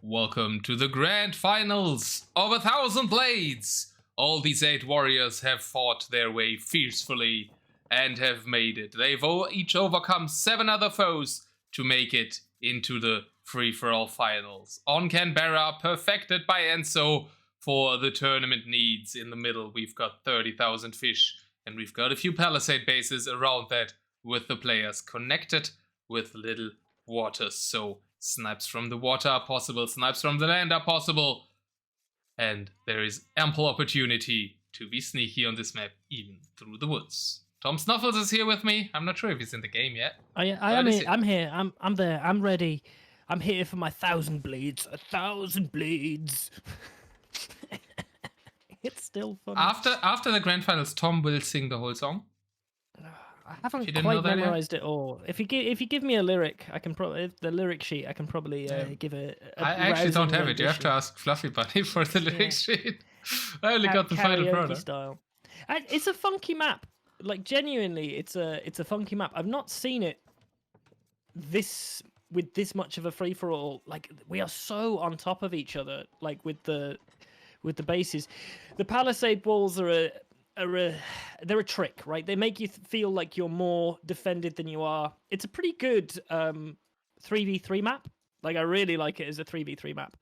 Welcome to the grand finals of 1,000 Blades. All these 8 warriors have fought their way fiercely and have made it. They've each overcome 7 other foes to make it into the free-for-all finals. On Canberra, perfected by ENSOO for the tournament needs. In the middle, we've got 30,000 fish, and we've got a few palisade bases around that with the players connected with little waters. So snipes from the water are possible, snipes from the land are possible, and there is ample opportunity to be sneaky on this map, even through the woods. Tom Snuffles is here with me. I'm not sure if he's in the game yet. I am here. I'm here. I'm there. I'm ready. I'm here for my 1,000 bleeds. 1,000 bleeds. It's still fun. After the grand finals, Tom will sing the whole song. I haven't quite memorized it all. If you give me a lyric, I can probably the lyric sheet. I can probably give it. I actually don't have it. You have to ask Fluffy Bunny for the lyric sheet. I only got the final product. Style. It's a funky map. Like genuinely, it's a funky map. I've not seen it with this much of a free for all. Like we are so on top of each other. Like with the bases, the palisade walls are they're a trick, right? They make you feel like you're more defended than you are. It's a pretty good 3v3 map. Like I really like it as a 3v3 map.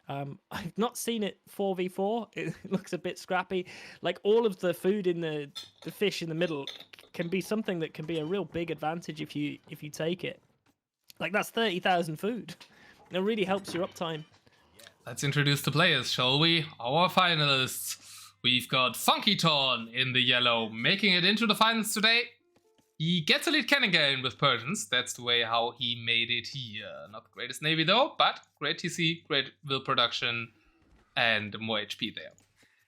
I've not seen it 4v4. It looks a bit scrappy. Like all of the food in the fish in the middle can be something that can be a real big advantage if you take it. Like that's 30,000 food. It really helps your uptime. Let's introduce the players, shall we? Our finalists. We've got Funkyton in the yellow, making it into the finals today. He gets a lead cannon game with Persians. That's the way how he made it here. Not the greatest navy though, but great TC, great will production, and more HP there.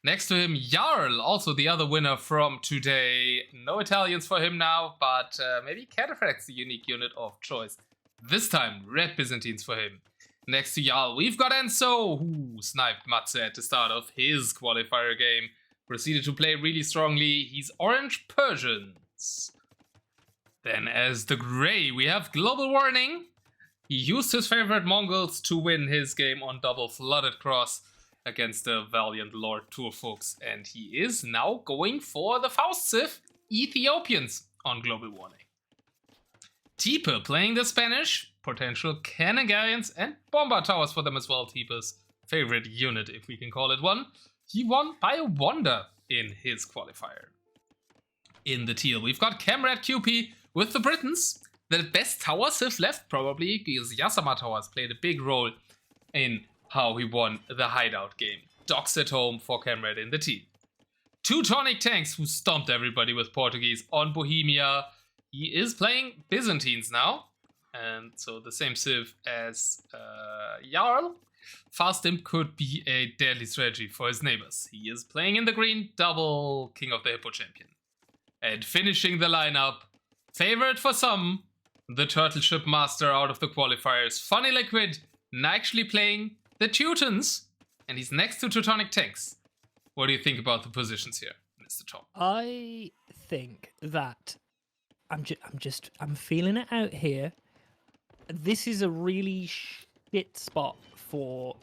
Next to him, Jarl, also the other winner from today. No Italians for him now, but maybe Cataphract's the unique unit of choice. This time, red Byzantines for him. Next to Jarl, we've got ENSOO, who sniped Matze at the start of his qualifier game. Proceeded to play really strongly. He's orange Persians. Then as the gray, we have GlobalWarning. He used his favorite Mongols to win his game on double flooded cross against the valiant Lord Turfux. And he is now going for the Faustsif Ethiopians on GlobalWarning. Tipe playing the Spanish, potential Canagarians and Bomber Towers for them as well. Tipe's favorite unit, if we can call it one. He won by a wonder in his qualifier. In the teal, we've got Kamrat QP with the Britons. The best tower Sif left probably, because Yasama Towers played a big role in how he won the hideout game. Docks at home for Kamrat in the teal. 2 tonic tanks who stomped everybody with Portuguese on Bohemia. He is playing Byzantines now, and so the same Civ as Jarl. Fast Imp could be a deadly strategy for his neighbors. He is playing in the green, double King of the Hippo Champion. And finishing the lineup, favorite for some, the Turtle Ship Master out of the qualifiers, Funny Liquid, actually playing the Teutons, and he's next to Teutonic Tanks. What do you think about the positions here, Mr. Tom? I think that I'm feeling it out here. This is a really shit spot for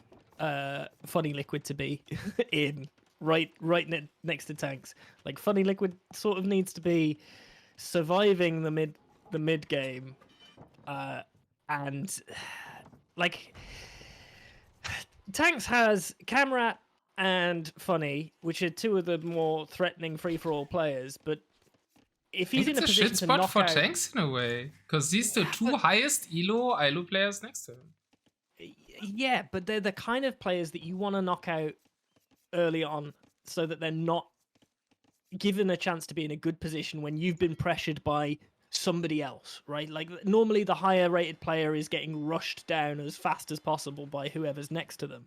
Funny Liquid to be in, right next to tanks. Like Funny Liquid sort of needs to be surviving the mid game, and like tanks has Kamrat and Funny, which are 2 of the more threatening free for all players, but if he's in a position to knock out... It's a shit spot for tanks in a way, because these are the 2 highest Ayllu players next to him. Yeah, but they're the kind of players that you want to knock out early on so that they're not given a chance to be in a good position when you've been pressured by somebody else, right? Like normally the higher rated player is getting rushed down as fast as possible by whoever's next to them.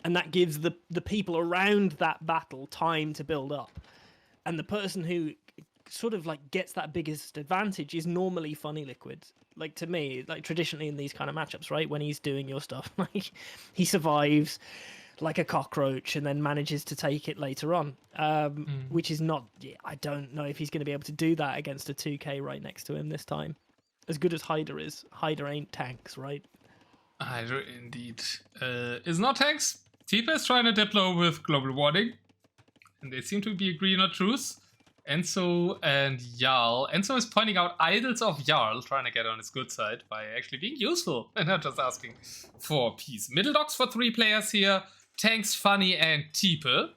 And that gives the people around that battle time to build up. And the person who sort of like gets that biggest advantage is normally Funny Liquid. Like to me, like traditionally in these kind of matchups, right? When he's doing your stuff, like he survives like a cockroach and then manages to take it later on, which is not... I don't know if he's going to be able to do that against a 2k right next to him this time. As good as Hyder is, Hyder ain't tanks, right? Indeed. Is not tanks. Tipe is trying to diplo with GlobalWarning. And they seem to be agreeing on truce. ENSOO and Jarl. ENSOO is pointing out idols of Jarl, trying to get on his good side by actually being useful and not just asking for peace. Middle docks for 3 players here. Tanks, Funny, and Tipe.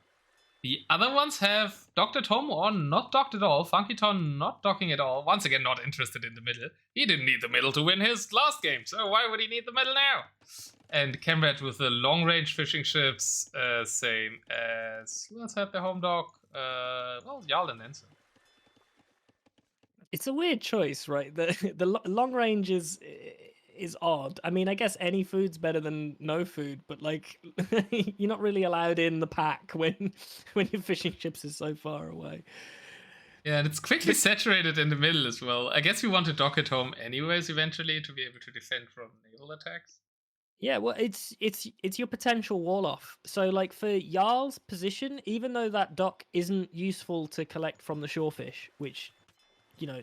The other ones have docked at home or not docked at all. Funkyton not docking at all. Once again, not interested in the middle. He didn't need the middle to win his last game, so why would he need the middle now? And Kamrat with the long-range fishing ships, same as... Who else had their home dock? Well, Jarl and ENSOO. It's a weird choice, right? The long range is odd. I mean, I guess any food's better than no food, but like you're not really allowed in the pack when your fishing ships is so far away. Yeah, and it's quickly saturated in the middle as well. I guess you want to dock at home anyways eventually to be able to defend from naval attacks. Yeah, well, it's your potential wall off. So like for Jarl's position, even though that dock isn't useful to collect from the shorefish, which, you know,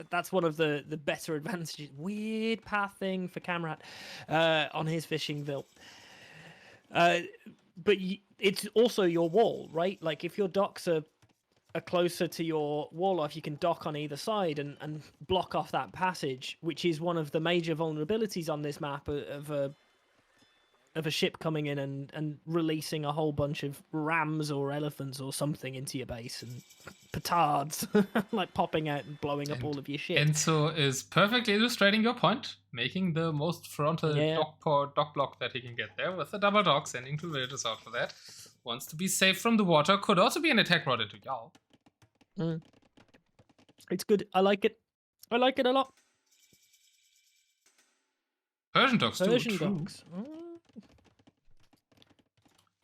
that's one of the better advantages. Weird path thing for Kamrat on his fishing vilt. But it's also your wall, right? Like if your docks are closer to your wall off, you can dock on either side and block off that passage, which is one of the major vulnerabilities on this map of a ship coming in and releasing a whole bunch of rams or elephants or something into your base and petards like popping out and blowing up all of your shit. ENSOO is perfectly illustrating your point, making the most frontal dock block that he can get there with a double dock, sending 2 villagers out for that. Wants to be safe from the water, could also be an attack rod into Jarl. It's good. I like it. I like it a lot. Persian docks too. Persian docks.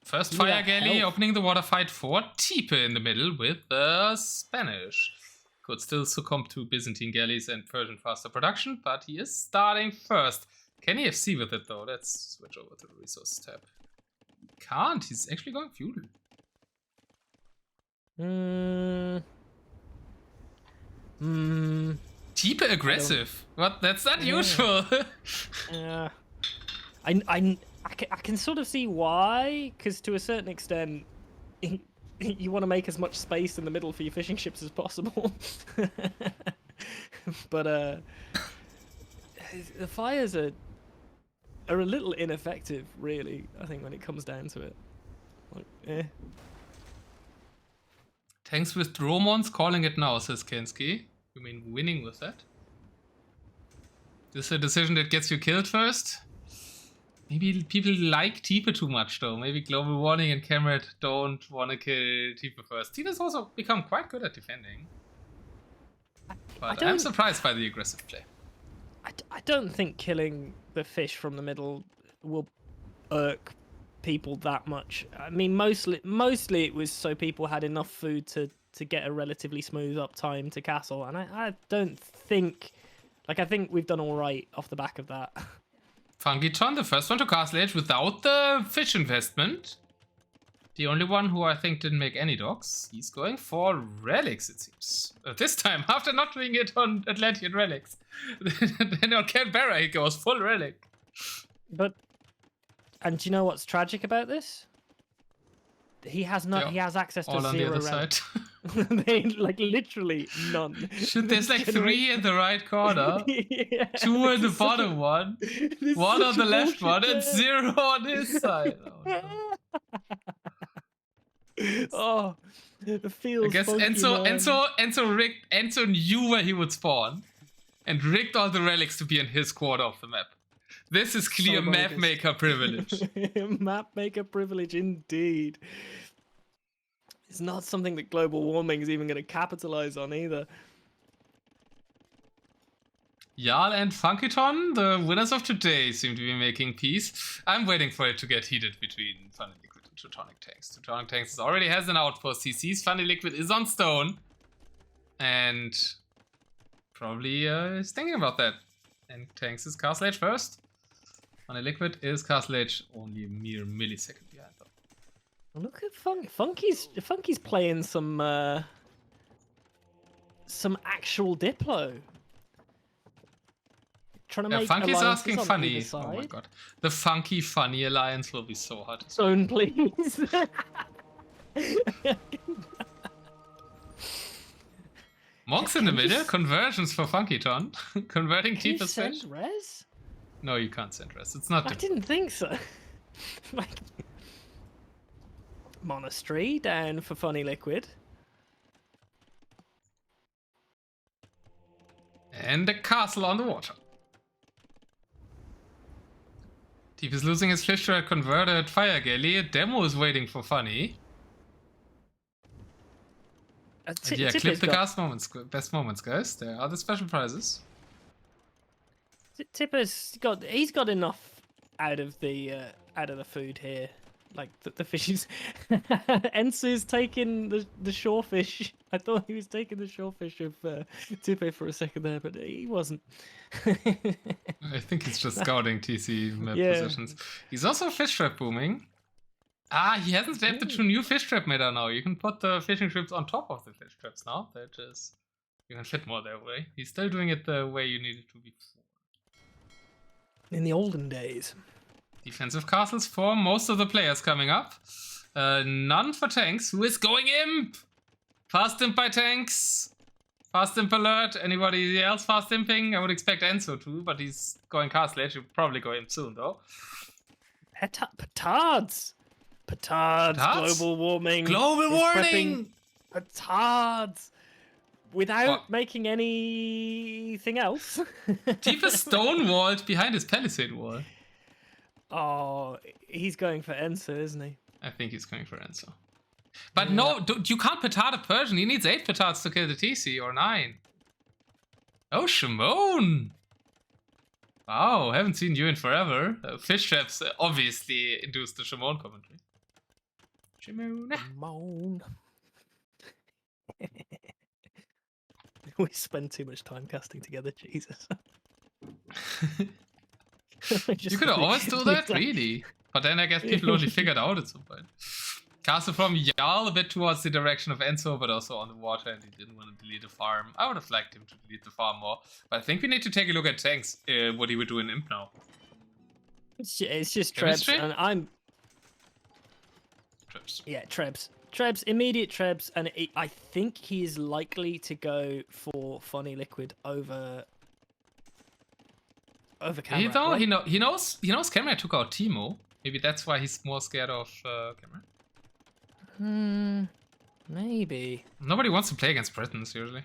First fire galley opening the water fight for Tipe in the middle with the Spanish. Could still succumb to Byzantine galleys and Persian faster production, but he is starting first. Can he FC with it though? Let's switch over to the resource tab. Can't. He's actually going feudal. Tipe aggressive. What? That's not usual. Yeah. I can sort of see why, because to a certain extent, you want to make as much space in the middle for your fishing ships as possible. But the fires are a little ineffective, really, I think, when it comes down to it. Like, Tanks with Dromons, calling it now, says Kensky. You mean winning with that? This is a decision that gets you killed first? Maybe people like Tipe too much, though. Maybe GlobalWarning and Kamrat don't want to kill Tipe first. Tipe's also become quite good at defending. But I'm surprised by the aggressive play. I don't think killing the fish from the middle will irk people that much. I mean, mostly it was so people had enough food to get a relatively smooth up time to castle. And I don't think... Like, I think we've done all right off the back of that. Funkyton, the first one to castle edge without the fish investment. The only one who I think didn't make any docks. He's going for relics, it seems. This time, after not doing it on Atlantean relics. Then on Canberra, he goes full relic. And do you know what's tragic about this? He has he has access to all on 0 the other relics. side. They, like, literally none. Shit, there's like 3 in the right corner. 2 in the bottom one. 1 on the left one, and 0 on his side. Oh, it feels. I guess ENSOO knew where he would spawn, and rigged all the relics to be in his quarter of the map. This is clear map maker privilege. Map maker privilege, indeed. It's not something that GlobalWarning is even going to capitalize on either. Jarl and Funkyton, the winners of today, seem to be making peace. I'm waiting for it to get heated between Funny Liquid and Teutonic Tanks. Teutonic Tanks already has an outpost. He sees Funny Liquid is on stone. And probably is thinking about that. And Tanks is Castle Edge first. Funny Liquid is Castle Edge only a mere millisecond behind them. Look at Funky's playing some actual Diplo. trying to Yeah, make Funky's alliances asking on funny. either side. Oh my god. The Funky Funny alliance will be so hot. Zone, please. Monks in the middle, conversions for Funkyton. Converting Can you Tipe's send fish. res? No, you can't send rest. It's not I didn't think so. Like, Monastery down for Funny Liquid. And the castle on the water. Tipe is losing his fish to a converted fire galley. A demo is waiting for Funny. Yeah, clip the best moments, guys. There are the special prizes. Tipper's he's got enough out of the food here. Like the fishes. ENSOO's taking the shorefish. I thought he was taking the shorefish of Tipe for a second there, but he wasn't. I think he's just scouting TC map positions. He's also fish trap booming. Ah, he hasn't stepped the 2 new fish trap meta now. You can put the fishing trips on top of the fish traps now. That is, you can fit more that way. He's still doing it the way you need it to before. In the olden days. Defensive castles for most of the players coming up. None for tanks. Who is going imp? Fast imp by tanks. Fast imp alert. Anybody else fast imping? I would expect ENSOO to, but he's going castle edge. He'll probably go imp soon though. Petards. Global warming. Global warning. Petards. Without making anything else. Tipe is stonewalled behind his palisade wall. Oh, he's going for ENSOO, isn't he? I think he's going for ENSOO. But no, you can't petard a Persian. He needs 8 petards to kill the TC, or 9. Oh, Shimon! Wow, haven't seen you in forever. Fish traps obviously induced the Shimon commentary. Shimon. We spend too much time casting together, Jesus. You could always do that, really. But then I guess people only figured out at some point. Castle from Jarl a bit towards the direction of ENSOO, but also on the water, and he didn't want to delete the farm. I would have liked him to delete the farm more. But I think we need to take a look at tanks, what he would do in Imp now. It's just Trebs, and I'm... Trebs. Yeah, Trebs. Trebs, immediate Trebs, and I think he is likely to go for Funny Liquid over Canberra. He knows Canberra took out Teemo. Maybe that's why he's more scared of Canberra. Maybe. Nobody wants to play against Britons usually.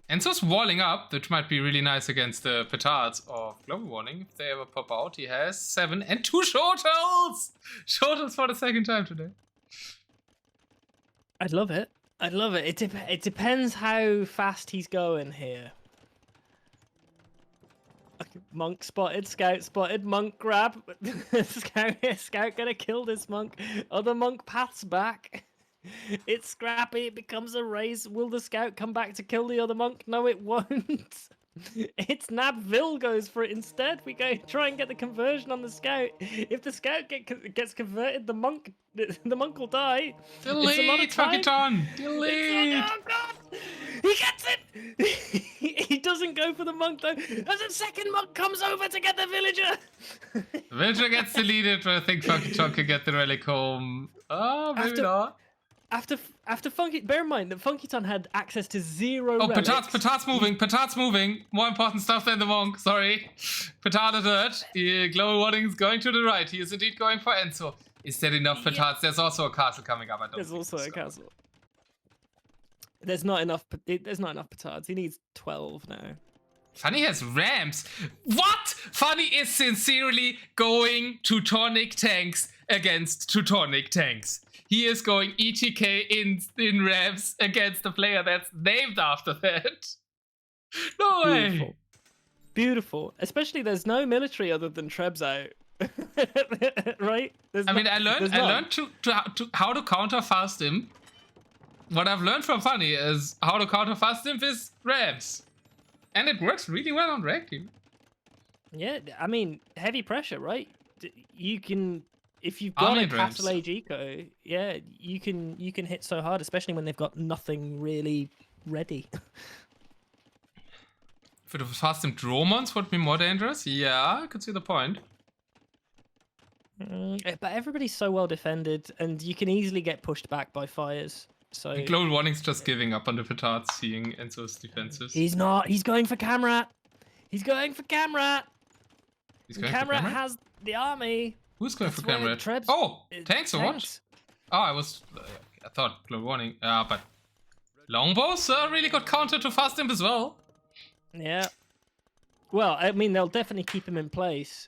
ENSOO's walling up, which might be really nice against the petards of GlobalWarning if they ever pop out. He has 7 and 2 shortles! Shortles for the second time today. I'd love it. I'd love it. It depends how fast he's going here. Monk spotted, scout spotted, monk grab. Scout gonna kill this monk. Other monk paths back. It's scrappy, it becomes a race. Will the scout come back to kill the other monk? No, it won't. It's Nabville goes for it instead. We go try and get the conversion on the scout. If the scout gets converted, the monk will die. Delete, Funkyton! Delete! Oh god! He gets it! He doesn't go for the monk though. As a second monk comes over to get the villager. The villager gets deleted, but I think Funkyton can get the relic home. Oh, maybe not. After Funky, bear in mind that Funkyton had access to 0 relics. Petard's moving. More important stuff than the monk, sorry. Petard alert. GlobalWarning is going to the right. He is indeed going for ENSOO. Is there enough petards? There's also a castle coming up. There's also a castle. There's not enough petards. He needs 12 now. Funny has ramps. What? Funny is sincerely going Teutonic tanks against Teutonic tanks. He is going ETK in ramps against the player that's named after that. No way. Beautiful. Especially there's no military other than Trebs out. Right? I learned how to counter fast imp. What I've learned from Funny is how to counter fast imp is ramps. And it works really well on Rag Team. Yeah, I mean, heavy pressure, right? You can, if you've got a Castle Age eco, yeah, you can hit so hard, especially when they've got nothing really ready. If it was fast and Dromons would be more dangerous. Yeah, I could see the point. But everybody's so well defended, and you can easily get pushed back by fires. So And GlobalWarning's just giving up on the petards, seeing ENSOO's defenses. he's not. He's going for kamrat. He's going for kamrat. He's going Kamrat for Kamrat? has the army. Who's going That's for where Kamrat? Trebs- Oh, tanks or what? Tanks. Oh, I thought GlobalWarning. But longbow's a really good counter to fast imp as well. Yeah. Well, I mean, they'll definitely keep him in place.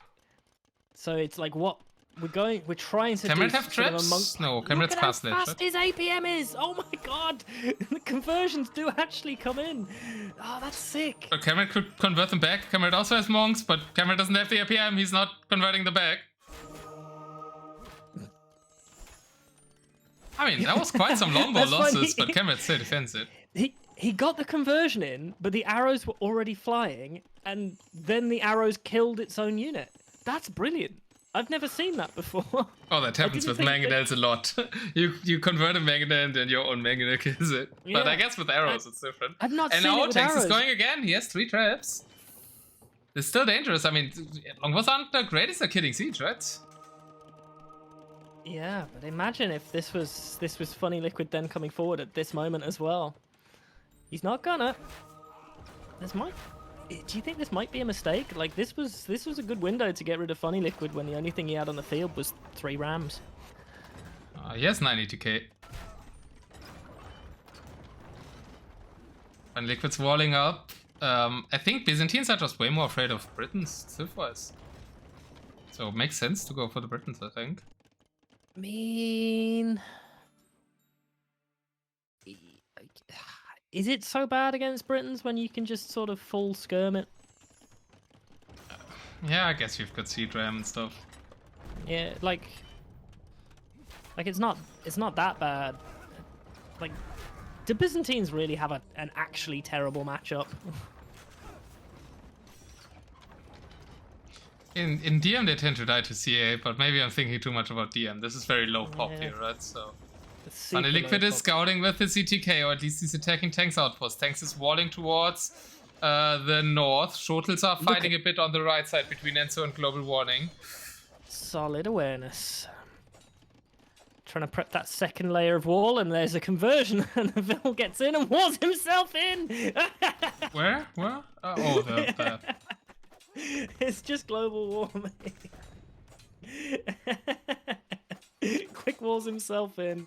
So it's like, what we're trying to Kamrat do. have sort of a traps? monk- No, Look Kamrat's at how past fast ledge. his APM is. Oh my god, the conversions do actually come in. Oh, that's sick. But Kamrat could convert them back. Kamrat also has monks, but Kamrat doesn't have the APM. He's not converting them back. I mean, that was quite some longbow That's losses, funny. but Kamrat still defends it. He got the conversion in, but the arrows were already flying, and then the arrows killed its own unit. That's brilliant. I've never seen that before. Oh, that happens didn't with think that- mangonels a lot. you convert a mangonel and then your own mangonel kills it. But Yeah. I guess with arrows it's different. I've not And seen now it with Tanks is arrows. going again. He has 3 traps. It's still dangerous. I mean, longbows aren't the greatest at killing siege, right? Yeah, but imagine if this was Funny Liquid then coming forward at this moment as well. He's not gonna. Do you think this might be a mistake? Like this was a good window to get rid of Funny Liquid when the only thing he had on the field was 3 rams. He has 92k. And Liquid's walling up. I think Byzantines are just way more afraid of Britons, civ-wise. So it makes sense to go for the Britons, I think. I mean, is it so bad against Britons when you can just sort of full skirm it? Yeah, I guess you've got Seed Ram and stuff. Yeah, like it's not that bad. Like, do Byzantines really have an actually terrible matchup? In DM they tend to die to CA, but maybe I'm thinking too much about DM. This is very low pop here, right? So Super Funny Liquid low is pop. scouting with his CTK, or at least he's attacking Tanks outpost. Tanks is walling towards the north. Shortles are fighting a bit on the right side between ENSOO and GlobalWarning. Solid awareness. Trying to prep that second layer of wall, and there's a conversion, and the Vil gets in and walls himself in. Where? Where? Oh, the It's just global warming. Quick walls himself in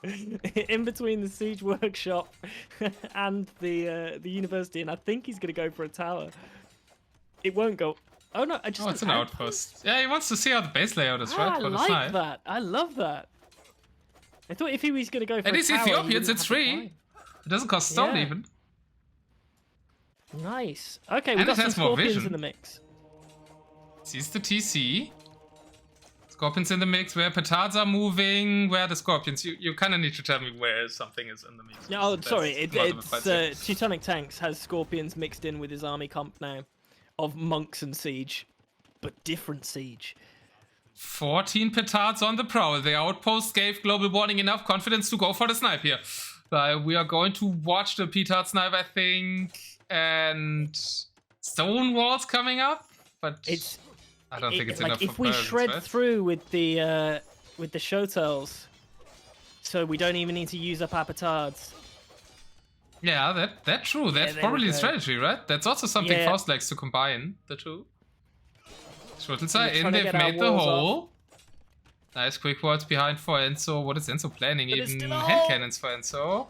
between the siege workshop and the university, and I think he's gonna go for a tower. It won't go. Oh no! Oh, it's an outpost. Yeah, he wants to see how the base layout is, right? I For the like snipe. that. I love that. I thought if he was gonna go for And a these tower, he Ethiopians, wouldn't it's have to free. climb. It doesn't cost stone Yeah. even. Nice. Okay, we And got it some has more scorpions vision. in the mix. Sees the TC. Scorpions in the mix, where petards are moving, where are the scorpions? You kind of need to tell me where something is in the mix. Yeah, oh, That's sorry. not the It's fight here. Teutonic Tanks has scorpions mixed in with his army comp now of monks and siege, but different siege. 14 petards on the prowl. The outpost gave GlobalWarning enough confidence to go for the snipe here. We are going to watch the petard snipe, I think, and stone walls coming up, but It's I don't think it's like enough if for we Persians, shred right? through with the showtells, so we don't even need to use up our petards. Yeah, that's true. That's there probably we the go. strategy, right? That's also something Yeah. Faust likes to combine the two. Shortles are We're in, trying to they've get our made the walls hole. Nice quick wards behind for ENSOO. What is ENSOO planning? But it's Even still a hand hole. cannons for ENSOO.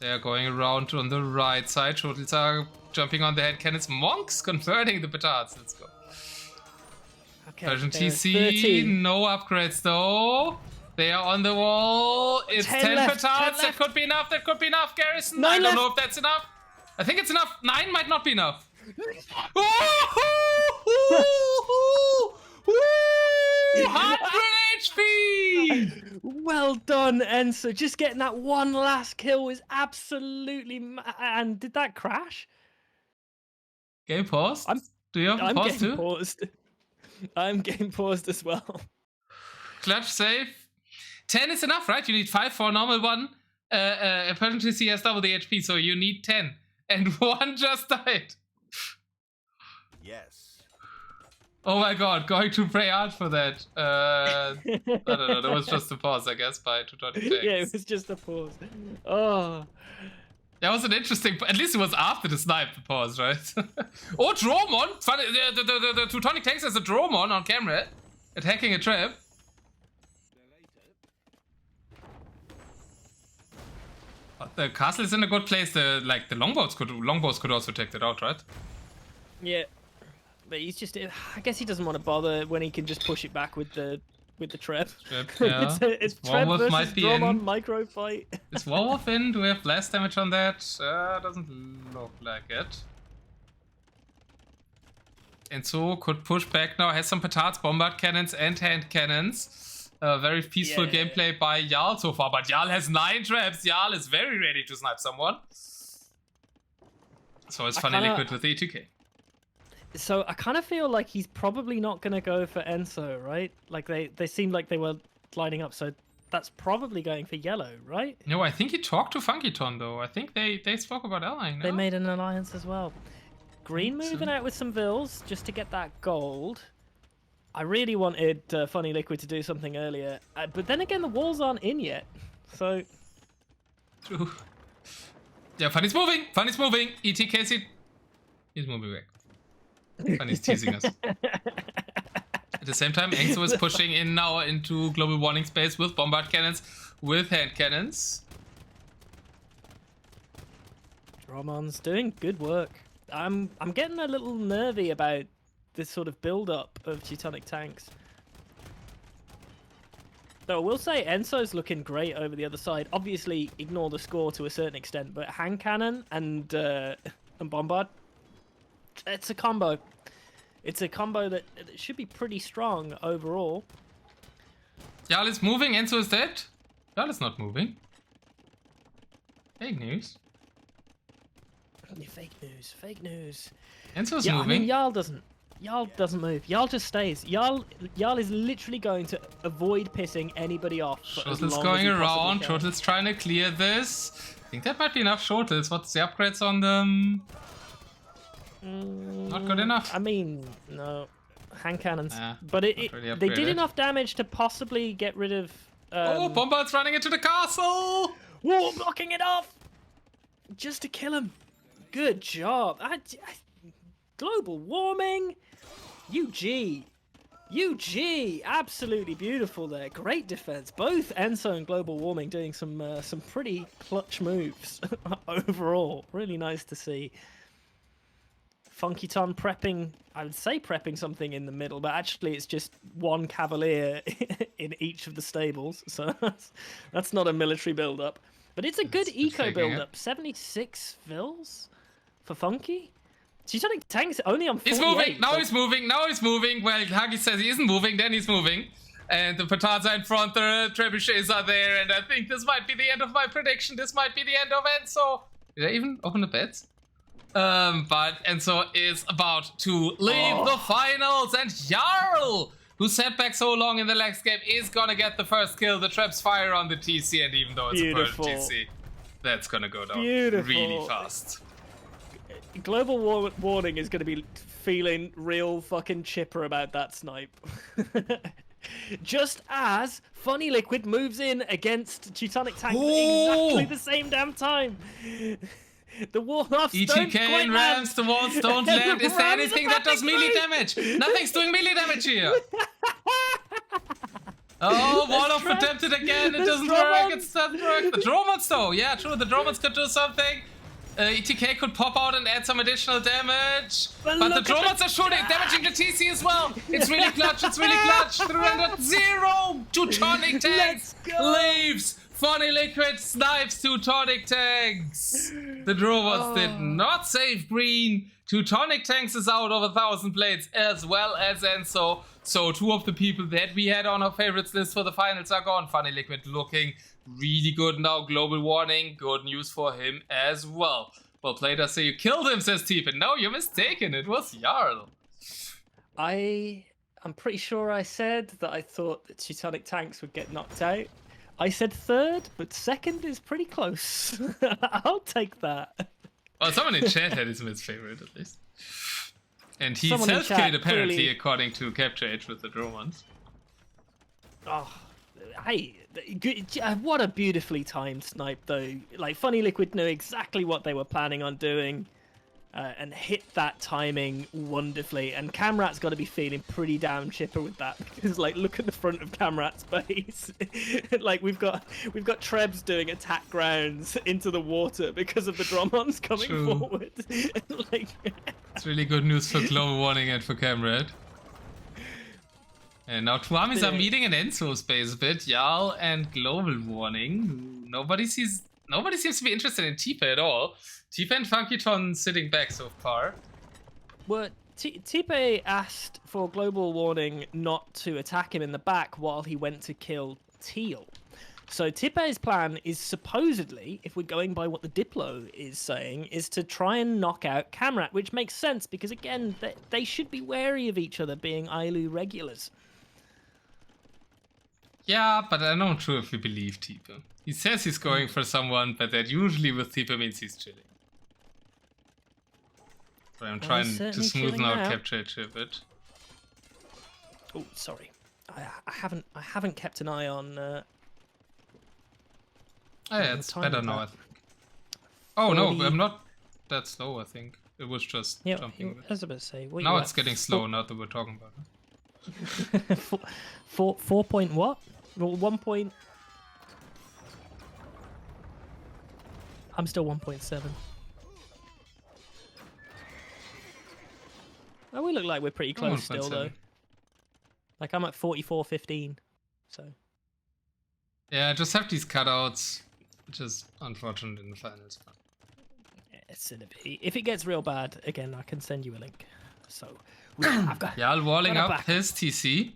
They're going around on the right side. Shortles are jumping on the hand cannons. Monks converting the petards. Let's go. Okay, Persian there's TC, 13. no upgrades though. They are on the wall. It's 10, 10 left, 10 petards. That left. could be enough. That could be enough. Garrison. 9 I don't left. know if that's enough. I think it's enough. 9 might not be enough. 100 HP. Well done, Enso. Just getting that one last kill was absolutely. And did that crash? Game paused. I'm- Do you have a I'm pause getting too? paused. I'm getting paused as well. Clutch save. 10 is enough, right? You need 5 for a normal one. Persian TC has double the HP, so you need 10. And one just died. Yes. Oh my god, going to pray hard for that. I don't know, that was just a pause, I guess, by Teutonic Tanks. Yeah, it was just a pause. Oh. That was an interesting... At least it was after the snipe, the pause, right? Oh, Dramon! Funny, the Teutonic Tanks has a Dramon on camera. Attacking a trap. But the castle is in a good place. The longbows could also take that out, right? Yeah. But he's just... I guess he doesn't want to bother when he can just push it back with the trap. Yeah. it's trap Warwolf versus might be Dramon in. micro fight. Is Warwolf in? Do we have blast damage on that? Doesn't look like it. ENSOO could push back now. Has some petards, bombard cannons, and hand cannons. Very peaceful gameplay by Jarl so far. But Jarl has 9 traps. Jarl is very ready to snipe someone. So it's Funny Liquid with the ETK. So I kind of feel like he's probably not going to go for ENSOO, right? Like they seemed like they were lining up, so that's probably going for yellow, right? No, I think he talked to Funkyton though. I think they spoke about allying. No? They made an alliance as well. Green moving out with some vills just to get that gold. I really wanted Funny Liquid to do something earlier, but then again the walls aren't in yet, so... True. Yeah, Funny's moving! Funny's moving! ETK, he's moving back. Funny's teasing us. At the same time, ENSOO is pushing in now into GlobalWarning space with bombard cannons, with hand cannons. Dramon's doing good work. I'm getting a little nervy about this sort of build-up of Teutonic Tanks. Though I will say ENSOO's looking great over the other side. Obviously, ignore the score to a certain extent, but hand cannon and bombard, it's a combo. It's a combo that should be pretty strong overall. Jarl is moving, ENSOO is dead. Jarl is not moving. Fake news. Fake news, fake news. ENSOO's yeah, moving. I mean, Jarl doesn't move. Jarl just stays. Jarl is literally going to avoid pissing anybody off. Shortle's going around. Shortle's trying to clear this. I think that might be enough Shortles. What's the upgrades on them? Not good enough. I mean, no. Hand cannons. But really they did enough damage to possibly get rid of... oh, Bombard's running into the castle! Whoa, blocking it off! Just to kill him. Good job. Global warming. UG. Absolutely beautiful there. Great defense. Both ENSOO and Global Warming doing some pretty clutch moves overall. Really nice to see. Funkyton prepping, I would say prepping something in the middle, but actually it's just one cavalier in each of the stables, so that's not a military build-up. But it's a good eco build-up. 76 vills for Funky? Teutonic Tanks only on 48. He's moving! Now he's moving! Now he's moving! Well, Huggy says he isn't moving, then he's moving. And the petards are in front, the trebuchets are there, and I think this might be the end of my prediction. This might be the end of ENSOO. Did I even open the bets? But ENSOO is about to leave the finals, and Jarl, who sat back so long in the last game, is gonna get the first kill. The traps fire on the TC, and even though it's a Persian TC, that's gonna go down really fast. Global Warning is gonna be feeling real fucking chipper about that snipe. Just as Funny Liquid moves in against Teutonic Tanks at exactly the same damn time. The wall-offs don't ETK quite and Rams, the walls don't land. Is there anything that does melee damage? Nothing's doing melee damage here. Oh, wall-off attempted again. It doesn't work. It doesn't work. The Dromons though. Yeah, true. The Dromons could do something. ETK could pop out and add some additional damage. But the Dromons are shooting, damaging the TC as well. It's really clutch. It's really clutch. 300-0. Teutonic Tanks leaves. Funny Liquid snipes Teutonic Tanks. The Dromons did not save green. Teutonic Tanks is out of 1,000 blades as well as ENSOO. So 2 of the people that we had on our favorites list for the finals are gone. Funny Liquid looking really good now. Global Warning, good news for him as well. Well played, I say you killed him, says Tipe. No, you're mistaken. It was Jarl. I'm pretty sure I said that I thought that Teutonic Tanks would get knocked out. I said third, but second is pretty close. I'll take that. Well, someone in chat had his Smith's favorite at least. And he Someone in self-killed chat apparently clearly- according to Capture Age with the Dromans. Oh, hey, what a beautifully timed snipe though. Like Funny Liquid knew exactly what they were planning on doing, and hit that timing wonderfully. And Kamrat's got to be feeling pretty damn chipper with that because, like, look at the front of Kamrat's base. Like we've got Trebs doing attack grounds into the water because of the Dromons coming True. forward. Like, It's really good news for GlobalWarning and for Kamrat. And now two armies are meeting in ENSOO space a bit. Jarl and GlobalWarning. Nobody seems to be interested in Tipe at all. Tipe and Funkyton sitting back so far. well, Tipe asked for GlobalWarning not to attack him in the back while he went to kill Teal. So Tipe's plan is supposedly, if we're going by what the Diplo is saying, is to try and knock out Kamrat, which makes sense because, again, they should be wary of each other being Ayllu regulars. Yeah, but I'm not sure if we believe Tipe. He says he's going for someone, but that usually with Tipe means he's chilling. But I'm trying to certainly smoothen chilling out now. Capture Age a bit. Oh, sorry, I haven't kept an eye on. Oh yeah, the it's time better of now, that. I think. Oh no, 40. I'm not that slow, I think. It was just Yeah, jumping a I bit. was about to say. What Now you it's at? getting slow, now that we're talking about it. Four point what? Well, 1 point. I'm still 1.7. Oh, we look like we're pretty I'm close still, though. 1.7. Like, I'm at 44.15, so... Yeah, I just have these cutouts, which is unfortunate in the finals. It's gonna be... If it gets real bad, again, I can send you a link. So, I've got... Jarl walling got a up back. his TC.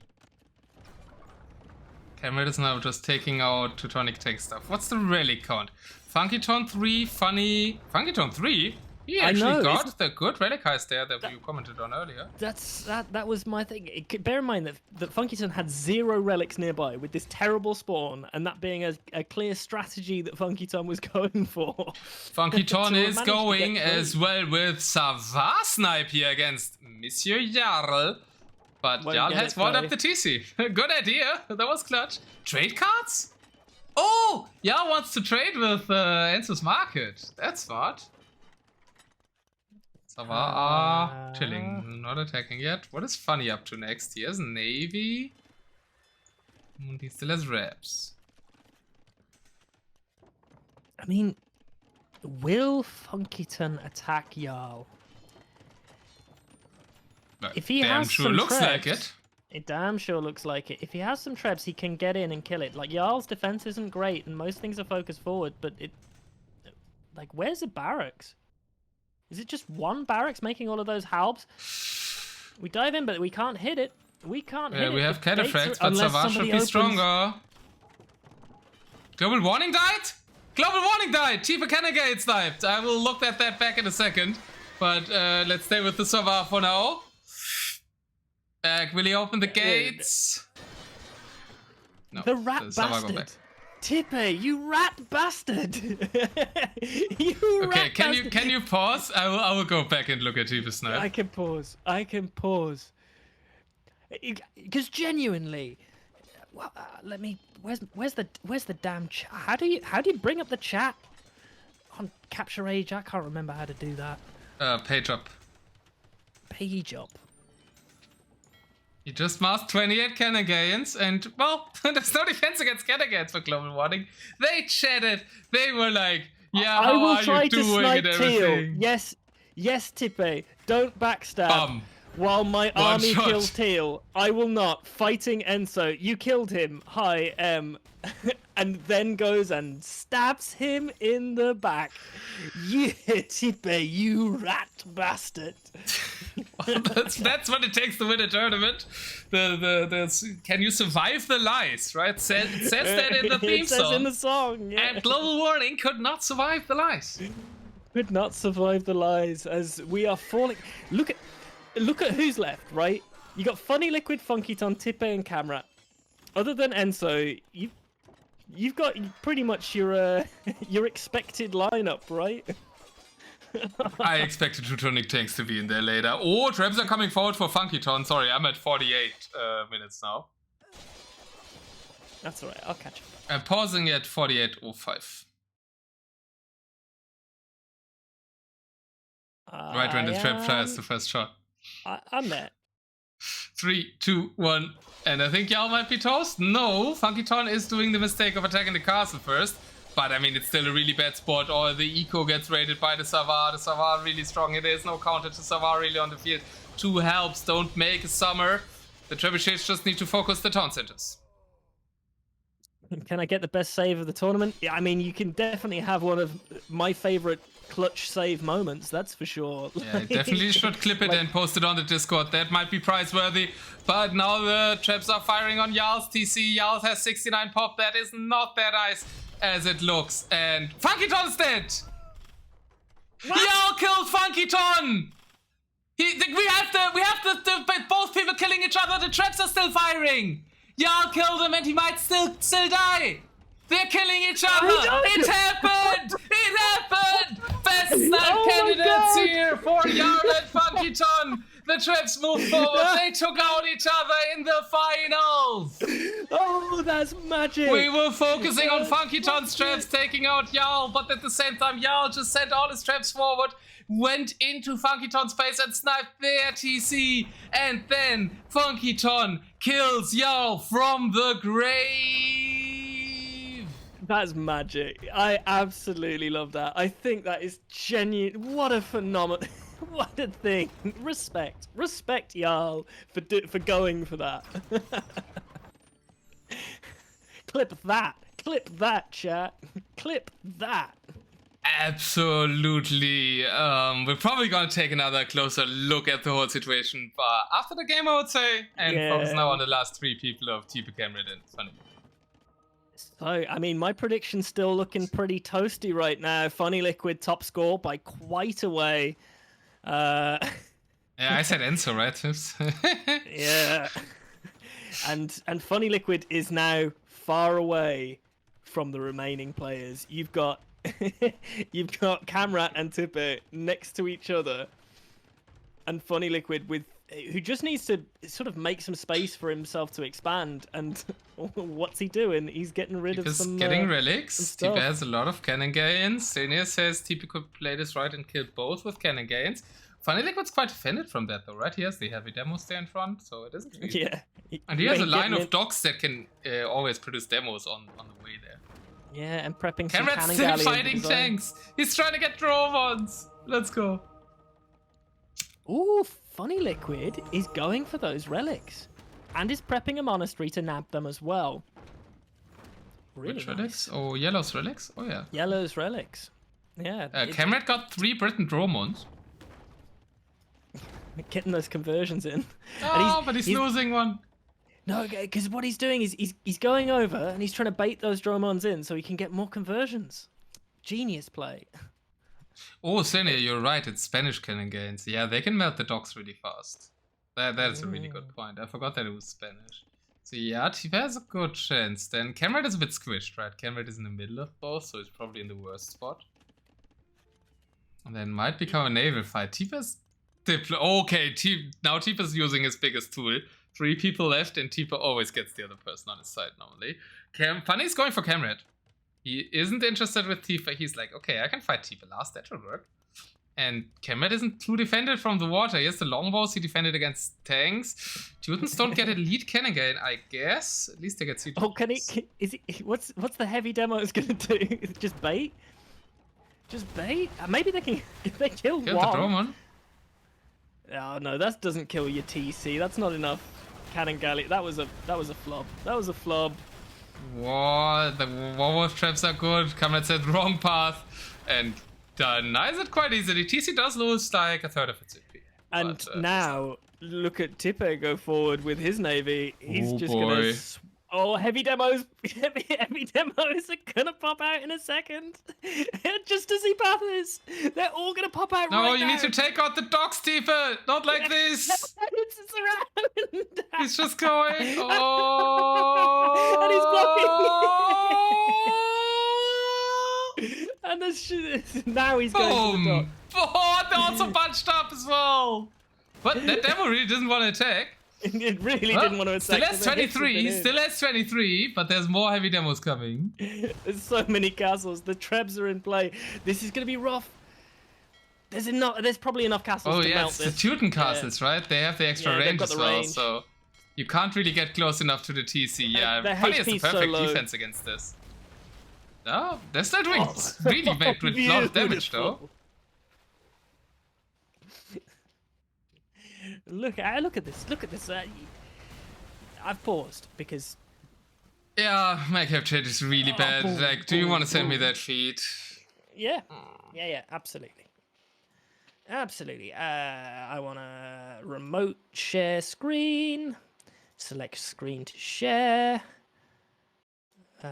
Kamrat is now just taking out Teutonic tank stuff. What's the relic count? Funkyton 3, Funny... Funkyton 3? He I actually know, got the good relic heist there that you commented on earlier. That was my thing. Bear in mind that Funkyton had 0 relics nearby with this terrible spawn, and that being a clear strategy that Funkyton was going for. Funkyton To is manage to going get as through. well with Savar Snipe here against Monsieur Jarl. But Won't Jarl get has it, walled though. up the TC. Good idea. That was clutch. Trade cards? Oh! Jarl wants to trade with ENSOO's market. That's smart. Savar are chilling, not attacking yet. What is Funny up to next? He has Navy. And he still has Reps. I mean, will Funkyton attack Jarl? If he Damn has sure some looks like trebs- it. It damn sure looks like it. If he has some trebs, he can get in and kill it. Like, Jarl's defense isn't great, and most things are focused forward, but it... Like, where's the barracks? Is it just one barracks making all of those halbs? We dive in, but we can't hit it. We can't hit it. We have The gates Cataphracts, are- but unless Savar should somebody be opens- stronger. GlobalWarning died? GlobalWarning died! Tipe Canegate sniped. I will look at that back in a second. But let's stay with the Savar for now. Will he open the gates? No, The rat Savar go back. bastard. Tipe, you rat bastard. You Okay, rat can bastard. you pause? I will go back and look at Tipe snipe. I can pause. I can pause. Because genuinely, well, let me. Where's the damn chat? How do you bring up the chat on Capture Age? I can't remember how to do that. Page up. Page up. He just masked 28 Canagaans, and, well, there's no defense against Canagaans for GlobalWarning. They chatted. They were like, yeah, I how will are try you to doing snipe and Teal. everything? Yes, Tipe. Don't backstab. Bum. While my One army shot. kills Teal, I will not. Fighting ENSOO. You killed him. Hi, and then goes and stabs him in the back. Yeah, Tipe, you rat bastard. Well, that's what it takes to win a tournament. Can you survive the lies, right? It says that in the theme It says song. in the song, yeah. And GlobalWarning could not survive the lies. Could not survive the lies as we are falling. Look at who's left, right? You got Funny Liquid, Funkyton, Tipe, and Kamrat. Other than ENSOO, you've got pretty much your expected lineup, right? I expected Teutonic tanks to be in there later. Oh, traps are coming forward for Funkyton. Sorry, I'm at 48 minutes now. That's alright, I'll catch up. I'm pausing at 48:05. Right when the trap fires the first shot. I'm there. 3, 2, 1. And I think Jarl might be toast. No, Funkyton is doing the mistake of attacking the castle first. But I mean, it's still a really bad spot. Or the eco gets raided by the Savar. The Savar really strong. There is no counter to Savar really on the field. 2 helps don't make a summer. The trebuchets just need to focus the town centers. Can I get the best save of the tournament? Yeah, I mean, you can definitely have one of my favorite clutch save moments, that's for sure. Yeah, definitely should clip it and post it on the Discord. That might be prize-worthy. But now the traps are firing on Jarl's TC. Jarl has 69 pop. That is not that nice as it looks. And Funkyton's dead! Jarl killed Funkyton! We have both people killing each other. The traps are still firing. Jarl killed him and he might still die. They're killing each other. It happened. It happened. Best snipe candidates here for Jarl and Funkyton. The traps moved forward. They took out each other in the finals. Oh, that's magic. We were focusing on Funkyton's traps taking out Jarl, but at the same time, Jarl just sent all his traps forward, went into Funkyton's face and sniped their TC. And then Funkyton kills Jarl from the grave. That's magic. I absolutely love that. I think that is genuine. What a phenomenon. What a thing. Respect. Respect, Jarl, for going for that. Clip that. Clip that, chat. Clip that. Absolutely. We're probably going to take another closer look at the whole situation after the game, I would say. And focus now on the last 3 people of Tipe, Kamrat, and Funny. So, I mean, my prediction's still looking pretty toasty right now. Funny Liquid top score by quite a way. Yeah, I said ENSOO, right? Yeah. And Funny Liquid is now far away from the remaining players. You've got Kamrat and Tipe next to each other, and Funny Liquid who just needs to sort of make some space for himself to expand. And what's he doing? He's getting rid of some. Getting relics. Tipe has a lot of cannon gains. Senior says Tipe could play this right and kill both with cannon gains. Funny Liquid's quite offended from that though, right? He has the heavy demos there in front, so it isn't really... Yeah. And he has a line of dogs that can always produce demos on the way there. Yeah, and prepping some Kamrat's still fighting tanks. He's trying to get Drovons. Let's go. Ooh, Funny Liquid is going for those relics. And is prepping a monastery to nab them as well. Really Which nice. relics? Oh, Yellow's relics? Oh, yeah. Yellow's relics. Yeah. Kamrat got 3 Britain Dromons. Getting those conversions in. Oh, but he's losing one. No, because what he's doing is he's going over and he's trying to bait those Dromons in so he can get more conversions. Genius play. Oh, Senior, you're right. It's Spanish cannon gains. Yeah, they can melt the docks really fast. That is a really good point. I forgot that it was Spanish. So yeah, Tipe has a good chance. Then Kamrat is a bit squished, right? Kamrat is in the middle of both, so he's probably in the worst spot. And then might become a naval fight. Tipe's... Okay, now Tipe is using his biggest tool. 3 people left, and Tipe always gets the other person on his side normally. Funny's going for Kamrat. He isn't interested with Tipe. He's like, okay, I can fight Tipe last. That should work. And Kamrat isn't too defended from the water. He has the longbows. He defended against tanks. Teutons don't get a lead cannon gain, I guess. At least they get siege. Oh, can he? What's the heavy demos gonna do? Just bait? Just bait? Maybe they can. If they kill one. The Dromon. Oh no, that doesn't kill your TC. That's not enough cannon galley. That was a flub. That was a flub. Whoa, the Warwolf traps are good. Kamrat said wrong path and denies it quite easily. TC does lose like a third of its HP. And now look at Tipe go forward with his navy. He's gonna. Oh, heavy demos! Heavy demos are gonna pop out in a second. Just as he passes, they're all gonna pop out. No, right you now. need to take out the dogs, Tipe. Not like this. It's around. He's just going. Oh, and he's blocking. And now he's going for the dog. Oh, they also punched up as well. But that demo really doesn't want to attack. It really didn't want to attack. Still has 23, still has 23, but there's more heavy demos coming. There's so many castles. The Trebs are in play. This is going to be rough. There's probably enough castles to melt it's this. the Teuton castles, right? They have the extra range as well, so you can't really get close enough to the TC. Yeah, Funny has the perfect defense against this. No, they're still doing really bad with a lot of damage, though. Look at this. Look at this. I've paused because. Yeah, my capture is really bad. Like, do you want to send me that feed? Yeah, absolutely. Absolutely. I want to remote share screen. Select screen to share.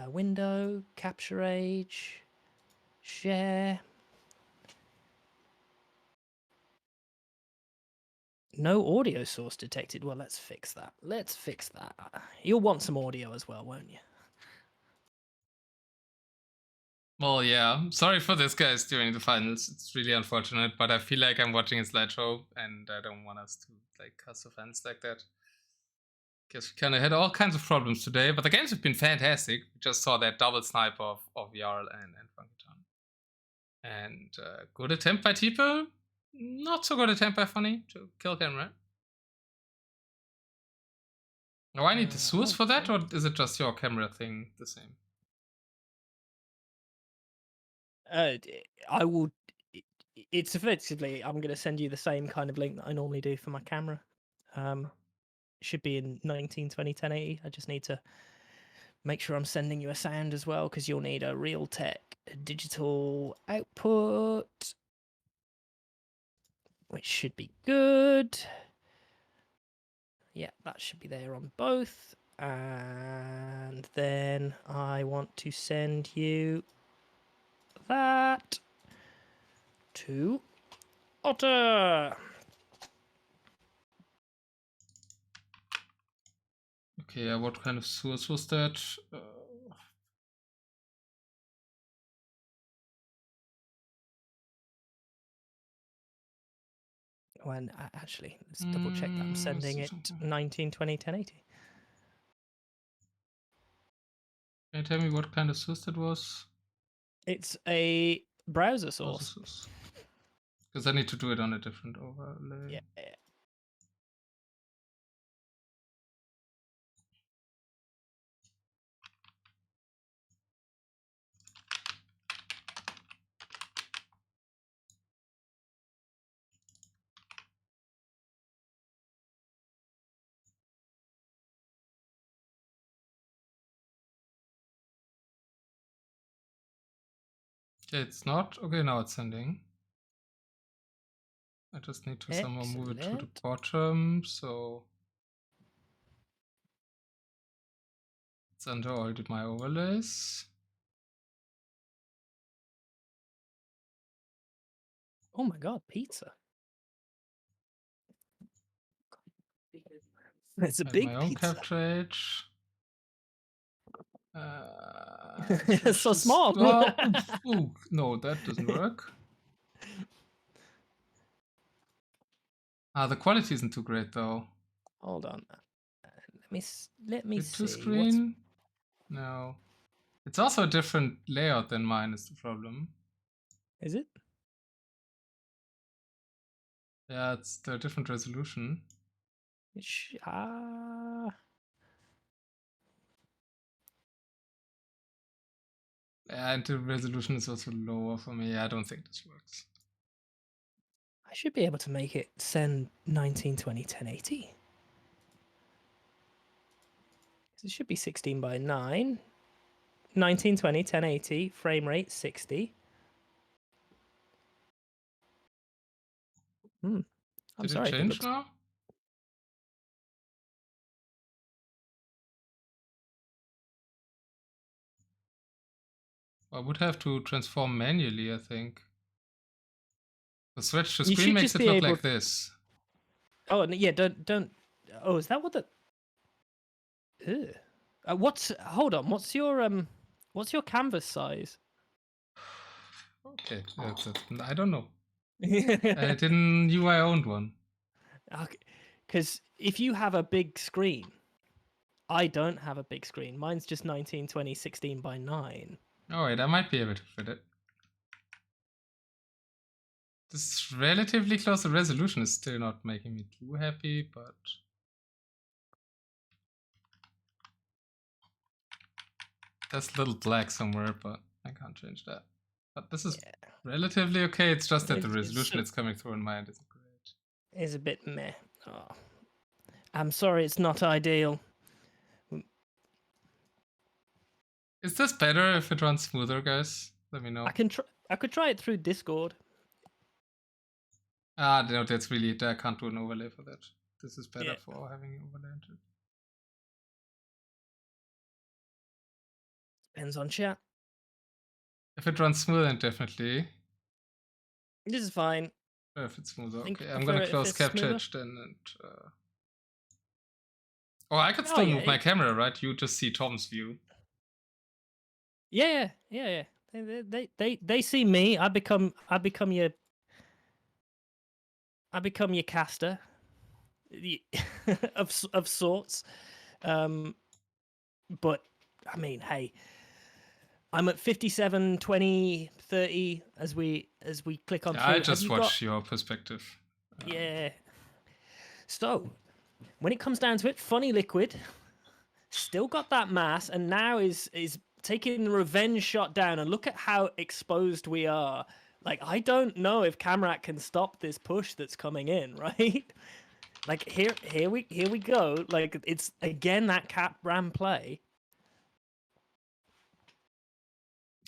Window, capture age, share. No audio source detected. Well, let's fix that. You'll want some audio as well, won't you? Well, yeah. Sorry for this, guys, during the finals. It's really unfortunate, but I feel like I'm watching a slideshow, and I don't want us to cuss the fans like that. Guess we kind of had all kinds of problems today, but the games have been fantastic. We just saw that double snipe of Jarl and Funkyton. And good attempt by Tipe. Not so good attempt by Funny to kill kamrat. Do I need the source for that, or is it just your camera thing the same? I will. It's effectively. I'm going to send you the same kind of link that I normally do for my camera. Should be in 1920 1080. I just need to make sure I'm sending you a sound as well, because you'll need a Realtek digital output, which should be good. Yeah, that should be there on both. And then I want to send you that to Otter. Okay, what kind of source was that? When actually, let's double check that I'm sending it 1920 1080. Can you tell me what kind of source that was? It's a browser source. Because I need to do it on a different overlay. Yeah. It's not? Okay, now it's sending. I just need to somehow move it to the bottom, so it's under all my overlays. Oh my god, pizza. It's a big my own pizza. capture age. It's so small. Ooh, no, that doesn't work. The quality isn't too great though. Hold on. Let me see. To screen? No. It's also a different layout than mine is the problem. Is it? Yeah, it's a different resolution. And the resolution is also lower for me. I don't think this works. I should be able to make it send 1920 1080. It should be 16 by 9. 1920 1080, frame rate 60. I'm sorry. Did it change now? I would have to transform manually, I think. The switch to screen makes it look like this. Oh, yeah, don't. Oh, is that what the? Hold on. What's your canvas size? Okay, I don't know. I didn't knew I owned one. Because if you have a big screen, I don't have a big screen. Mine's just 1920 16 by 9. Oh wait, I might be able to fit it. This relatively close resolution is still not making me too happy, but there's a little black somewhere, but I can't change that. But this is relatively okay. It's just that the resolution it's coming through in my end isn't great. Is a bit meh. Oh. I'm sorry, it's not ideal. Is this better if it runs smoother, guys? Let me know. I could try it through Discord. Ah, no, that's really, I can't do an overlay for that. This is better for having an overlay into it. Depends on chat. If it runs smooth, then definitely. This is fine. If it's smoother, okay. I'm gonna close capture edge then and oh, I could still move my camera, right? You just see Tom's view. Yeah. They see me. I become your caster of sorts. But I mean, hey, I'm at 57, 20, 30 as we click on through. I just watch your perspective. Yeah. So, when it comes down to it, Funny Liquid still got that mass, and now is taking the revenge shot down. And look at how exposed we are. Like, I don't know if Kamrat can stop this push that's coming in, right? Like, here we go. Like, it's again that cap ram play.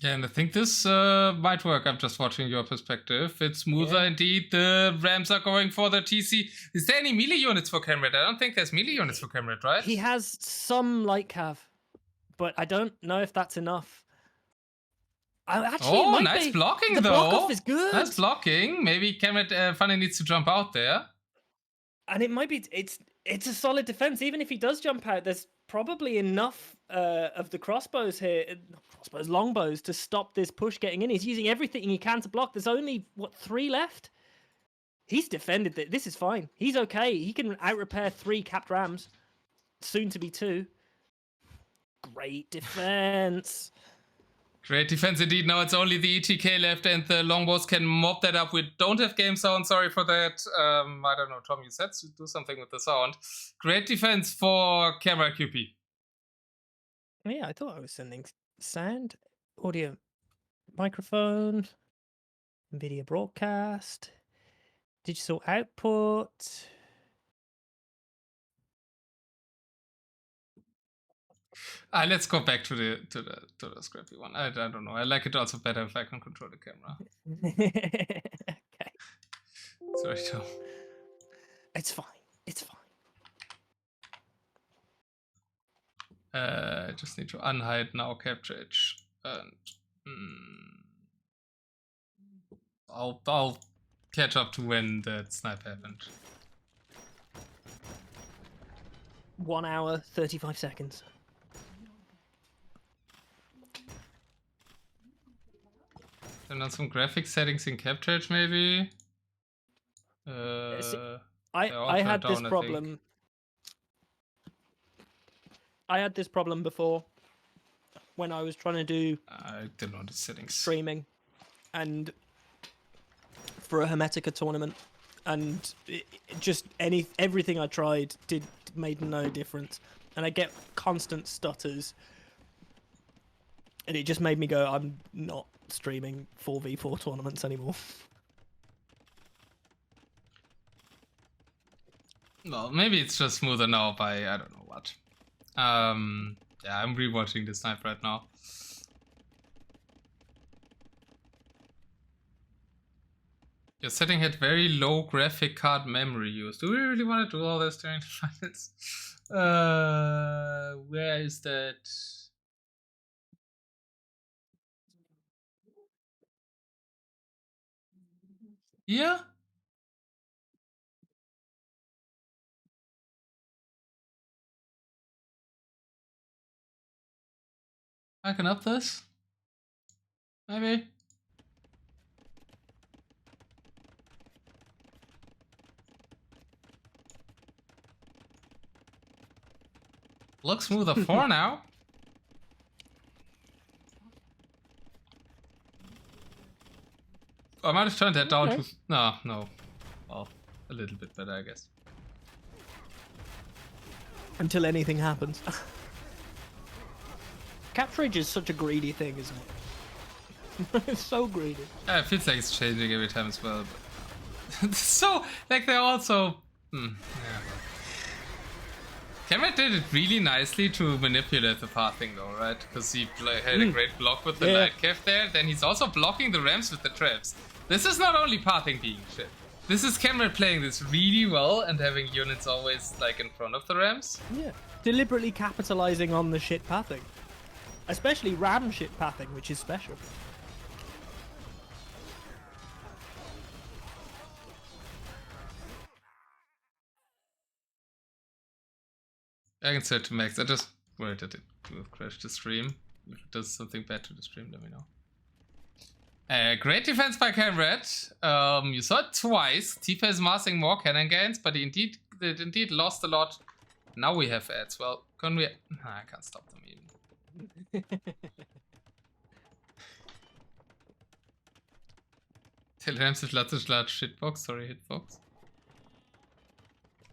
Yeah, and I think this might work. I'm just watching your perspective. It's smoother indeed. The Rams are going for the TC. Is there any melee units for Kamrat? I don't think there's melee units for Kamrat, right? He has some light cav, but I don't know if that's enough. Actually, nice blocking though. The block off is good. Nice blocking. Maybe Kamrat Funny needs to jump out there. And it might be. It's a solid defense. Even if he does jump out, there's probably enough of the crossbows here, longbows, to stop this push getting in. He's using everything he can to block. There's only, 3 left? He's defended it. This is fine. He's okay. He can out-repair 3 capped rams. Soon to be 2. Great defense. Great defense indeed. Now it's only the ETK left and the longbows can mop that up. We don't have game sound. Sorry for that. I don't know, Tom, you said to do something with the sound. Great defense for camera QP. Yeah, I thought I was sending sound, audio, microphone, video broadcast, digital output. Let's go back to the scrappy one. I don't know. I like it also better if I can control the camera. Okay. Sorry, Tom. It's fine. It's fine. I just need to unhide now capture edge, and I'll catch up to when that snipe happened. 1 hour 35 seconds. Turn on some graphic settings in capture edge, maybe. I had this problem. I had this problem before when I was trying to do I didn't know the settings. Streaming and for a Hermetica tournament, and everything I tried made no difference, and I get constant stutters, and it just made me go, I'm not streaming 4v4 tournaments anymore. Well, maybe it's just smoother now by I don't know what. Yeah, I'm rewatching the snipe right now. Your setting had very low graphic card memory use. Do we really want to do all this during the finals? Where is that? Here? I can up this? Maybe? Looks smoother for now. I might have turned that down to... No. Well, a little bit better, I guess. Until anything happens. Capturage is such a greedy thing, isn't it? It's so greedy. Yeah, it feels like it's changing every time as well. But so, like, they're also... yeah. Kamrat did it really nicely to manipulate the pathing though, right? Because he had a great block with the light cav there, then he's also blocking the ramps with the traps. This is not only pathing being shit. This is Kamrat playing this really well and having units always like in front of the ramps. Yeah, deliberately capitalizing on the shit pathing. Especially ram shit pathing, which is special. I can set to max. I just worried that it will crash the stream. If it does something bad to the stream, let me know. Great defense by Kamrat. You saw it twice. Tipe is massing more cannon gains, but he indeed lost a lot. Now we have ads. Well, can we... I can't stop them even. Telegrams is lots of large shitbox. Sorry, hitbox.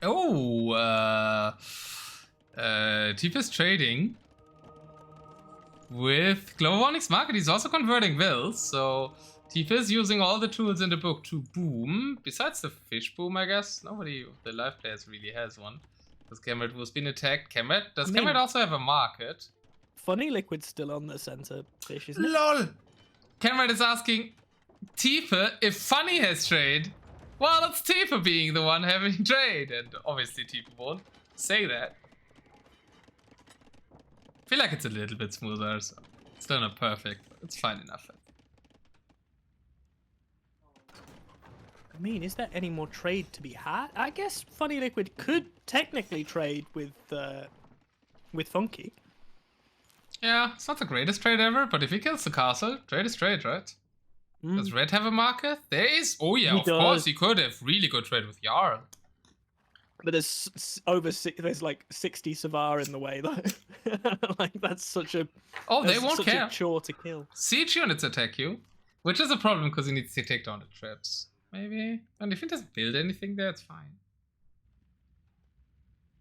Oh, Tipe is trading with GlobalWarning's market. He's also converting wills, so Tipe is using all the tools in the book to boom. Besides the fish boom, I guess. Nobody of the live players really has one. Because Kamrat was being attacked. Does Kamrat also have a market? Funny Liquid's still on the center fish, isn't it? LOL! Kamrat is asking Tipe if Funny has trade. Well, it's Tipe being the one having trade, and obviously Tipe won't say that. I feel like it's a little bit smoother, so it's still not perfect, but it's fine enough. I mean, is there any more trade to be had? I guess Funny Liquid could technically trade with Funky. Yeah, it's not the greatest trade ever, but if he kills the castle, trade is trade, right? Does Red have a market? There is. Oh yeah, of course he could have really good trade with Jarl. But there's there's like 60 Savar in the way though. Like that's such a they won't care. A chore to kill. Siege units attack you, which is a problem because he needs to take down the traps. Maybe, and if he doesn't build anything there, it's fine.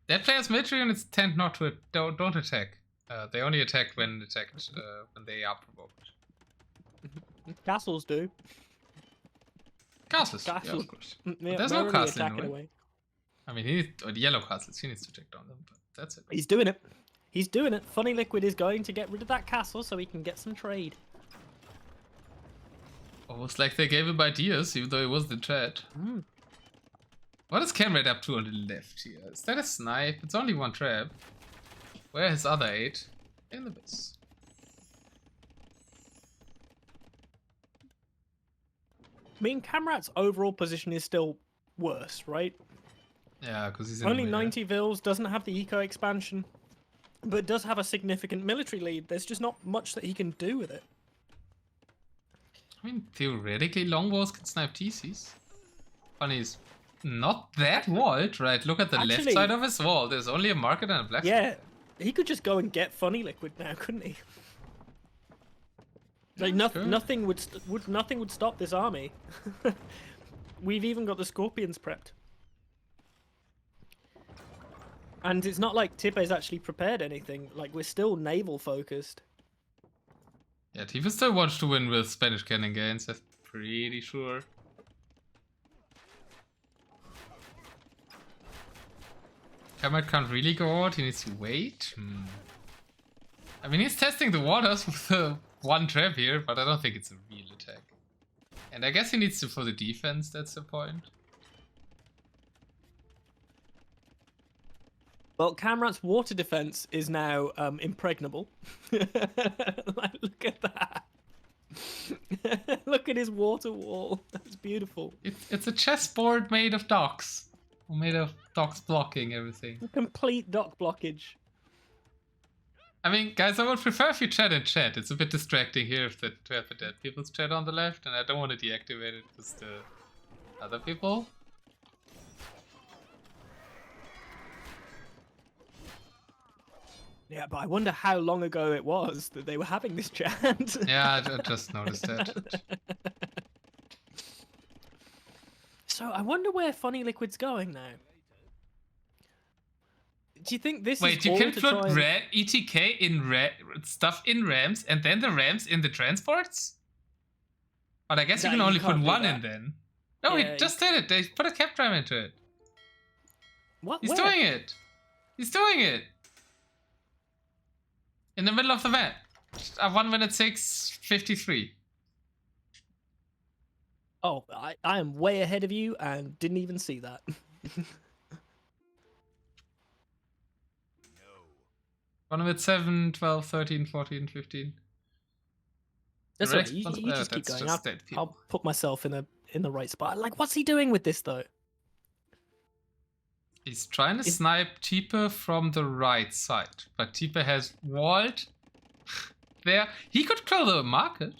That player's military units tend not to don't attack. They only attack when attacked when they are provoked. Castles do. Castles, yeah, of course. Yeah, there's no castle in a a way. I mean, or the yellow castles, he needs to take down them, but that's it. He's doing it. He's doing it. Funny Liquid is going to get rid of that castle so he can get some trade. Almost like they gave him ideas, even though it was the chat. What is Kamrat up to on the left here? Is that a snipe? It's only one trap. Where are his other 8? In the base. I mean, Kamrat's overall position is still worse, right? Yeah, because he's in only 90 vills, doesn't have the eco expansion, but does have a significant military lead. There's just not much that he can do with it. I mean, theoretically, longbows can snipe TCs. Funny is not that walled, right? Look at the left side of his wall. There's only a market and a black. Yeah, he could just go and get Funny Liquid now, couldn't he? Like nothing would stop this army. We've even got the Scorpions prepped. And it's not like Tipe's actually prepared anything. Like, we're still naval focused. Yeah, Tipe still wants to win with Spanish cannon gains, that's pretty sure. Kamrat can't really go out, he needs to wait. I mean, he's testing the waters with one trap here, but I don't think it's a real attack. And I guess he needs to for the defense, that's the point. Well, Kamrat's water defense is now impregnable. Like, look at that. Look at his water wall. That's beautiful. It's a chessboard made of docks. Made of docks blocking everything. A complete dock blockage. I mean, guys, I would prefer if you chat in chat. It's a bit distracting here to have the dead people's chat on the left, and I don't want to deactivate it because the other people. Yeah, but I wonder how long ago it was that they were having this chat. Yeah, I just noticed that. So I wonder where Funny Liquid's going now. Do you think this Wait, is you all can to put try and... ETK in stuff in rams and then the rams in the transports? But I guess you No, can you only put can't do one that. in then. No, Yeah, he just did it. They put a cap ram into it. What? He's Where? doing it. He's doing it. In the middle of the map. 1 minute 6:53. Oh, I am way ahead of you and didn't even see that. 1 minute 7, 12, 13, 14, 15. That's The all right. You rest- just keep that's going. just dead people. I'll put myself in the right spot. Like, what's he doing with this though? He's trying to snipe Tipe from the right side, but Tipe has walled there. He could kill the market.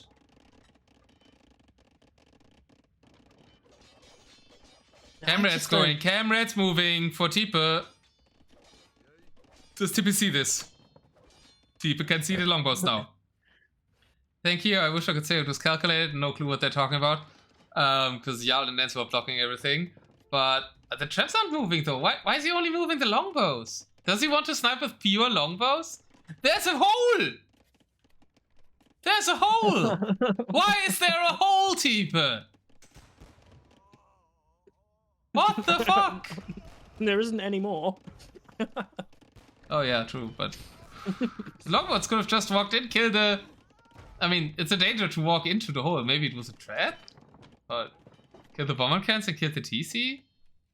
Kamrat's going. Kamrat's moving for Tipe. Does Tipe see this? Tipe can see the longbows now. Thank you. I wish I could say it was calculated. No clue what they're talking about. Because Jarl and ENSOO are blocking everything. But the traps aren't moving though. Why is he only moving the longbows? Does he want to snipe with pure longbows? There's a hole! There's a hole! Why is there a hole, Tipe? What the fuck? There isn't any more. Oh yeah, true, but the longbows could have just walked in, killed the... I mean, it's a danger to walk into the hole. Maybe it was a trap, but kill the bomber cans and kill the TC?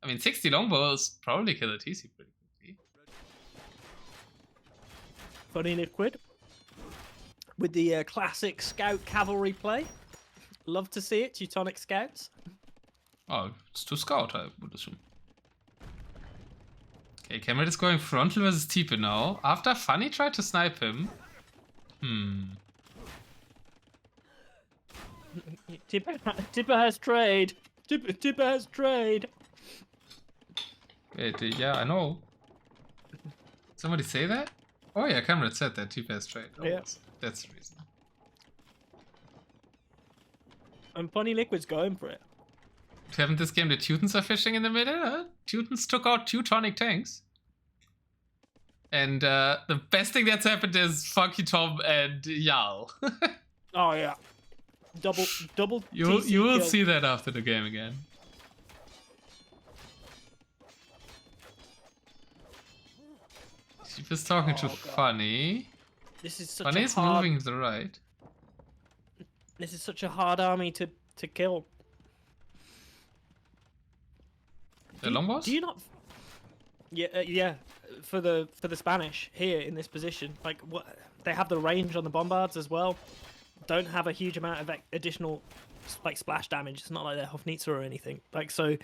I mean, 60 longbows probably kill the TC pretty quickly. Funny Liquid. With the classic scout cavalry play. Love to see it, Teutonic scouts. Oh, it's to scout, I would assume. Okay, Kamrat is going frontal versus Tipe now. After Funny tried to snipe him. Tipe has trade. Tipe has trade. Wait, yeah, I know. Somebody say that? Oh yeah, Kamrat said that Tipe has trade. Oh, Yeah. That's the reason. And Funny Liquid's going for it. Haven't this game the Teutons are fishing in the middle? Huh? Teutons took out Teutonic tanks. And the best thing that's happened is Funkyton and Jarl. Oh yeah. Double You TC will kill. see that after the game again. She was talking to God. Funny. This is such Funny a is hard... moving to the right. This is such a hard army to kill. The longbows? Do you not? Yeah, yeah. For the Spanish here in this position, like what they have the range on the bombards as well. Don't have a huge amount of additional like splash damage. It's not like they're Hofnitzer or anything. Like so,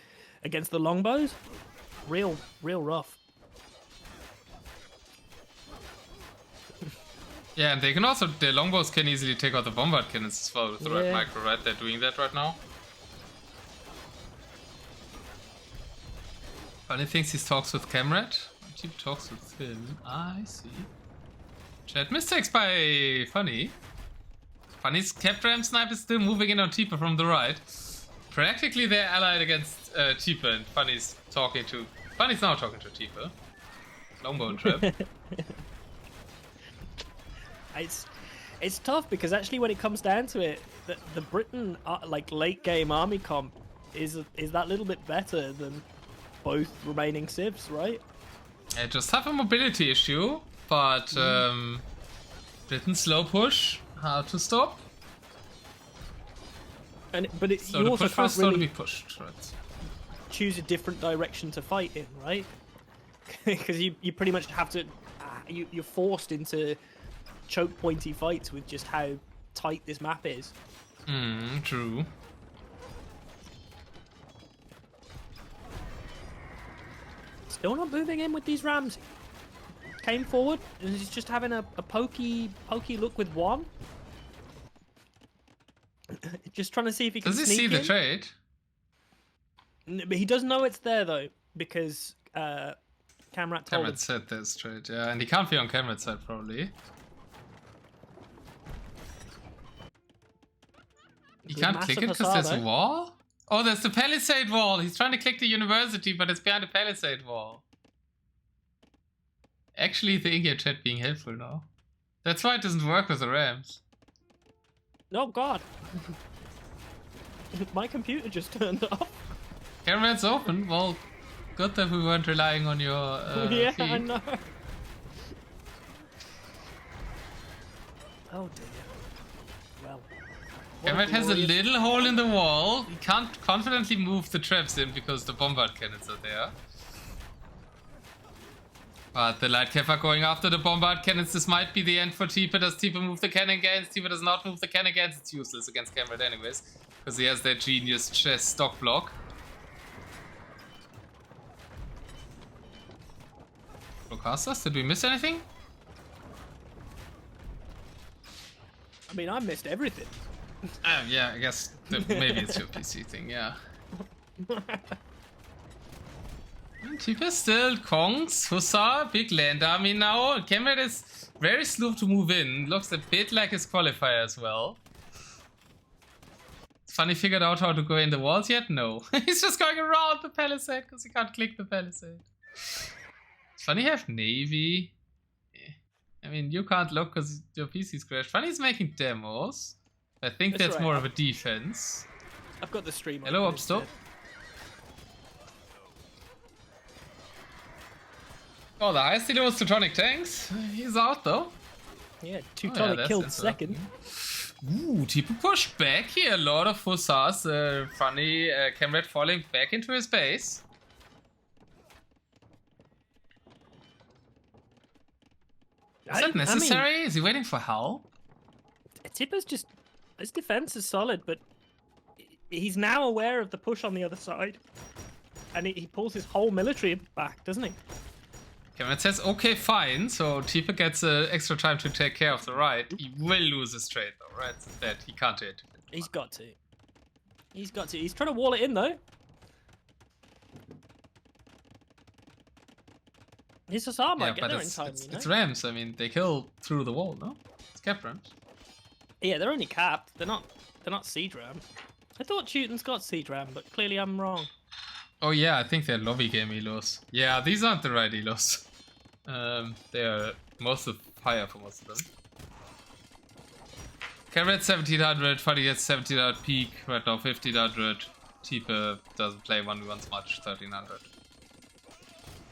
against the longbows, real rough. Yeah, and they can also, the longbows can easily take out the bombard cannons as well with the right Yeah. micro, right? They're doing that right now. Funny thinks he talks with Kamrat. He talks with him. I see. Chat mistakes by Funny. Funny's cap ram snipe is still moving in on Tipe from the right. Practically they're allied against Tipe, and Funny's now talking to Tipe. Longbow and trap. It's tough because actually when it comes down to it, the Britain like late game army comp is that little bit better than both remaining civs, right? I just have a mobility issue, but Britain's slow push, hard to stop. But So you the also push will can't slowly really be pushed, right? choose a different direction to fight in, right? Because you pretty much have to you're forced into choke pointy fights with just how tight this map is. True. Still not moving in with these rams. Came forward and he's just having a pokey look with one. Just trying to see if he can Does he sneak see the in. trade? But he does know it's there though, because Kamrat told him. Kamrat said this straight, yeah, and he can't be on Kamrat's side probably. He can't click it because there's a wall? Oh, there's the palisade wall. He's trying to click the university, but it's behind the palisade wall. Actually, the in-game chat being helpful now. That's why it doesn't work with the Rams. Oh god. My computer just turned off. Kamrat's open. Well, good that we weren't relying on your yeah, feed. I know. Oh dear. Well. Kamrat has a little hole in the wall. He can't confidently move the traps in because the bombard cannons are there. But the light keff are going after the bombard cannons. This might be the end for Tipe. Does Tipe move the cannon gains? Tipe does not move the cannon gains. It's useless against Kamrat anyways, because he has that genius chess stock block. Broadcasters, did we miss anything? I mean, I missed everything. Yeah, I guess maybe it's your PC thing, yeah. Tipe still Kongs, Hussar, big land army now. Kamrat is very slow to move in. Looks a bit like his qualifier as well. Funny figured out how to go in the walls yet? No. He's just going around the palisade because he can't click the palisade. Funny have Navy. I mean, you can't look because your PC's crashed. Funny's making demos. I think that's right. More of a defense. I've got the stream on. Hello, Upstop. Oh, the highest dealer was Teutonic Tanks. He's out though. Yeah, Teutonic killed second. Ooh, Tipe pushed back here. A lot of Hussars. Funny, Kamrat falling back into his base. Is that necessary? I mean, is he waiting for help? Tipe's just... His defense is solid, but he's now aware of the push on the other side. And he pulls his whole military back, doesn't he? Kamrat says, okay, fine. So Tipe gets extra time to take care of the right. He will lose his trade, though, right? So that he can't do it. He's got to. He's got to. He's trying to wall it in, though. His Hussar might get there in time, you know? It's Rams. I mean, they kill through the wall, no? It's cap Rams. Yeah, they're only capped. They're not siege ram. I thought Teuton's got siege ram, but clearly I'm wrong. Oh yeah, I think they're lobby game elos. Yeah, these aren't the right elos. They are higher for most of them. Kamrat 1700, Funny gets 1700 peak, right now 1500. Tipe doesn't play 1v1s much, 1300.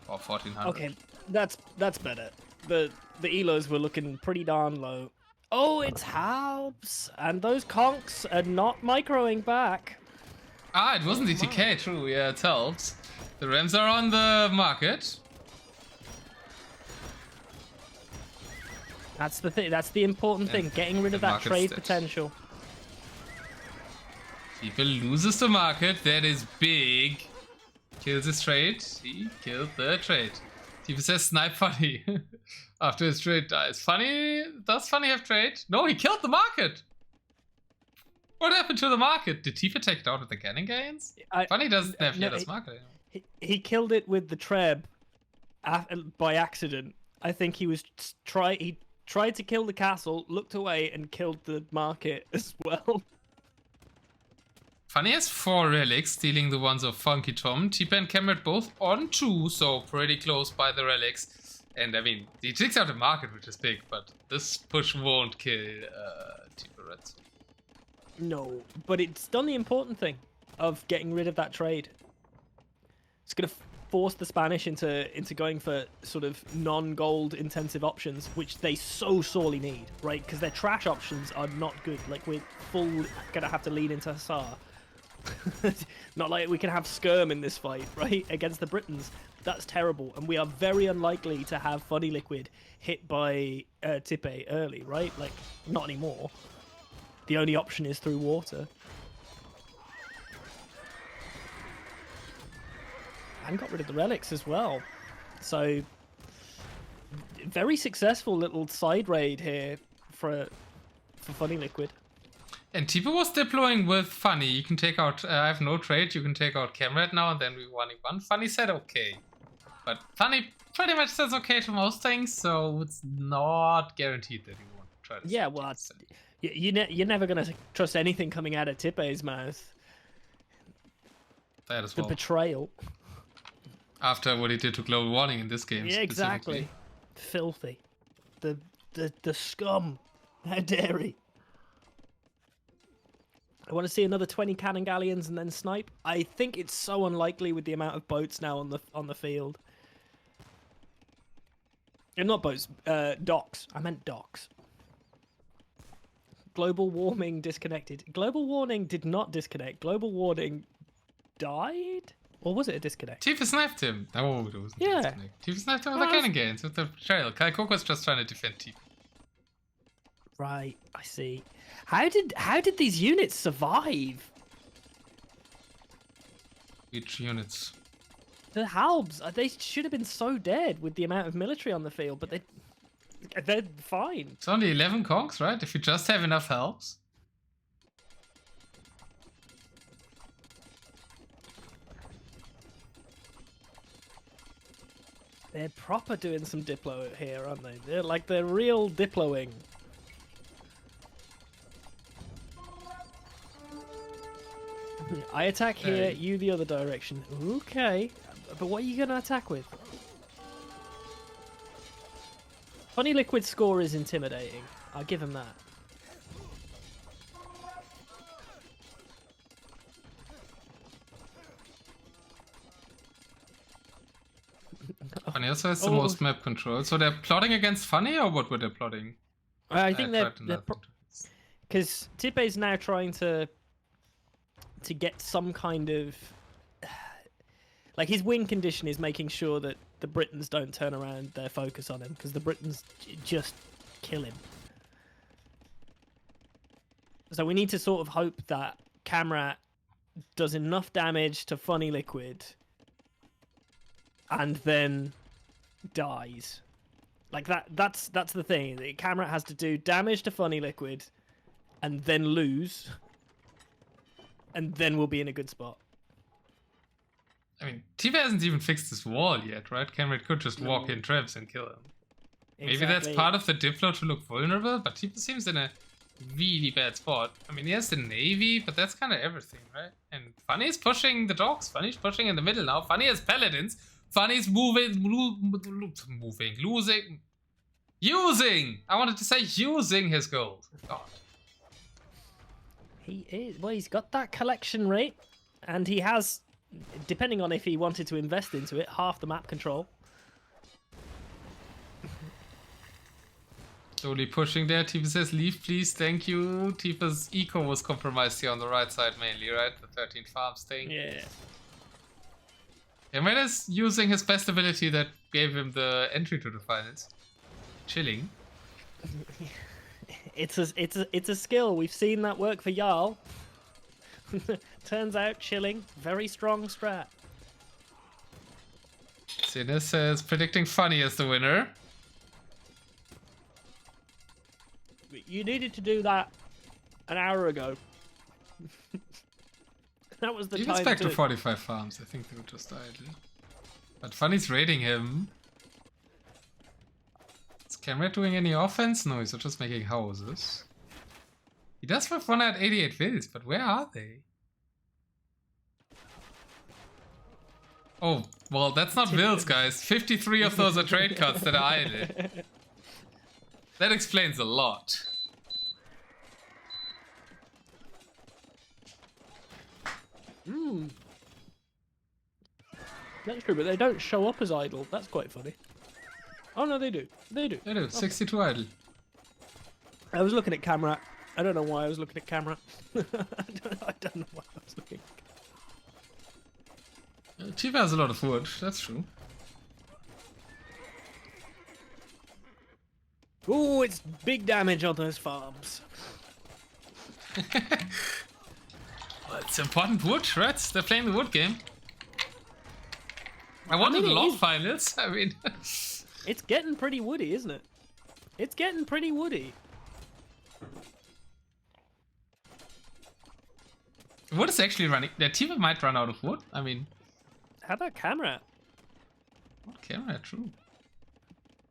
Or 1400. Okay, that's better. The elos were looking pretty darn low. Oh, it's Halbs, and those conks are not microing back. Ah, it wasn't ETK, true, yeah, it helps. The Rams are on the market. That's the thing, that's the important thing, getting rid of that trade potential. People loses the market, that is big. Kills his trade, he killed the trade. Tipe says snipe Funny after his trade dies. Does Funny have trade? No, he killed the market. What happened to the market? Did Tipe take it out with the cannon gains? Funny doesn't have yet as market anymore. He killed it with the treb by accident. I think he tried to kill the castle, looked away, and killed the market as well. Funny has 4 relics, stealing the ones of Funkyton. Tipe and Kamrat both on 2, so pretty close by the relics. And I mean, he takes out the market, which is big, but this push won't kill Tipe Reds. No, but it's done the important thing of getting rid of that trade. It's going to force the Spanish into going for sort of non-gold intensive options, which they so sorely need, right? Because their trash options are not good. Like, we're going to have to lean into Hussar. Not like we can have Skirm in this fight, right? Against the Britons. That's terrible. And we are very unlikely to have Funny Liquid hit by Tipe early, right? Like, not anymore. The only option is through water. And got rid of the relics as well. So, very successful little side raid here for Funny Liquid. And Tipe was deploying with Funny. You can take out, I have no trade, you can take out Kamrat now, and then we 1v1. Funny said okay. But Funny pretty much says okay to most things, so it's not guaranteed that you won't try to. Yeah, well, you're never gonna trust anything coming out of Tipe's mouth. That as The well. betrayal. After what he did to GlobalWarning in this game. Yeah, exactly. Filthy. The scum. How dare he? I want to see another 20 cannon galleons and then snipe. I think it's so unlikely with the amount of boats now on the field. Not boats, docks. I meant docks. Global warming disconnected. Global warning did not disconnect. Global warning died? Or was it a disconnect? Tipe sniped him. No, it wasn't a disconnect. Tipe sniped him with the cannon gains, with the betrayal. Kai was just trying to defend Tipe. Right, I see. How did these units survive? Which units? The Halbs, they should have been so dead with the amount of military on the field, but they're fine. It's only 11 conks, right? If you just have enough helps. They're proper doing some diplo here, aren't they? They're real diploing. I attack here, you the other direction. Okay. But what are you going to attack with? Funny Liquid's score is intimidating. I'll give him that. Funny also has the most map control. So they're plotting against Funny, or what were they plotting? I think they're because Tipe's now trying to get some kind of like his win condition is making sure that the Britons don't turn around their focus on him, because the Britons just kill him. So we need to sort of hope that Kamrat does enough damage to Funny Liquid and then dies. Like that's the thing. Kamrat has to do damage to Funny Liquid and then lose, and then we'll be in a good spot. I mean, Tipe hasn't even fixed his wall yet, right? Kamrat could just walk in traps and kill him. Exactly. Maybe that's part of the diplo to look vulnerable, but Tipe seems in a really bad spot. I mean, he has the navy, but that's kind of everything, right? And Funny's pushing the dogs. Funny's pushing in the middle now. Funny has paladins. Funny's using his gold. God. He is. Well, he's got that collection rate, and he has, depending on if he wanted to invest into it, half the map control. Slowly pushing there. Tipe says, leave please, thank you. Tipe's eco was compromised here on the right side mainly, right? The 13 farms thing. Yeah. Kamrat is using his best ability that gave him the entry to the finals. Chilling. It's a skill. We've seen that work for Jarl. Turns out chilling, very strong strat. Sinner says predicting Funny as the winner. You needed to do that an hour ago. That was the time. Even back to 45 farms. I think they were just idle. But Funny's raiding him. Is Kamrat doing any offense? No, he's just making houses. He does have 188 vills, but where are they? Oh, well, that's not vills, guys. 53 of those are trade cards that are idle. That explains a lot. That's true, but they don't show up as idle. That's quite funny. Oh no, they do. They do. They do. 62 idle. I was looking at Kamrat. I don't know why I was looking at Kamrat. I don't know why I was looking. Tipe has a lot of wood. That's true. Oh, it's big damage on those farms. Well, it's important wood, right? They're playing the wood game. I wanted a lot of finals. I mean, it's getting pretty woody, isn't it? It's getting pretty woody. Wood is actually running. Their team might run out of wood. I mean, how about Kamrat? what Kamrat? True.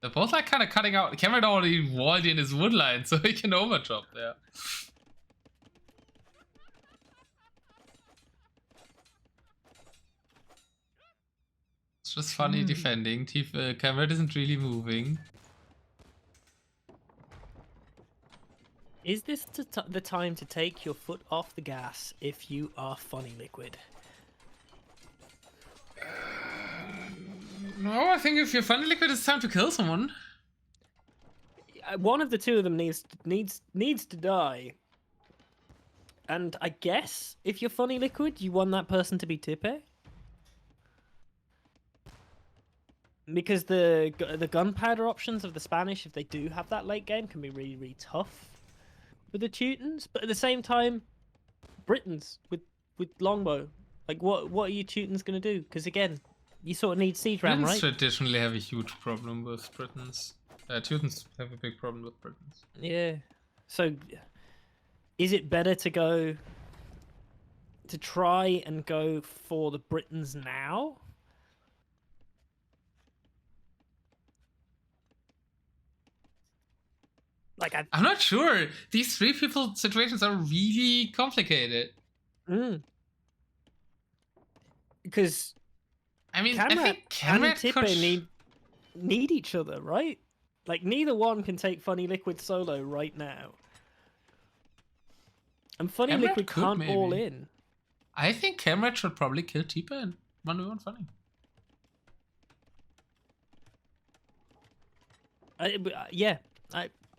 They're both like kind of cutting out. Kamrat already walled in his wood line, so he can overdrop there. It's just funny defending. Kamrat isn't really moving. Is this the time to take your foot off the gas if you are Funny Liquid? No, I think if you're Funny Liquid, it's time to kill someone. One of the two of them needs to die. And I guess if you're Funny Liquid, you want that person to be Tipe. Because the gunpowder options of the Spanish, if they do have that late game, can be really, really tough with the Teutons. But at the same time, Britons with longbow. Like, what are your Teutons going to do? Because again, you sort of need siege ram, right? Traditionally have a huge problem with Britons. Teutons have a big problem with Britons. Yeah. So, is it better to try and go for the Britons now? Like, I'm not sure. These three people situations are really complicated. Because I mean, Kamrat I think Kamrat and Tipe need each other, right? Like, neither one can take Funny Liquid solo right now. And Funny Liquid can't maybe. all in. I think Kamrat should probably kill Tipe and 1v1 Funny. Yeah,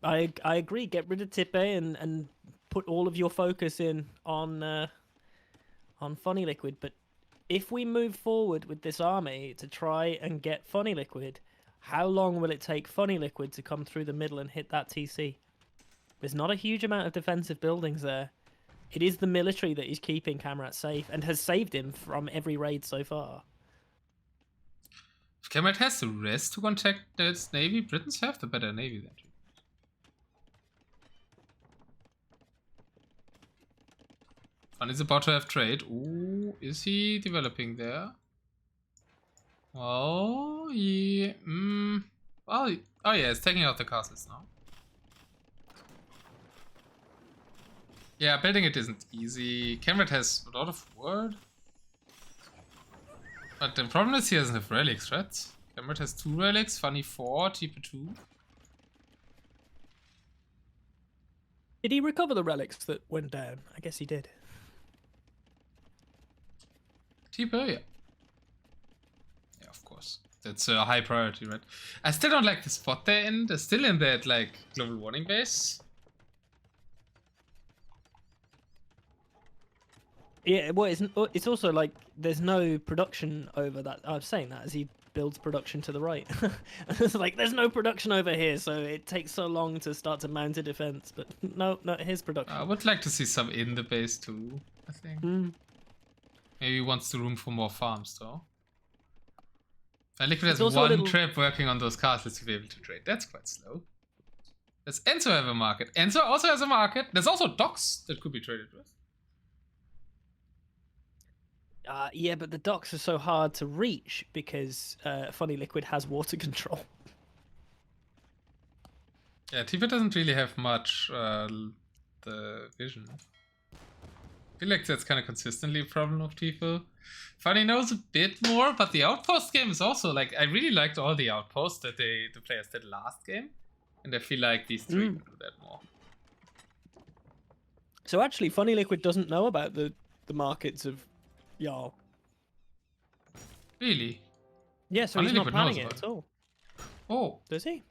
I agree. Get rid of Tipe and put all of your focus in on Funny Liquid. But if we move forward with this army to try and get Funny Liquid, how long will it take Funny Liquid to come through the middle and hit that TC? There's not a huge amount of defensive buildings there. It is the military that is keeping Kamrat safe and has saved him from every raid so far. If Kamrat has the rest to contact its navy, Britons have the better navy than you. Funny's about to have trade. Ooh, is he developing there? Oh, yeah. Well, oh yeah, it's taking out the castles now. Yeah, building it isn't easy. Kamrat has a lot of wood. But the problem is he doesn't have relics, right? Kamrat has 2 relics, Funny 4, Tipe 2. Did he recover the relics that went down? I guess he did. Tipe, yeah. Yeah, of course. That's a high priority, right? I still don't like the spot they're in. They're still in that, like, GlobalWarning base. Yeah, well, it's also like there's no production over that. I'm saying that as he builds production to the right. It's like there's no production over here, so it takes so long to start to mount a defense. But no, not his production. I would like to see some in the base too, I think. Maybe he wants the room for more farms though. And Liquid has one trip working on those castles to be able to trade. That's quite slow. Does ENSOO have a market? ENSOO also has a market. There's also docks that could be traded with. Yeah, but the docks are so hard to reach because Funny Liquid has water control. Yeah, Tipe doesn't really have much the vision. I feel like that's kind of consistently a problem of Tipe. Funny knows a bit more, but the outpost game is also like I really liked all the outposts that the players did last game, and I feel like these three can do that more. So actually, Funny Liquid doesn't know about the markets of Jarl. Really? Yeah, so he's not planning it at all. Oh. Does he?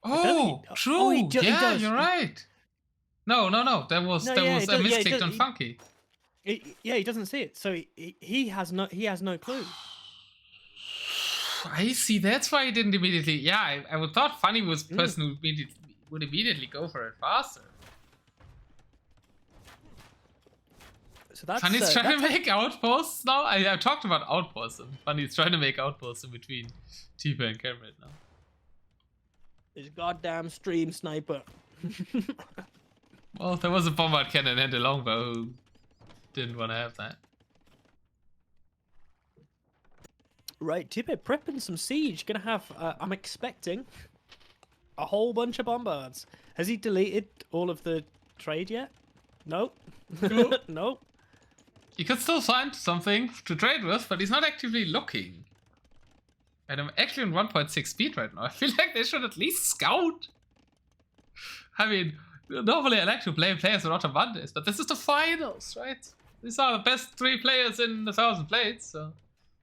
Oh, true. Oh, he yeah, does. You're right. No. That was a misclick on Funky. Yeah, he doesn't see it, so he has no clue. I see. That's why he didn't immediately. Yeah, I would thought Funny was the person who would immediately go for it faster. So that's Funny's trying to make outposts now. I talked about outposts, and Funny's trying to make outposts in between Tipe and Kamrat now. His goddamn stream sniper. Well, there was a bombard cannon and a longbow who didn't want to have that. Right, Tipe prepping some siege. Gonna have, I'm expecting, a whole bunch of bombards. Has he deleted all of the trade yet? Nope. Nope. Nope. He could still find something to trade with, but he's not actively looking. And I'm actually on 1.6 speed right now. I feel like they should at least scout. I mean, normally I like to blame players on Autumn Mondays, but this is the finals, right? These are the best 3 players in 1,000 plates, so...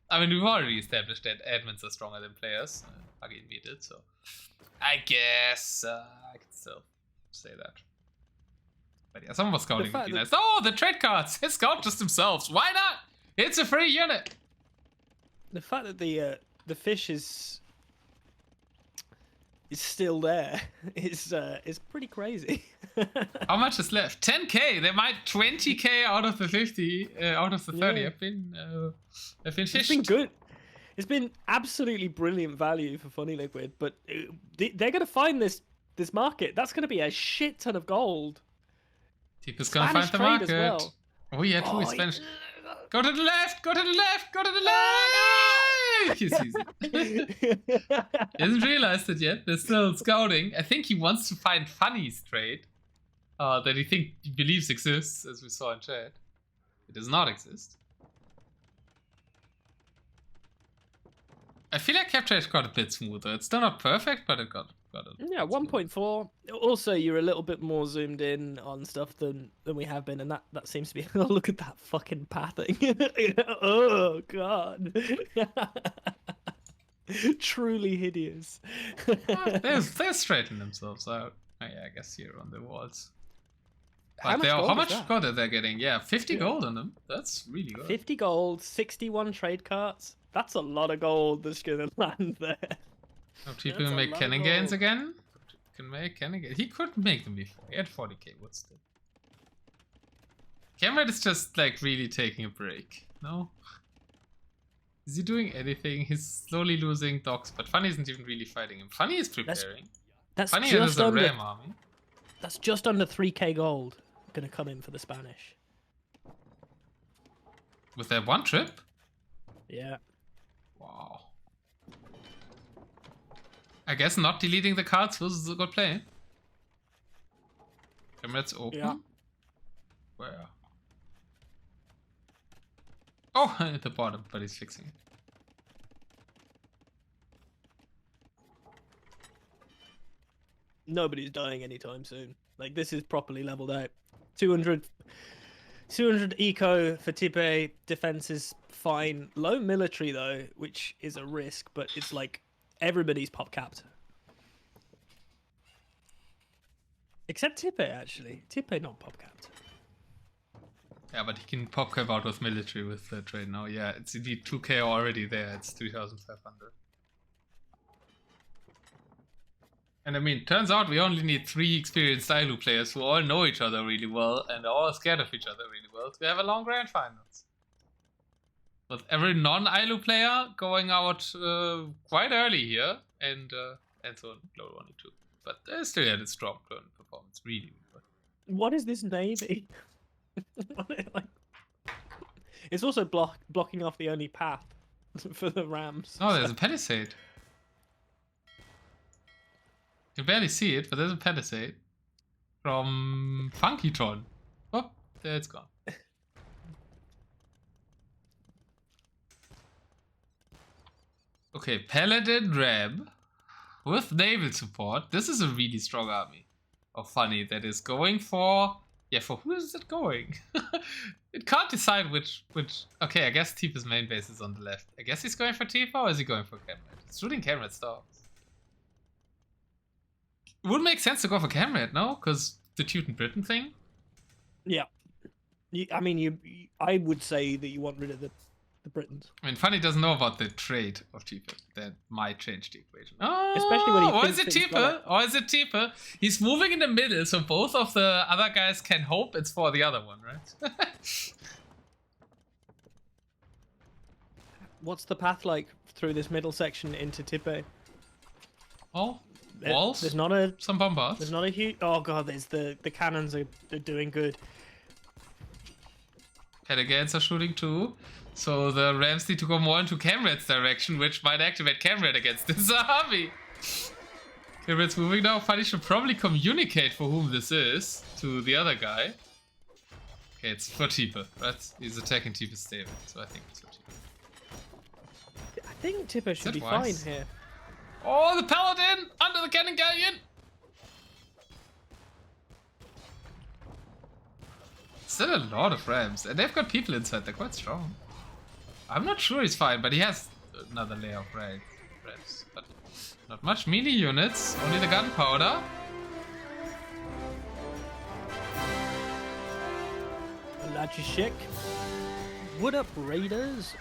I mean, we've already established that admins are stronger than players. Again, we did, so... I guess I can still say that. But yeah, some of us scouting would be nice. Oh, the trade cards! They scout just themselves. Why not? It's a free unit! The fact that the fish is still there is pretty crazy. How much is left? 10k. They might 20k out of the 50, out of the 30. Yeah. I've been fished. It's been good. It's been absolutely brilliant value for Funny Liquid, but they're gonna find this market. That's gonna be a shit ton of gold. Tipe's gonna Spanish find the trade market. as well. Oh yeah, true. Oh, Spanish. Go to the left. Go to the left. Go to the left. He's easy. He hasn't realized it yet. They're still scouting. I think he wants to find Funny's trade that he believes exists, as we saw in chat. It does not exist. I feel like Capture got a bit smoother. It's still not perfect, but it got a Yeah, 1.4. Also, you're a little bit more zoomed in on stuff than we have been, and that seems to be. Oh, look at that fucking pathing! Oh god, truly hideous. They're straightening themselves out. Oh, yeah, I guess here on the walls. How much gold are they getting? Yeah, 50 gold on them. That's really good. 50 gold, 61 trade carts. That's a lot of gold that's gonna land there. Oh, people can make cannon gains again? Can make cannon gains. He could make them before. He had 40k, but still. Kamrat is just like really taking a break. No? Is he doing anything? He's slowly losing dogs, but Funny isn't even really fighting him. Funny is preparing. That's Funny just has a under, ram army. That's just under 3k gold gonna come in for the Spanish. With that one trip? Yeah. Wow. I guess not deleting the cards was a good play. Kamrat's open. Yeah. Where? Oh, at the bottom, but he's fixing it. Nobody's dying anytime soon. Like, this is properly leveled out. 200 eco for Tipe. Defense is fine. Low military though, which is a risk, but it's like everybody's pop capped. Except Tipe, actually. Tipe not pop capped. Yeah, but he can pop cap out with military with the trade now. Yeah, it's indeed 2k already there. It's 3,500. And I mean, turns out we only need 3 experienced Ayllu players who all know each other really well and are all scared of each other really well to have a long grand finals. With every non-Ayllu player going out quite early here, and so on GlobalWarning too. But they still had a strong turn performance, really good. What is this navy? It's also blocking off the only path for the Rams. Oh, there's a palisade. You can barely see it, but there's a palisade from Funkyton. Oh, there it's gone. Okay, Paladin Ram with naval support. This is a really strong army of Funny that is going for... Yeah, for who is it going? It can't decide which... Okay, I guess Tipe's main base is on the left. I guess he's going for Tipe, or is he going for Kamrat? It's shooting Kamrat stops. It would make sense to go for Kamrat, no? Because the Teuton Britain thing? Yeah. I mean, I would say that you want rid of the Britons. I mean, Funny doesn't know about the trade of Tipe. That might change the equation. Oh, especially when he or is thinks it Tipe? Or is it Tipe? He's moving in the middle, so both of the other guys can hope it's for the other one, right? What's the path like through this middle section into Tipe? Oh, walls? There's not a... Some bombards? There's not a huge... Oh god, there's the cannons are doing good. Pelicans are shooting too. So the Rams need to go more into Kamrat's direction, which might activate Kamrat against this army. If it's moving now, Funny should probably communicate for whom this is to the other guy. Okay, it's for Tipe, right? He's attacking Tipe's stable, so I think it's for Tipe. I think Tipper should be fine here. Oh, the Paladin under the Cannon Galleon! Still a lot of Rams, and they've got people inside, they're quite strong. I'm not sure he's fine, but he has another layer of Rams. But not much melee units, only the gunpowder. Lajishek. What up, Raiders?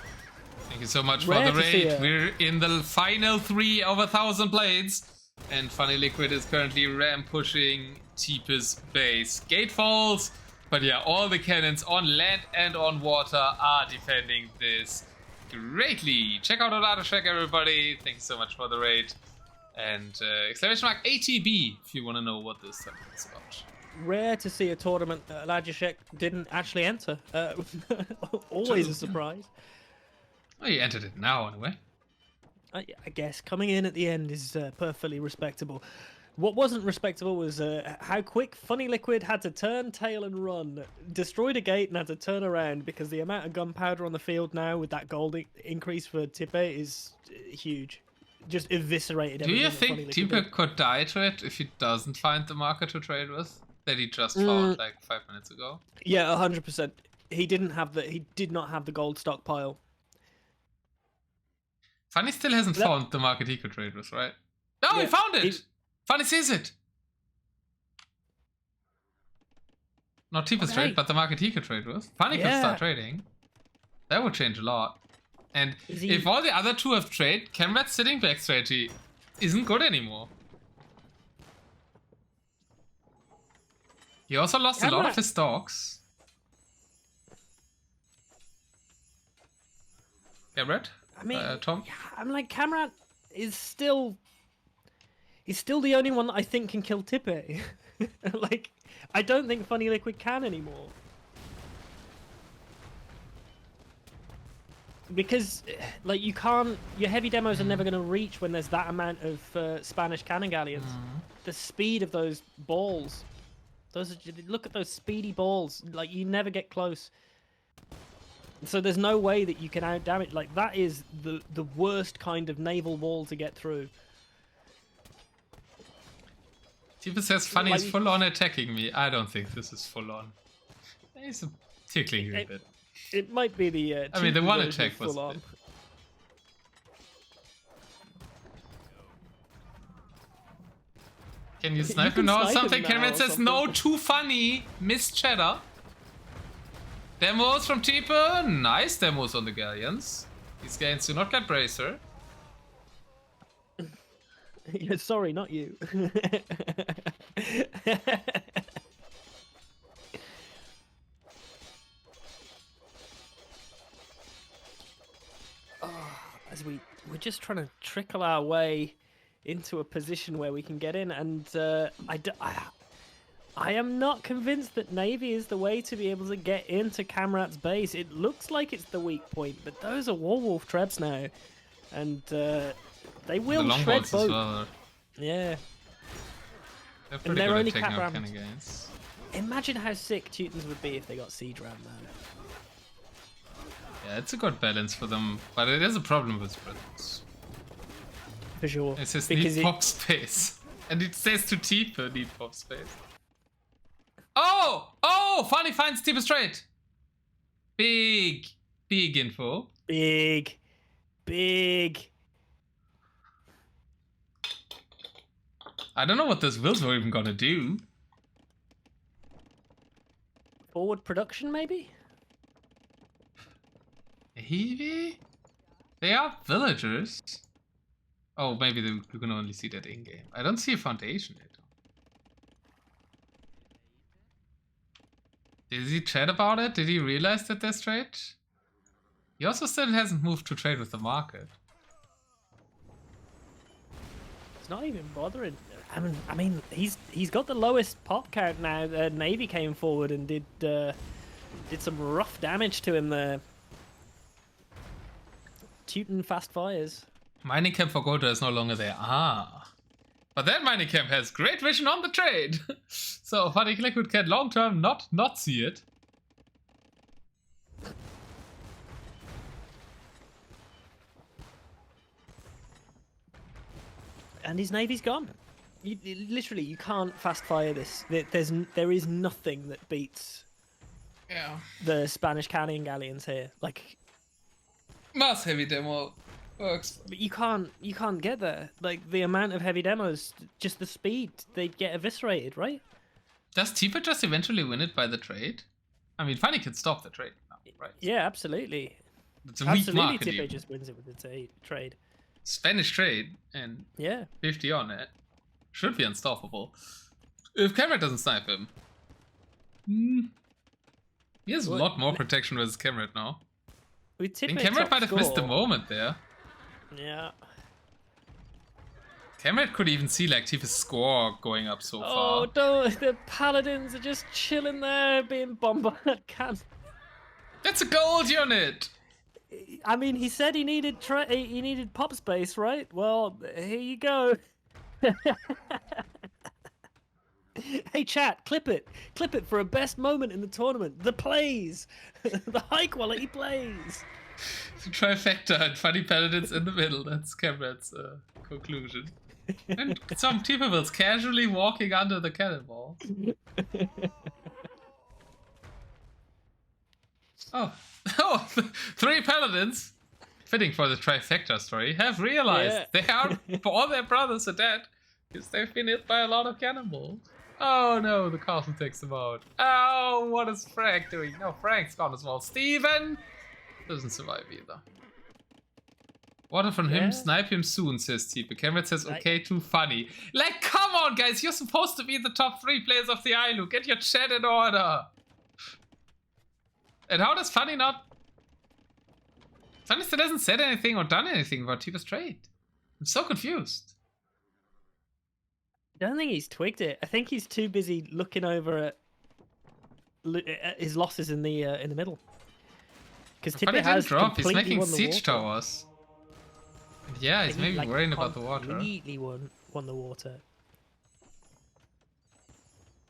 Thank you so much Rare for the to see raid. ya. We're in the final 3 of 1,000 blades. And Funny Liquid is currently ram pushing Tipe's base. Gate falls, but yeah, all the cannons on land and on water are defending this greatly. Check out Lajishek, everybody. Thanks so much for the raid. And exclamation mark ATB if you want to know what this tournament is about. Rare to see a tournament that Lajishek didn't actually enter. Always a surprise. Well, you entered it now, anyway. I guess coming in at the end is perfectly respectable. What wasn't respectable was how quick Funny Liquid had to turn tail and run, destroyed a gate and had to turn around because the amount of gunpowder on the field now with that gold increase for Tipe is huge. Just eviscerated Do you everything that think Funny Liquid Tipe could die to it if he doesn't find the market to trade with? That he just found like 5 minutes ago? Yeah, 100%. He did not have the gold stockpile. Funny still hasn't found the market he could trade with, right? No, Yeah, he found it! Funny sees it! Not Tipe's trade, but the market he could trade with. Funny could start trading. That would change a lot. And if all the other two have trade, Kamrat's sitting back strategy isn't good anymore. He also lost a lot of his dogs. Kamrat? I mean, Tom? I'm like, Kamrat is still... He's still the only one that I think can kill Tipe. Like, I don't think Funny Liquid can anymore. Because, like, you can't... Your heavy demos are never going to reach when there's that amount of Spanish cannon galleons. The speed of those balls... Look at those speedy balls. Like, you never get close. So there's no way that you can out-damage. Like, that is the worst kind of naval wall to get through. Tipe says Funny is full-on attacking me. I don't think this is full-on. He's tickling you a bit. It might be the... I mean, the one attack was full-on. Can you snipe him now or something? Kamrat says, no, too funny. Miss Cheddar. Demos from Tipe. Nice demos on the galleons. These galleons do not get bracer. Yeah, sorry, not you. As we're just trying to trickle our way into a position where we can get in, and I am not convinced that Navy is the way to be able to get into Kamrat's base. It looks like it's the weak point, but those are Warwolf trebs now, and they will shred both. Well. Yeah. They're pretty good at taking out cannon gains. Imagine how sick Teutons would be if they got siege rammed now. Yeah, it's a good balance for them, but it is a problem with spreads. For sure. It says need pop space. And it says to Tipe need pop space. Oh! Oh! Funny finds Tipe straight! Big info. Big. I don't know what those wills were even gonna do. Forward production, maybe? Maybe? They are villagers. Oh, maybe you can only see that in-game. I don't see a foundation yet. Did he chat about it? Did he realize that there's trade? He also still hasn't moved to trade with the market. It's not even bothering. I mean, he's got the lowest pop count now. Navy came forward and did some rough damage to him there. Teuton fast fires. Mining camp for Gota is no longer there. Ah. But that mining camp has great vision on the trade. So Funny Liquid can long term not see it. And his navy's gone. Literally, you can't fast fire this. There is nothing that beats the Spanish cannon galleons here. Like, mass heavy demo works. But you can't get there. Like, the amount of heavy demos, just the speed, they'd get eviscerated, right? Does Tipe just eventually win it by the trade? I mean, Funny can stop the trade now, right? Yeah, absolutely. It's a weak market. Tipe just wins it with the trade. Spanish trade and 50 on it should be unstoppable. If kamrat doesn't snipe him. He has a lot more protection versus kamrat now. I think kamrat might have missed the moment there. Yeah. kamrat could even see like Tipe's score going up so far. Oh, don't, the paladins are just chilling there being bombarded. That's a gold unit! I mean, he said he needed pop space, right? Well, here you go. Hey, chat, clip it for a best moment in the tournament. The plays, the high quality plays. The trifecta and Funny Paladins in the middle. That's kamrat's conclusion. And some Tipe casually walking under the cannonball. Oh, 3 paladins, fitting for the trifecta story, have realized all their brothers are dead because they've been hit by a lot of cannonballs. Oh no, the castle takes them out. Oh, what is Frank doing? No, Frank's gone as well. Steven doesn't survive either. Water from him, snipe him soon, says Tipe. kamrat says, okay, too funny. Like, come on, guys, you're supposed to be the top 3 players of the Ayllu. Get your chat in order. And how does Funny not... Funny still hasn't said anything or done anything about Tipe's trade. I'm so confused. I don't think he's twigged it. I think he's too busy looking over at his losses in the middle. Because Tipe has drop. He's making won the siege water. towers. And yeah, he's maybe worrying about the water. Completely won the water.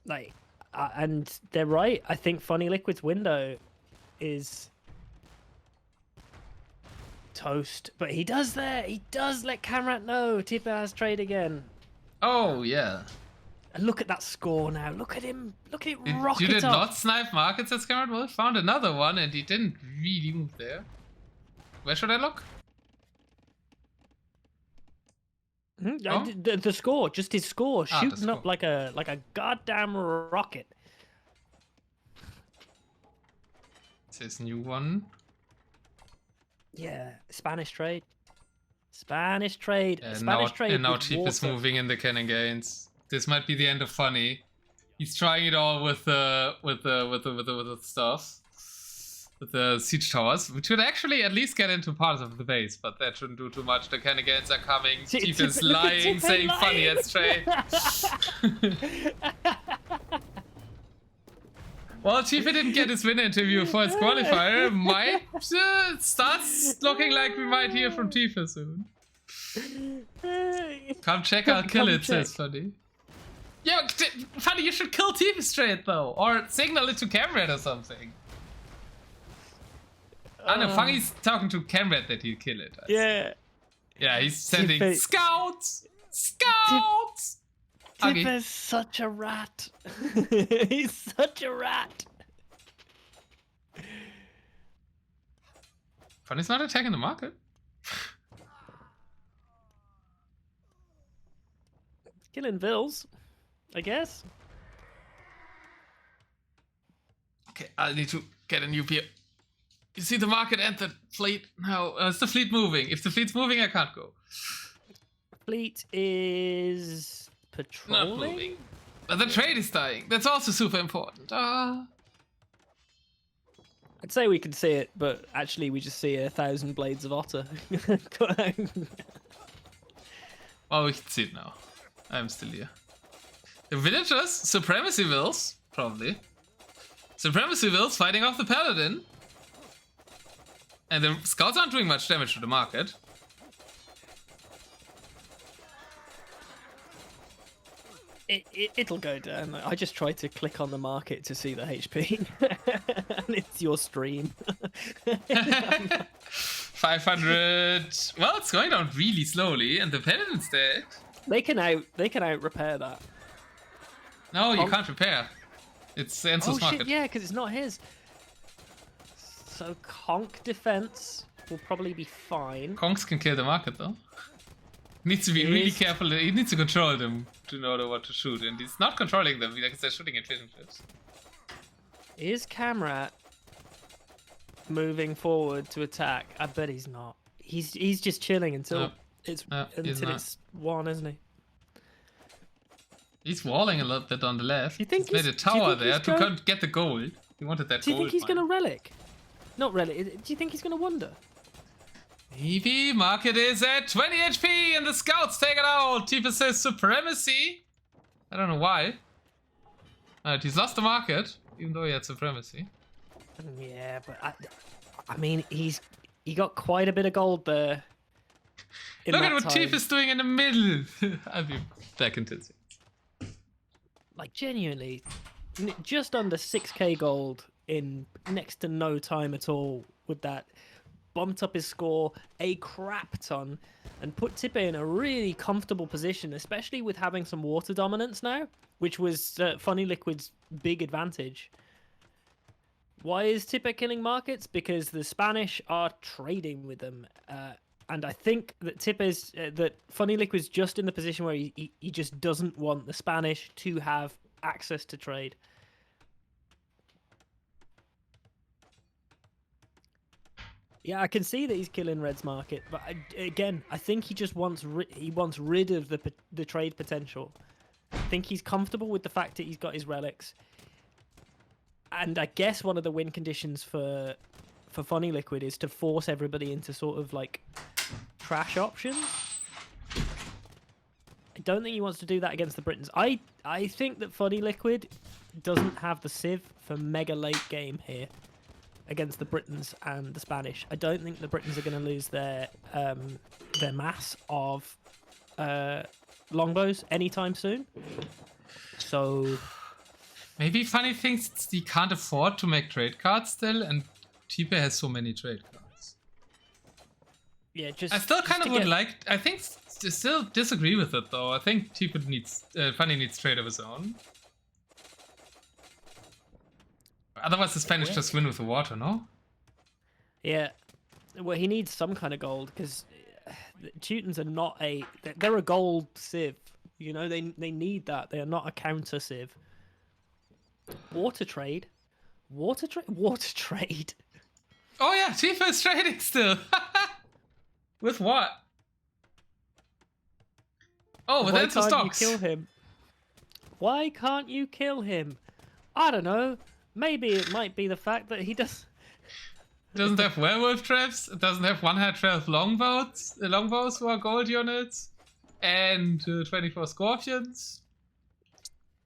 Like, and they're right. I think Funny Liquid's window is toast, but he does let kamrat know Tipe has trade again. Oh yeah. And look at that score now. Look at him. Look at it rocket You did up. not snipe markets as kamrat. Well, found another one and he didn't really move there. Where should I look? Oh? The score, just his score, shooting up like a goddamn rocket. It's his new one. Yeah, Spanish trade. Spanish trade. And Spanish trade. And now Tipe is moving in the cannon gains. This might be the end of Funny. He's trying it all with the stuff. With the siege towers, which should actually at least get into parts of the base, but that shouldn't do too much. The cannon gains are coming. Tipe is lying, saying Funny has trade. Well, Tipe didn't get his win interview for his qualifier. Starts looking like we might hear from Tipe soon. Come check, I'll kill it, says Funny. Yo, Funny, you should kill Tipe straight though, or signal it to kamrat or something. I know, Funny's talking to kamrat that he'll kill it. Yeah. Yeah, he's sending scouts! Scouts! Tipe is such a rat. He's such a rat. Funny's not attacking the market. Killing Vills, I guess. Okay, I need to get a new beer. You see the market and the fleet? No, is the fleet moving? If the fleet's moving, I can't go. Fleet is patrolling? Not moving. But the trade is dying. That's also super important. I'd say we could see it, but actually we just see 1,000 blades of otter. Oh, we can see it now. I'm still here. The villagers, supremacy wills, probably. Supremacy wills fighting off the paladin. And the scouts aren't doing much damage to the market. It'll go down. I just tried to click on the market to see the HP, and it's your stream. 500. Well, it's going down really slowly, and the Paladin's dead. They can out repair that. No, you can't repair. It's ENSOO's market. Shit, yeah, because it's not his. So Conk defense will probably be fine. Kongs can kill the market though. Needs to be really careful. He needs to control them to know what to shoot, and he's not controlling them because they're shooting at vision chips. Is kamrat moving forward to attack? I bet he's not. He's just chilling until it's one, isn't he? He's walling a little bit on the left. You think he's made a tower there to get the gold. He wanted that gold. Do you think he's going to relic? Not relic. Do you think he's going to wonder? Maybe. Market is at 20 HP and the scouts take it out. Tipe says supremacy. I don't know why. Alright, he's lost the market, even though he had supremacy. Yeah, but I mean, he got quite a bit of gold there. Look at what Tipe is doing in the middle. I'll be back into it. Like, genuinely, just under 6k gold in next to no time at all with that. Bumped up his score a crap ton and put Tipe in a really comfortable position, especially with having some water dominance now, which was Funny Liquid's big advantage. Why is Tipe killing markets? Because the Spanish are trading with them. And I think that that Funny Liquid's just in the position where he just doesn't want the Spanish to have access to trade. Yeah, I can see that he's killing Red's market, but again, I think he just wants rid of the trade potential. I think he's comfortable with the fact that he's got his relics, and I guess one of the win conditions for Funny Liquid is to force everybody into sort of like trash options. I don't think he wants to do that against the Britons. I think that Funny Liquid doesn't have the sieve for mega late game here against the Britons and the Spanish. I don't think the Britons are going to lose their mass of longbows anytime soon. So maybe Funny thinks he can't afford to make trade cards still, and Tipe has so many trade cards. Yeah, I still kind of would like. I think still disagree with it though. I think Tipe needs Funny needs trade of his own. Otherwise, the Spanish just win with the water, no? Yeah. Well, he needs some kind of gold because the Teutons are not they're a gold civ. You know, they need that. They are not a counter civ. Water trade. Water trade. Oh yeah, Tipe is trading still. With what? Oh, with ENSOO stocks. Why can't you kill him? Why can't you kill him? I don't know. Maybe it might be the fact that he doesn't have werewolf traps. It doesn't have 112 longbows who are gold units, and 24 scorpions.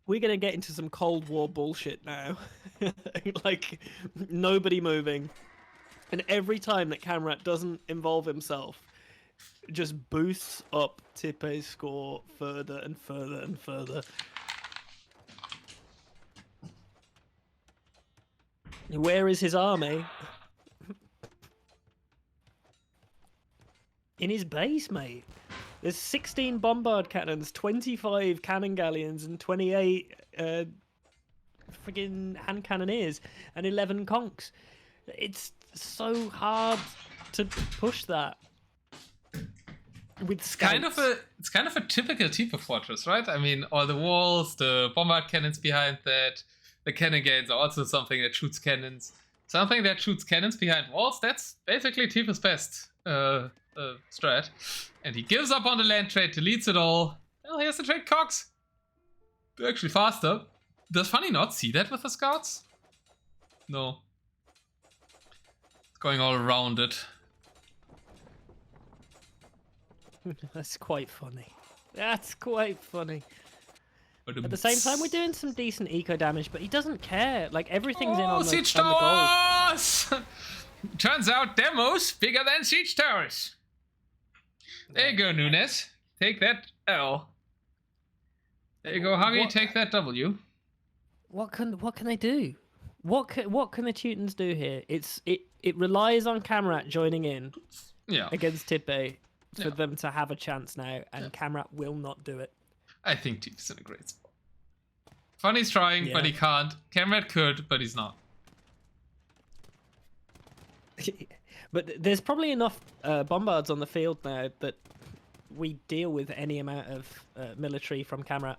We're gonna get into some Cold War bullshit now. Like nobody moving, and every time that kamrat doesn't involve himself, just boosts up Tipe's score further and further and further. Where is his army? In his base, mate. There's 16 bombard cannons, 25 cannon galleons, and 28 friggin' hand cannoneers, and 11 conks. It's so hard to push that with scouts. It's kind of a typical Tipe fortress, right? I mean, all the walls, the bombard cannons behind that. The cannon gates are also something that shoots cannons. Something that shoots cannons behind walls, that's basically Tipe's best strat. And he gives up on the land trade, deletes it all. Well, here's the trade cogs. They're actually faster. Does Funny not see that with the scouts? No. It's going all around it. That's quite funny. That's quite funny. At the same time, we're doing some decent eco damage, but he doesn't care. Like, everything's in on the siege towers! Turns out demos bigger than siege towers. There you go, Nunes. Take that L. There you go, Huggy, take that W. What can they do? What can the Teutons do here? It relies on kamrat joining in against Tipe for them to have a chance now, and kamrat will not do it. I think Tipe's in a great spot. Funny's trying, but he can't. kamrat could, but he's not. But there's probably enough bombards on the field now that we deal with any amount of military from kamrat.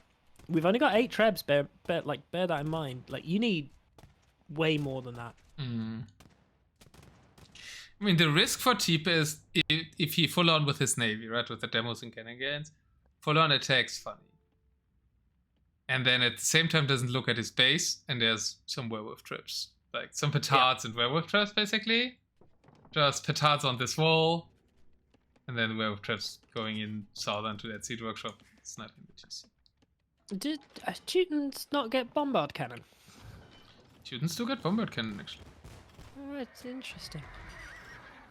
We've only got 8 trebs, bear that in mind. Like, you need way more than that. I mean, the risk for Tipe is if he full on with his navy, right, with the demos and cannons, full on attacks Funny. And then at the same time doesn't look at his base, and there's some werewolf traps. Like, some petards and werewolf traps, basically. Just petards on this wall, and then the werewolf traps going in southern to that seed workshop, sniping the TC. Did Teutons not get bombard cannon? Teutons do get bombard cannon, actually. Oh, it's interesting.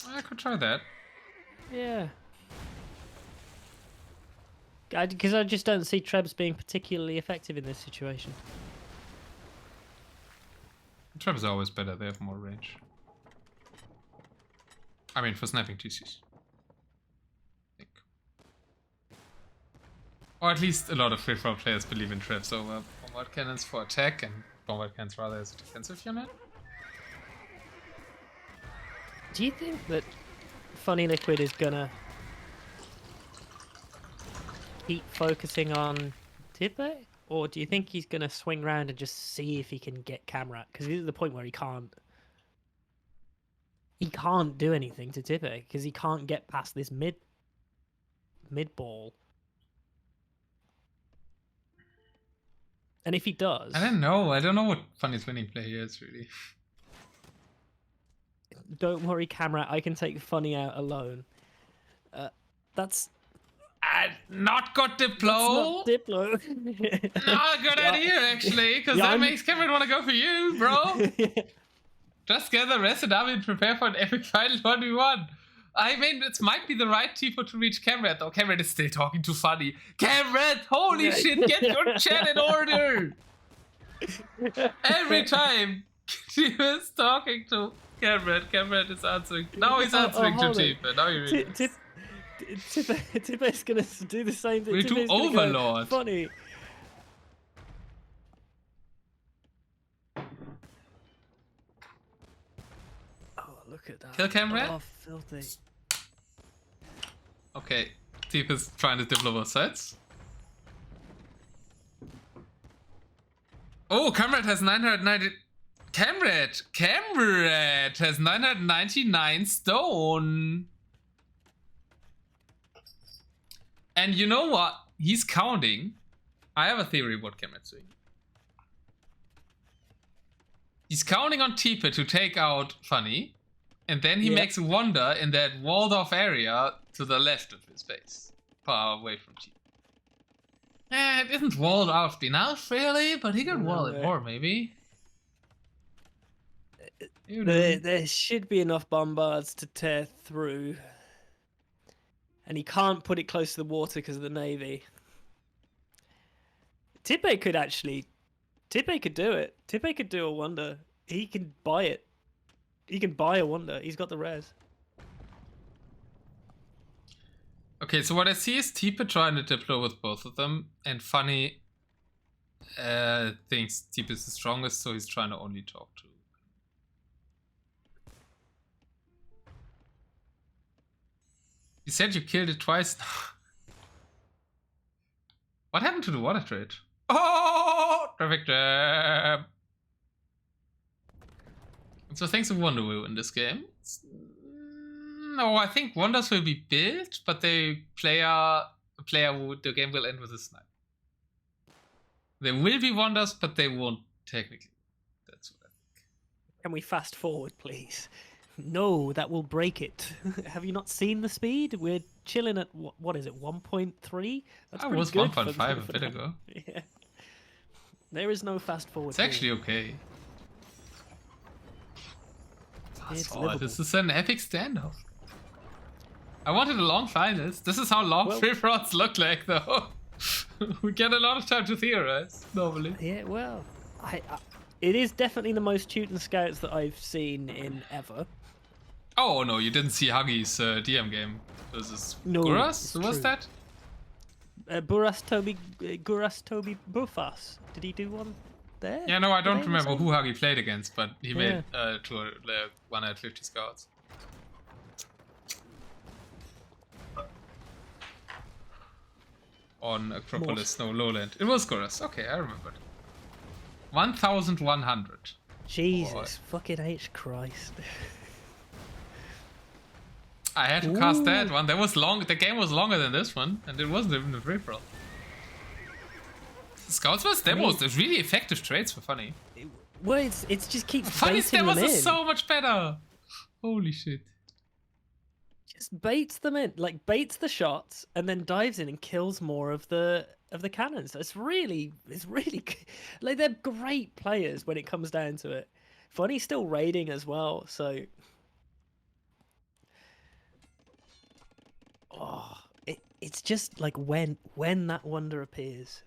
I could try that. Yeah. Because I just don't see trebs being particularly effective in this situation. Trebs are always better, they have more range. I mean, for sniping TCs. I think. Or at least a lot of free-for-all players believe in trebs over bombard cannons for attack, and bombard cannons rather as a defensive unit. Do you think that Funny Liquid is gonna keep focusing on Tipe? Or do you think he's gonna swing around and just see if he can get kamrat? Because he's at the point where he can't do anything to Tipe because he can't get past this mid ball. And if he does, I don't know what Funny's winning play here is, really. Don't worry, kamrat, I can take Funny out alone. That's not good Diplo. Not Diplo. Not a good idea, actually, because that makes kamrat want to go for you, bro. Just get the rest of the army and prepare for an epic final 1v1. I mean, it might be the right Tifo to reach kamrat, though kamrat is still talking to Funny. Kamrat, holy shit, get your chat in order! Every time Tifo is talking to kamrat is answering. Now he's answering to Tifo. Now he really is. Tipe is gonna do the same thing. We do Overlord. Funny. Oh, look at that. Kill kamrat? Oh, filthy. Okay, Tipe is trying to diplo both sides. Oh, kamrat has 990. Kamrat has 999 stone. And you know what? He's counting. I have a theory what kamrat's doing. He's counting on Tipe to take out Funny, and then he makes a wonder in that walled off area to the left of his base, far away from Tipe. It isn't walled off enough, really, but he could wall it more, maybe. There should be enough bombards to tear through. And he can't put it close to the water because of the navy. Tipe could do it. Tipe could do a wonder. He can buy it. He can buy a wonder. He's got the res. Okay, so what I see is Tipe trying to diplo with both of them, and Funny thinks Tipe is the strongest, so he's trying to only talk to. You said you killed it twice. What happened to the water trade? Oh, traffic jam. So thanks to Wonder will in this game. No, I think wonders will be built, but the game will end with a snipe. There will be wonders, but they won't technically. That's what I think. Can we fast forward, please? No, that will break it. Have you not seen the speed? We're chilling at, what is it, 1.3? That's pretty was 1.5 a bit ago. Yeah. There is no fast forward. It's actually okay. It's this is an epic standoff. I wanted a long finals. This is how long free for alls look like, though. We get a lot of time to theorize, normally. Yeah, well, it is definitely the most Teuton scouts that I've seen in ever. Oh no, you didn't see Huggy's DM game versus No, Guras? Who was true. that? Guras Toby Buffas. Did he do one there? Yeah, no, I don't Were they the remember same? who Huggy played against, but he made Yeah. 150 scouts. On Acropolis, no, Lowland. It was Guras. Okay, I remembered. 1,100. Jesus, fucking H Christ. I had to cast that one. That was long. The game was longer than this one, and it wasn't even a free roll. Scouts vs demos. There's really effective trades for Funny. Well, it's just keeps Funny's baiting them demos in. are so much better. Holy shit. Just baits them in, like baits the shots, and then dives in and kills more of the cannons. It's really like they're great players when it comes down to it. Funny's still raiding as well, so it's just like when that wonder appears.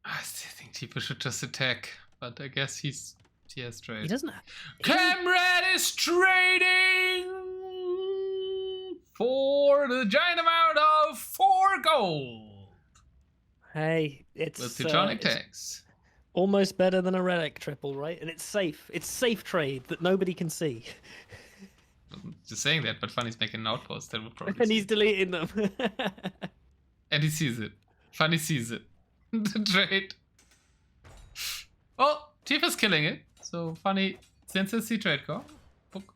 I still think Tipe should just attack, but I guess he has trade. He doesn't have. Kamrat is trading for the giant amount of 4 gold. Hey, With it's Teutonic tax. almost better than a relic triple, right? And it's safe. It's safe trade that nobody can see. Just saying that, but Funny's making an outpost. That would probably. And he's deleting them. And he sees it. Funny sees it. The trade. Oh, Tipe is killing it. So Funny sends us the trade core. Book.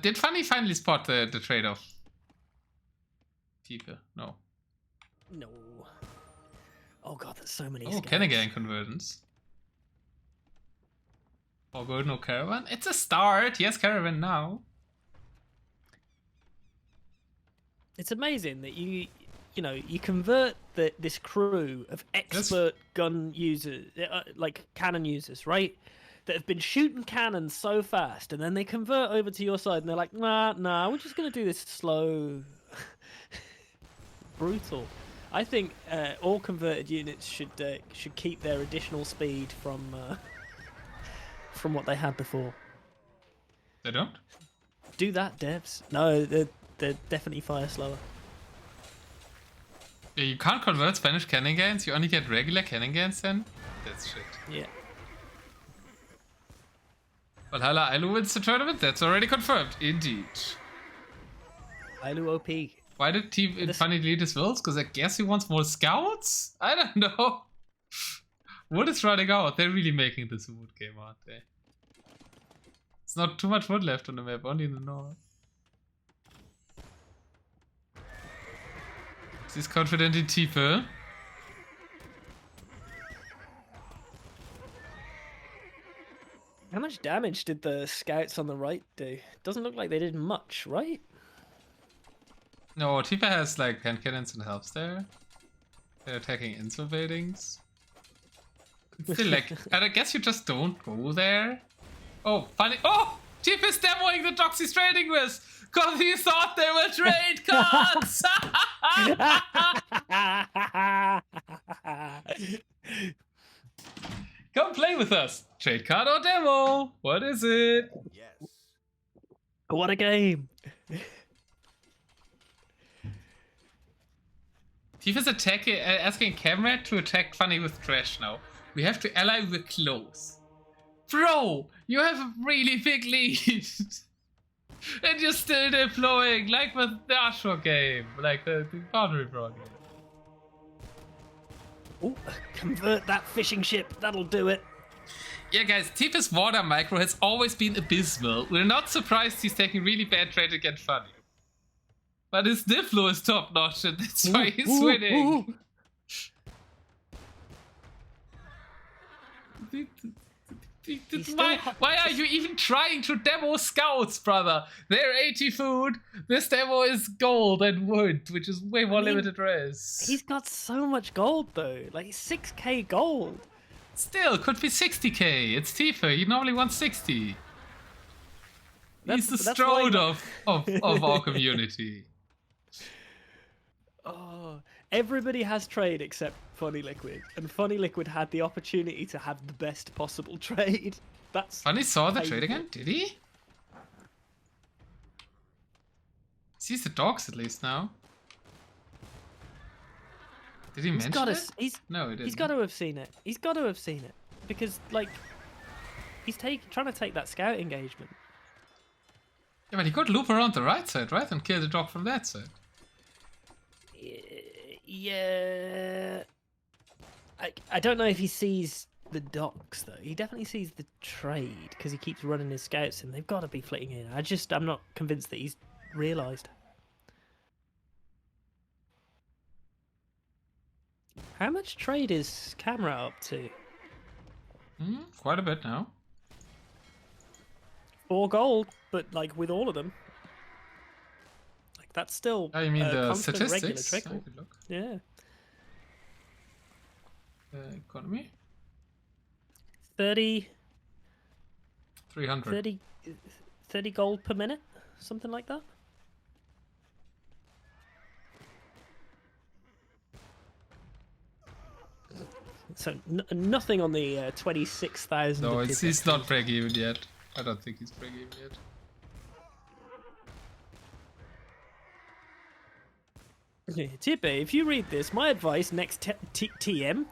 Did Funny finally spot the trade-off? Tipe? No. No. Oh god, there's so many. Oh, scouts. Kennegan conversions. Or gold, no caravan. It's a start. Yes, caravan now. It's amazing that you convert this crew of expert gun users, like cannon users, right? That have been shooting cannons so fast, and then they convert over to your side, and they're like, nah, we're just gonna do this slow, brutal. I think all converted units should keep their additional speed from what they had before. They don't? Do that, devs. No, they're definitely fire slower. Yeah, you can't convert Spanish Kenningans, you only get regular Kenningans then? That's shit. Yeah. Valhalla Ayllu wins the tournament? That's already confirmed. Indeed. Ayllu OP. Why did Team Funny delete his wills? Because I guess he wants more scouts? I don't know. Wood is running out. They're really making this a wood game, aren't they? It's not too much wood left on the map, only in the north. He's confident in Tipe. How much damage did the scouts on the right do? Doesn't look like they did much, right? No, Tipe has like hand cannons and helps there. They're attacking ENSOO buildings. Still, like, I guess you just don't go there. Oh, funny. Oh! Tipe is demoing the dogs he's trading with! Because he thought they were trade cards! Come play with us! Trade card or demo? What is it? Yes. What a game! Tief is asking Kamrat to attack Funny with trash now. We have to ally with close. Bro, you have a really big lead. And you're still deploying, like with the Ashore game, like the Boundary Pro game. Ooh, convert that fishing ship, that'll do it. Yeah, guys, Tief's water micro has always been abysmal. We're not surprised he's taking really bad trade against Funny. But his Diplo is top notch, and that's why he's winning. Why are you even trying to demo scouts, brother? They're 80 food. This demo is gold and wood, which is way more limited res. He's got so much gold though, like 6k gold. Still, could be 60k. It's Tifa. He normally wants 60. He's the Strode of our community. Oh, everybody has trade except Funny Liquid, and Funny Liquid had the opportunity to have the best possible trade. That's Funny saw the painful. trade again, did he? Sees the dogs at least now. Did he mention it? No, he didn't. He's got to have seen it. He's got to have seen it because, like, he's trying to take that scout engagement. Yeah, but he could loop around the right side, right, and kill the dog from that side. Yeah. I don't know if he sees the docks though. He definitely sees the trade because he keeps running his scouts and they've got to be flitting in. I'm not convinced that he's realised. How much trade is Kamrat up to? Quite a bit now. 4 gold, but like with all of them. Like that's still Oh, you mean the constant, regular statistics? trickle. Look. Yeah. Economy? 30... 300. 30 gold per minute? Something like that? So nothing on the 26,000. No, he's not break even yet. I don't think he's break even yet. Tipe, if you read this, my advice next TM: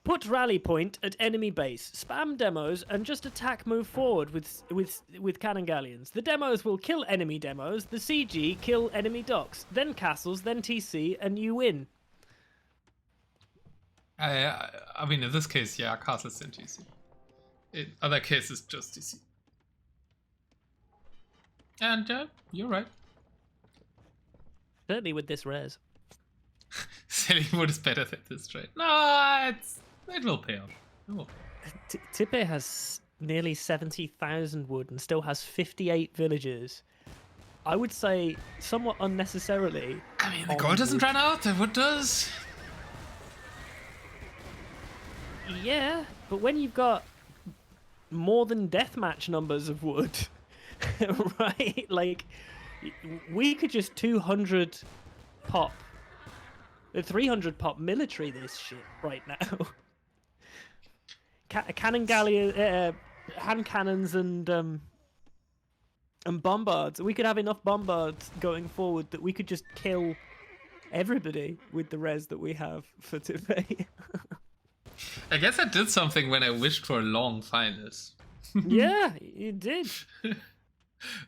put rally point at enemy base, spam demos, and just attack move forward with cannon galleons. The demos will kill enemy demos, the CG kill enemy docks, then castles, then TC, and you win. I mean, in this case, yeah, castles and TC. In other cases, just TC. And you're right. Certainly with this res. Selling wood is better than this trade. No, it will pay off. It will pay off. Tipe has nearly 70,000 wood and still has 58 villagers. I would say somewhat unnecessarily. I mean, the gold doesn't run out, the wood does. Yeah, but when you've got more than deathmatch numbers of wood, right? Like, we could just 200 pop, 300 pop military this shit right now. Cannon galleon, hand cannons and bombards. We could have enough bombards going forward that we could just kill everybody with the res that we have for Tipe. I guess I did something when I wished for long finals. Yeah, you did.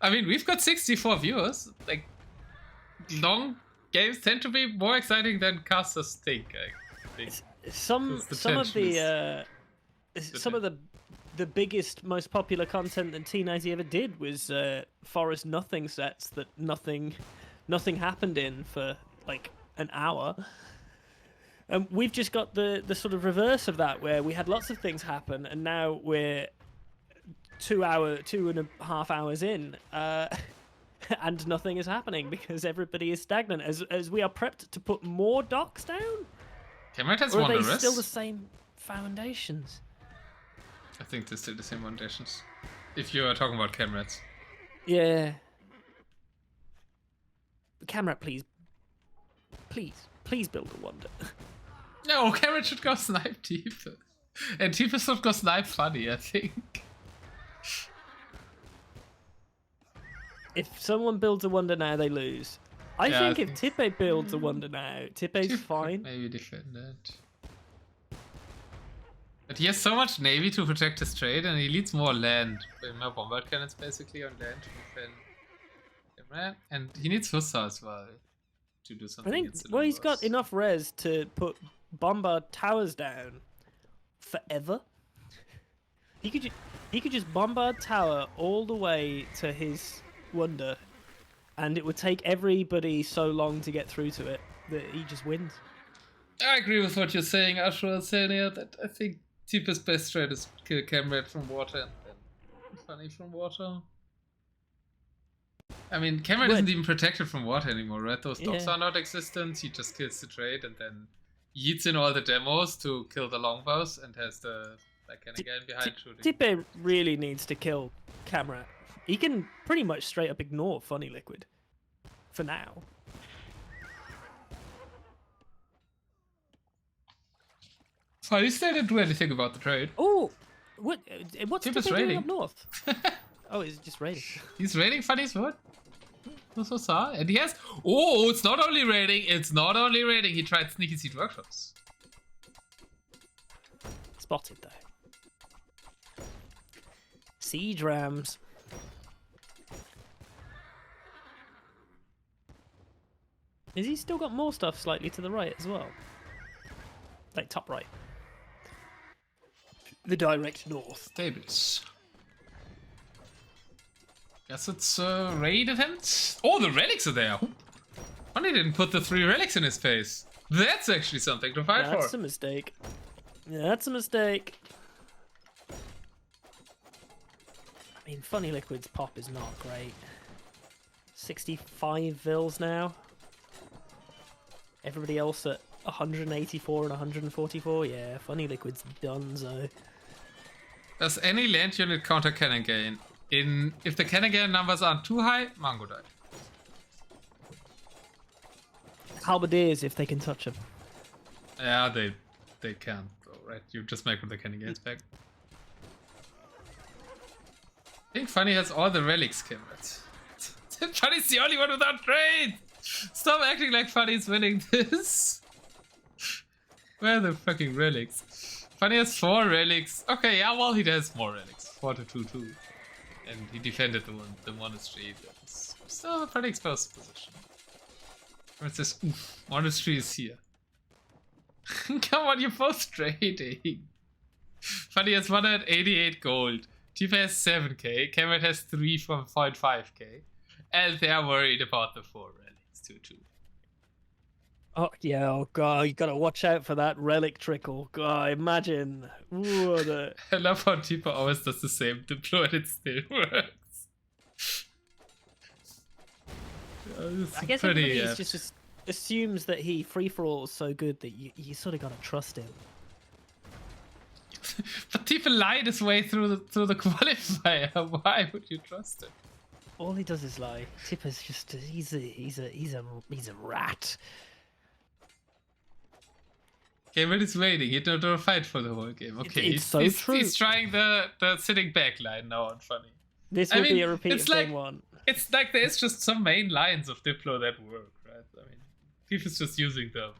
I mean, we've got 64 viewers. Like, long games tend to be more exciting than casters think. I think. Some of the biggest, most popular content that T90 ever did was Forest Nothing sets that nothing happened in for like an hour. And we've just got the sort of reverse of that, where we had lots of things happen, and now we're 2.5 hours in, and nothing is happening because everybody is stagnant. As we are prepped to put more docks down, Kamrat has or won are the they rest. still the same foundations? I think they're still the same foundations. If you are talking about Kamrats. Yeah. Kamrat, please build a wonder. No, Kamrat should go snipe Tipe. And Tipe should go snipe Funny, I think. If someone builds a wonder now, they lose. I think if Tipe builds a wonder now, Tipe's fine. Maybe defend it. But he has so much navy to protect his trade, and he needs more land. More bombard cannons basically on land to defend Kamrat. And he needs Hussa as well to do something. I think, well, he's got enough res to put bombard towers down forever. He could just bombard tower all the way to his wonder, and it would take everybody so long to get through to it that he just wins. I agree with what you're saying, Ashra and Senia, that I think Tipe's best trade is kill Kamrat from water and then Funny from water. I mean, Kamrat isn't even protected from water anymore, right? Those docks are not existent. He just kills the trade and then yeets in all the demos to kill the longbows and has the cannon again behind shooting. Tipe really needs to kill Kamrat. He can pretty much straight up ignore Funny Liquid for now. Well, you still didn't do anything about the trade. Oh, what's Tip Tipe is doing raiding. up north? Oh, he's just raiding. He's raiding Funny's wood. So saw. And he has... Oh, it's not only raiding. It's not only raiding. He tried sneaky seed workshops. Spotted, though. Siege rams. Has he still got more stuff slightly to the right as well? Like top right. The direct north. Stables. Guess it's a raid attempt. Oh, the relics are there. Funny didn't put the 3 relics in his face. That's actually something to fight for. That's a mistake. That's a mistake. I mean, Funny Liquid's pop is not great. 65 vils now. Everybody else at 184 and 144. Yeah, Funny Liquid's donezo. Does any land unit counter cannon gain? If the cannon gain numbers aren't too high, Mango died. Halberdiers if they can touch them. Yeah, they can't though, right? You just make with the cannon gains back. I think Funny has all the relics, Kamrat. Funny's the only one without trade! Stop acting like Funny's winning this! Where are the fucking relics? Funny has 4 relics. Okay, yeah, well, he has more relics. 4 to 2-2. And he defended the monastery. That's still a pretty exposed position. Where it says, oof, monastery is here. Come on, you're both trading. Funny has 188 gold. Tipe has 7k. Kamrat has 3 from 0.5k. And they're worried about the 4 relics, 2-2. Oh, yeah, oh god, you gotta watch out for that relic trickle. God, imagine. What a... I love how Tipe always does the same deploy and it still works. I guess everybody just assumes that he free-for-all is so good that you sort of gotta trust him. But Tipe lied his way through the qualifier. Why would you trust him? All he does is lie. Tipper's just he's a rat. Kamrat is waiting. He don't fight for the whole game. Okay, it's so true. He's trying the sitting back line now on Funny. This will be a repeat of game 1. It's like there's just some main lines of Diplo that work, right? I mean, people's just using them.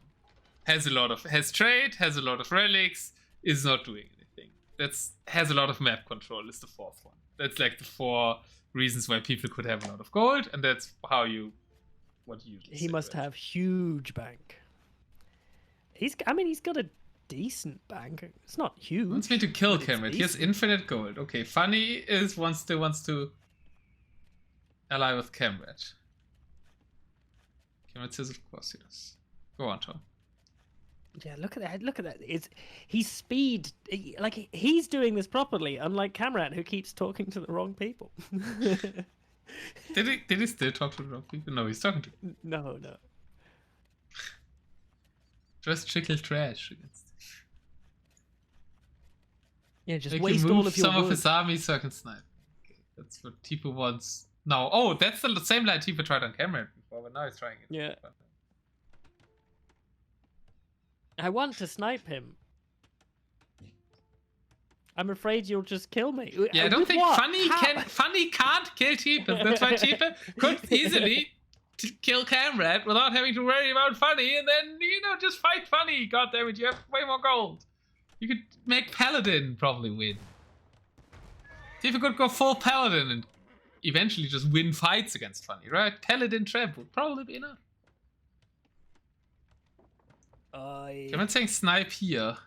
Has trade, has a lot of relics, is not doing anything. Has a lot of map control is the 4th one. That's like the 4 reasons why people could have a lot of gold, and that's how you He must have huge bank. He's got a decent bank. It's not huge. He wants me to kill Kamrat. He has infinite gold. Okay, Funny wants to ally with Kamrat. Kamrat says of course he does. Go on, Tom. Yeah, look at that. He's speed. He's doing this properly, unlike Kamrat, who keeps talking to the wrong people. Did he still talk to the wrong people? No, he's talking to. No. Just trickle trash. Yeah, just Make waste him move all of your some wood. of his army so I can snipe. Okay, that's what Tipe wants. No, oh, that's the same line Tipe tried on Kamrat before, but now he's trying it. Yeah. I want to snipe him. I'm afraid you'll just kill me. Yeah, I don't think what? Funny can't kill Tipe. That's why Tipe could easily kill Kamrat without having to worry about Funny, and then just fight Funny. God damn it, you have way more gold. You could make Paladin probably win. Tipe could go full Paladin and eventually just win fights against Funny, right? Paladin Trap would probably be enough. I'm not saying snipe here.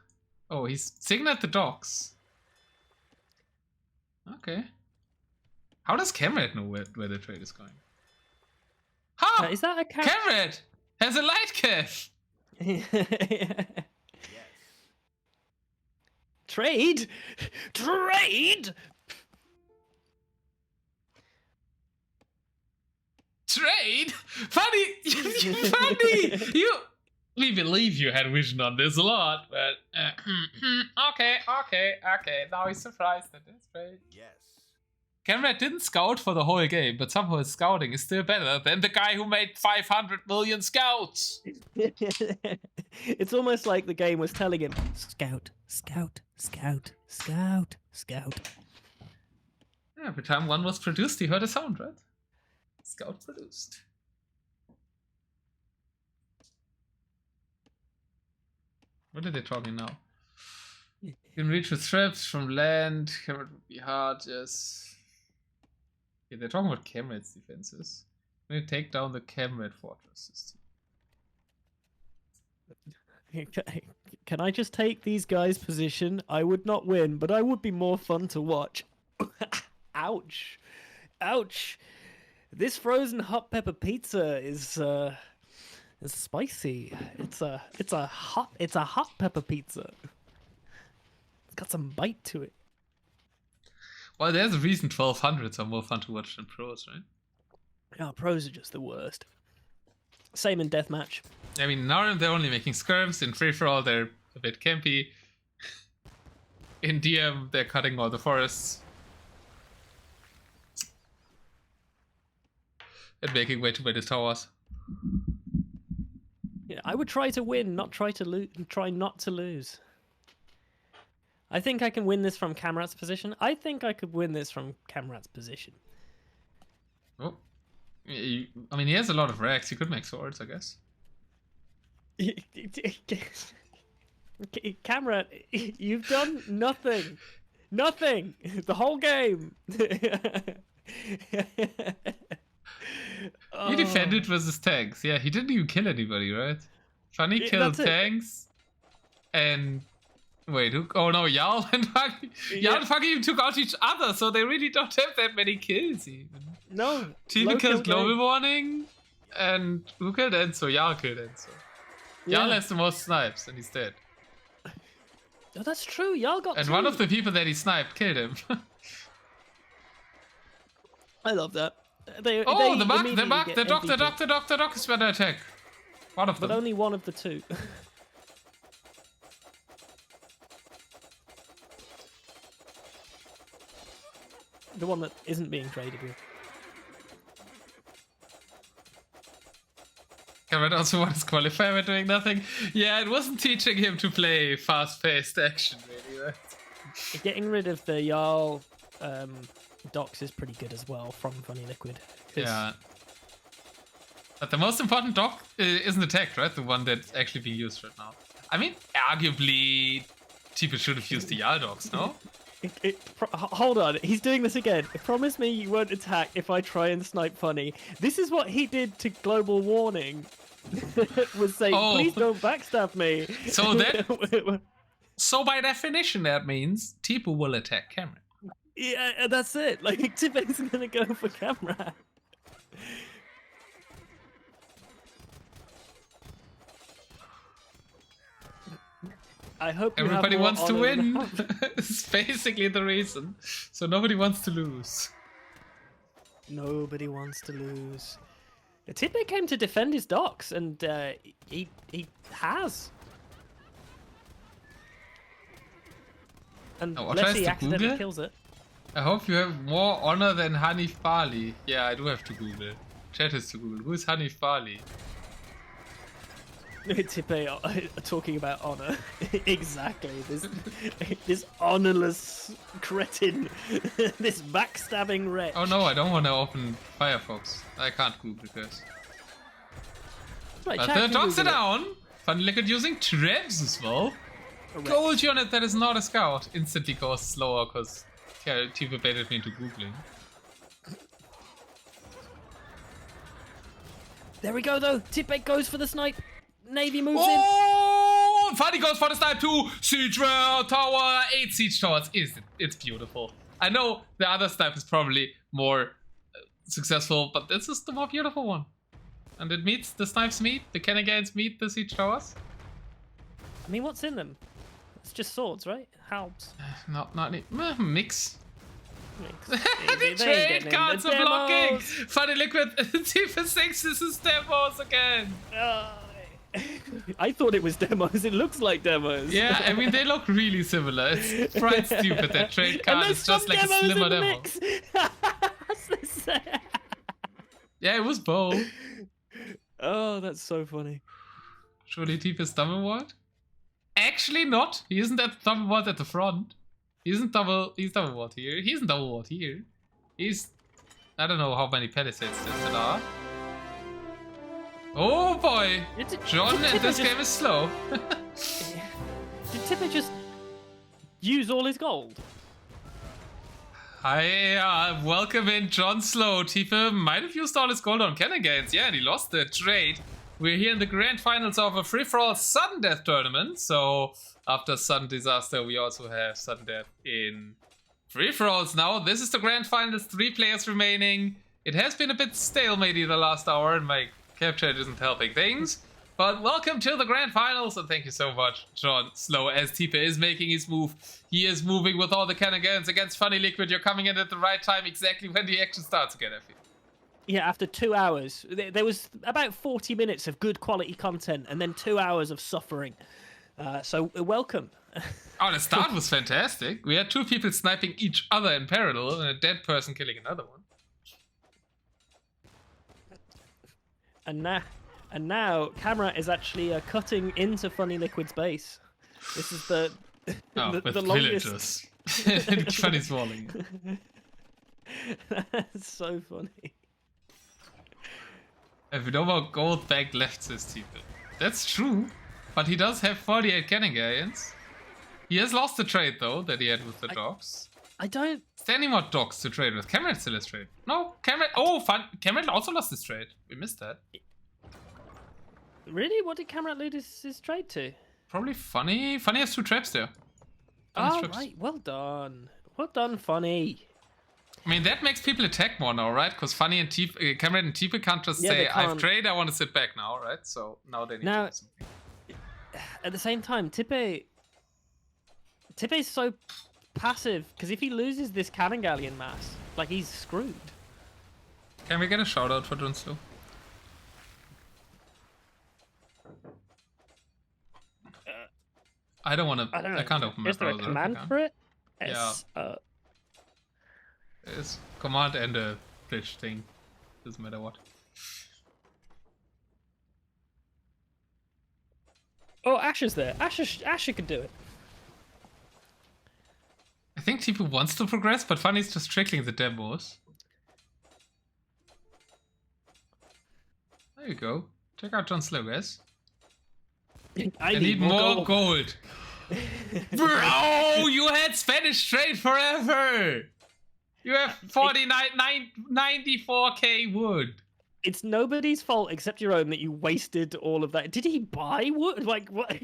Oh, he's sitting at the docks. Okay. How does Kamrat know where the trade is going? Ha! Is that a Kamrat has a light cache! Trade? Trade? Trade? Funny! Funny! We believe you had vision on this a lot, but okay. Now he's surprised at this, right? Yes. Kamrat didn't scout for the whole game, but somehow his scouting is still better than the guy who made 500 million scouts. It's almost like the game was telling him, scout, scout, scout, scout, scout. Yeah, every time one was produced, he heard a sound, right? Scout produced. What are they talking now? You can reach with traps from land. Kamrat would be hard, yes. Yeah, they're talking about Kamrat's defenses. We need to take down the Kamrat fortress system. Can I just take these guys' position? I would not win, but I would be more fun to watch. Ouch. Ouch. This frozen hot pepper pizza is spicy. It's a hot pepper pizza. It's got some bite to it. Well, there's a reason 1200s are more fun to watch than pros, right? Yeah, pros are just the worst. Same in deathmatch. I mean, now they're only making skirms. In free-for-all, they're a bit campy. In DM, they're cutting all the forests. And making way too many towers. Yeah, I would try to win, not try to lose. Try not to lose. I think I can win this from Kamrat's position. I think I could win this from Kamrat's position. Oh. I mean, he has a lot of racks. He could make swords, I guess. Kamrat, you've done nothing. Nothing. The whole game. He defended versus tanks. Yeah, he didn't even kill anybody, right? Funny killed tanks. And... Wait, who? Oh no, Jarl and Funky. Jarl and Funky even took out each other, so they really don't have that many kills even. No. Tipe killed GlobalWarning, and who killed ENSOO? Jarl killed ENSOO. Jarl has the most snipes, and he's dead. Oh, that's true, Jarl got And two. one of the people that he sniped killed him. I love that. The doc is better attack. One of them. But only one of the two. The one that isn't being traded with. Kamrat also won his qualifier by doing nothing. Yeah, it wasn't teaching him to play fast-paced action, really, right? Getting rid of the Jarl docs is pretty good as well from Funny Liquid. Yeah. But the most important doc isn't attacked, right? The one that's actually being used right now. I mean, arguably, Tipe should have used the Jarl docs, no? Hold on, he's doing this again. Promise me you won't attack if I try and snipe Funny. This is what he did to GlobalWarning. Was saying, please don't backstab me. So that... So by definition, that means Tipe will attack Kamrat. Yeah, that's it. Like, Tipe's gonna go for Kamrat. I hope everybody wants to win. It's basically the reason. So nobody wants to lose. Nobody wants to lose. Tipe came to defend his docks, and he has. And let's see, he accidentally kills it. I hope you have more honor than Hanif Bali. Yeah, I do have to Google. Chat has to Google. Who is Hanif Bali? Tipe talking about honor. Exactly. This honorless cretin. This backstabbing wretch. Oh no, I don't want to open Firefox. I can't Google this. Right, but the dogs are down. Funny Liquid using traps as well. Gold unit that is not a scout instantly goes slower because Tipe baited me into Googling. There we go though. Tipe goes for the snipe. Navy moves in. Funny goes for the snipe too. Siege tower, 8 siege towers. It's beautiful. I know the other snipe is probably more successful, but this is the more beautiful one. And it meets the snipes meet, the cannons meet the siege towers. I mean, what's in them? It's just swords, right? Helps. Not mix. The trade cards are blocking. Funny Liquid Tipe 6 is his demos again. I thought it was demos. It looks like demos. Yeah, I mean, they look really similar. It's quite stupid that trade card is just like a slimmer demo. Yeah, it was both. Oh, that's so funny. Surely Tipe is double ward? Actually not. He isn't at double ward at the front. He's double ward here. He isn't double ward here. He's... I don't know how many palisades there are. Oh boy! John and this game is slow. Did Tipe just use all his gold? Hi, welcome in John Slow. Tipe might have used all his gold on cannon gains. Yeah, and he lost the trade. We're here in the grand finals of a free-for-all sudden death tournament. So after sudden disaster, we also have sudden death in free-for-alls now. This is the grand finals, 3 players remaining. It has been a bit stalematey the last hour, and my capture isn't helping things. But welcome to the grand finals, and thank you so much, John Slow, as Tipe is making his move. He is moving with all the cannon gains against Funny Liquid. You're coming in at the right time, exactly when the action starts again, I feel. Yeah, after 2 hours. There was about 40 minutes of good quality content, and then 2 hours of suffering. So, welcome. Oh, the start was fantastic. We had 2 people sniping each other in parallel, and a dead person killing another one. And now, Kamrat is actually cutting into Funny Liquid's base. This is the with the villagers. Funny's falling. That's so funny. If we know about gold back left, says Tipe. That's true, but he does have 48 cannon gains. He has lost the trade though that he had with the dogs. I don't. Is there any more dogs to trade with? Kamrat still has trade. No, Kamrat. Oh, Kamrat also lost his trade. We missed that. Really? What did Kamrat lose his trade to? Probably Funny. Funny has 2 traps there. Oh, right. Well done. Well done, Funny. I mean, that makes people attack more now, right? Because Funny and Kamrat and Tipe can't just say, I've traded, I want to sit back now, right? So now they need to do something. At the same time, Tipe is so passive, because if he loses this Cannon Galleon mass, like, he's screwed. Can we get a shout out for Dunstone? I don't want to. I can't open my browser. Is there a command for it? Yeah. There's command and a glitch thing. Doesn't matter what. Oh, Ash is there. Asher could do it. I think Tipe wants to progress, but Funny's just trickling the demos. There you go. Check out John Slow, guys. I need more gold. Bro, you had Spanish trade forever. You have 94k wood. It's nobody's fault except your own that you wasted all of that. Did he buy wood? Like what?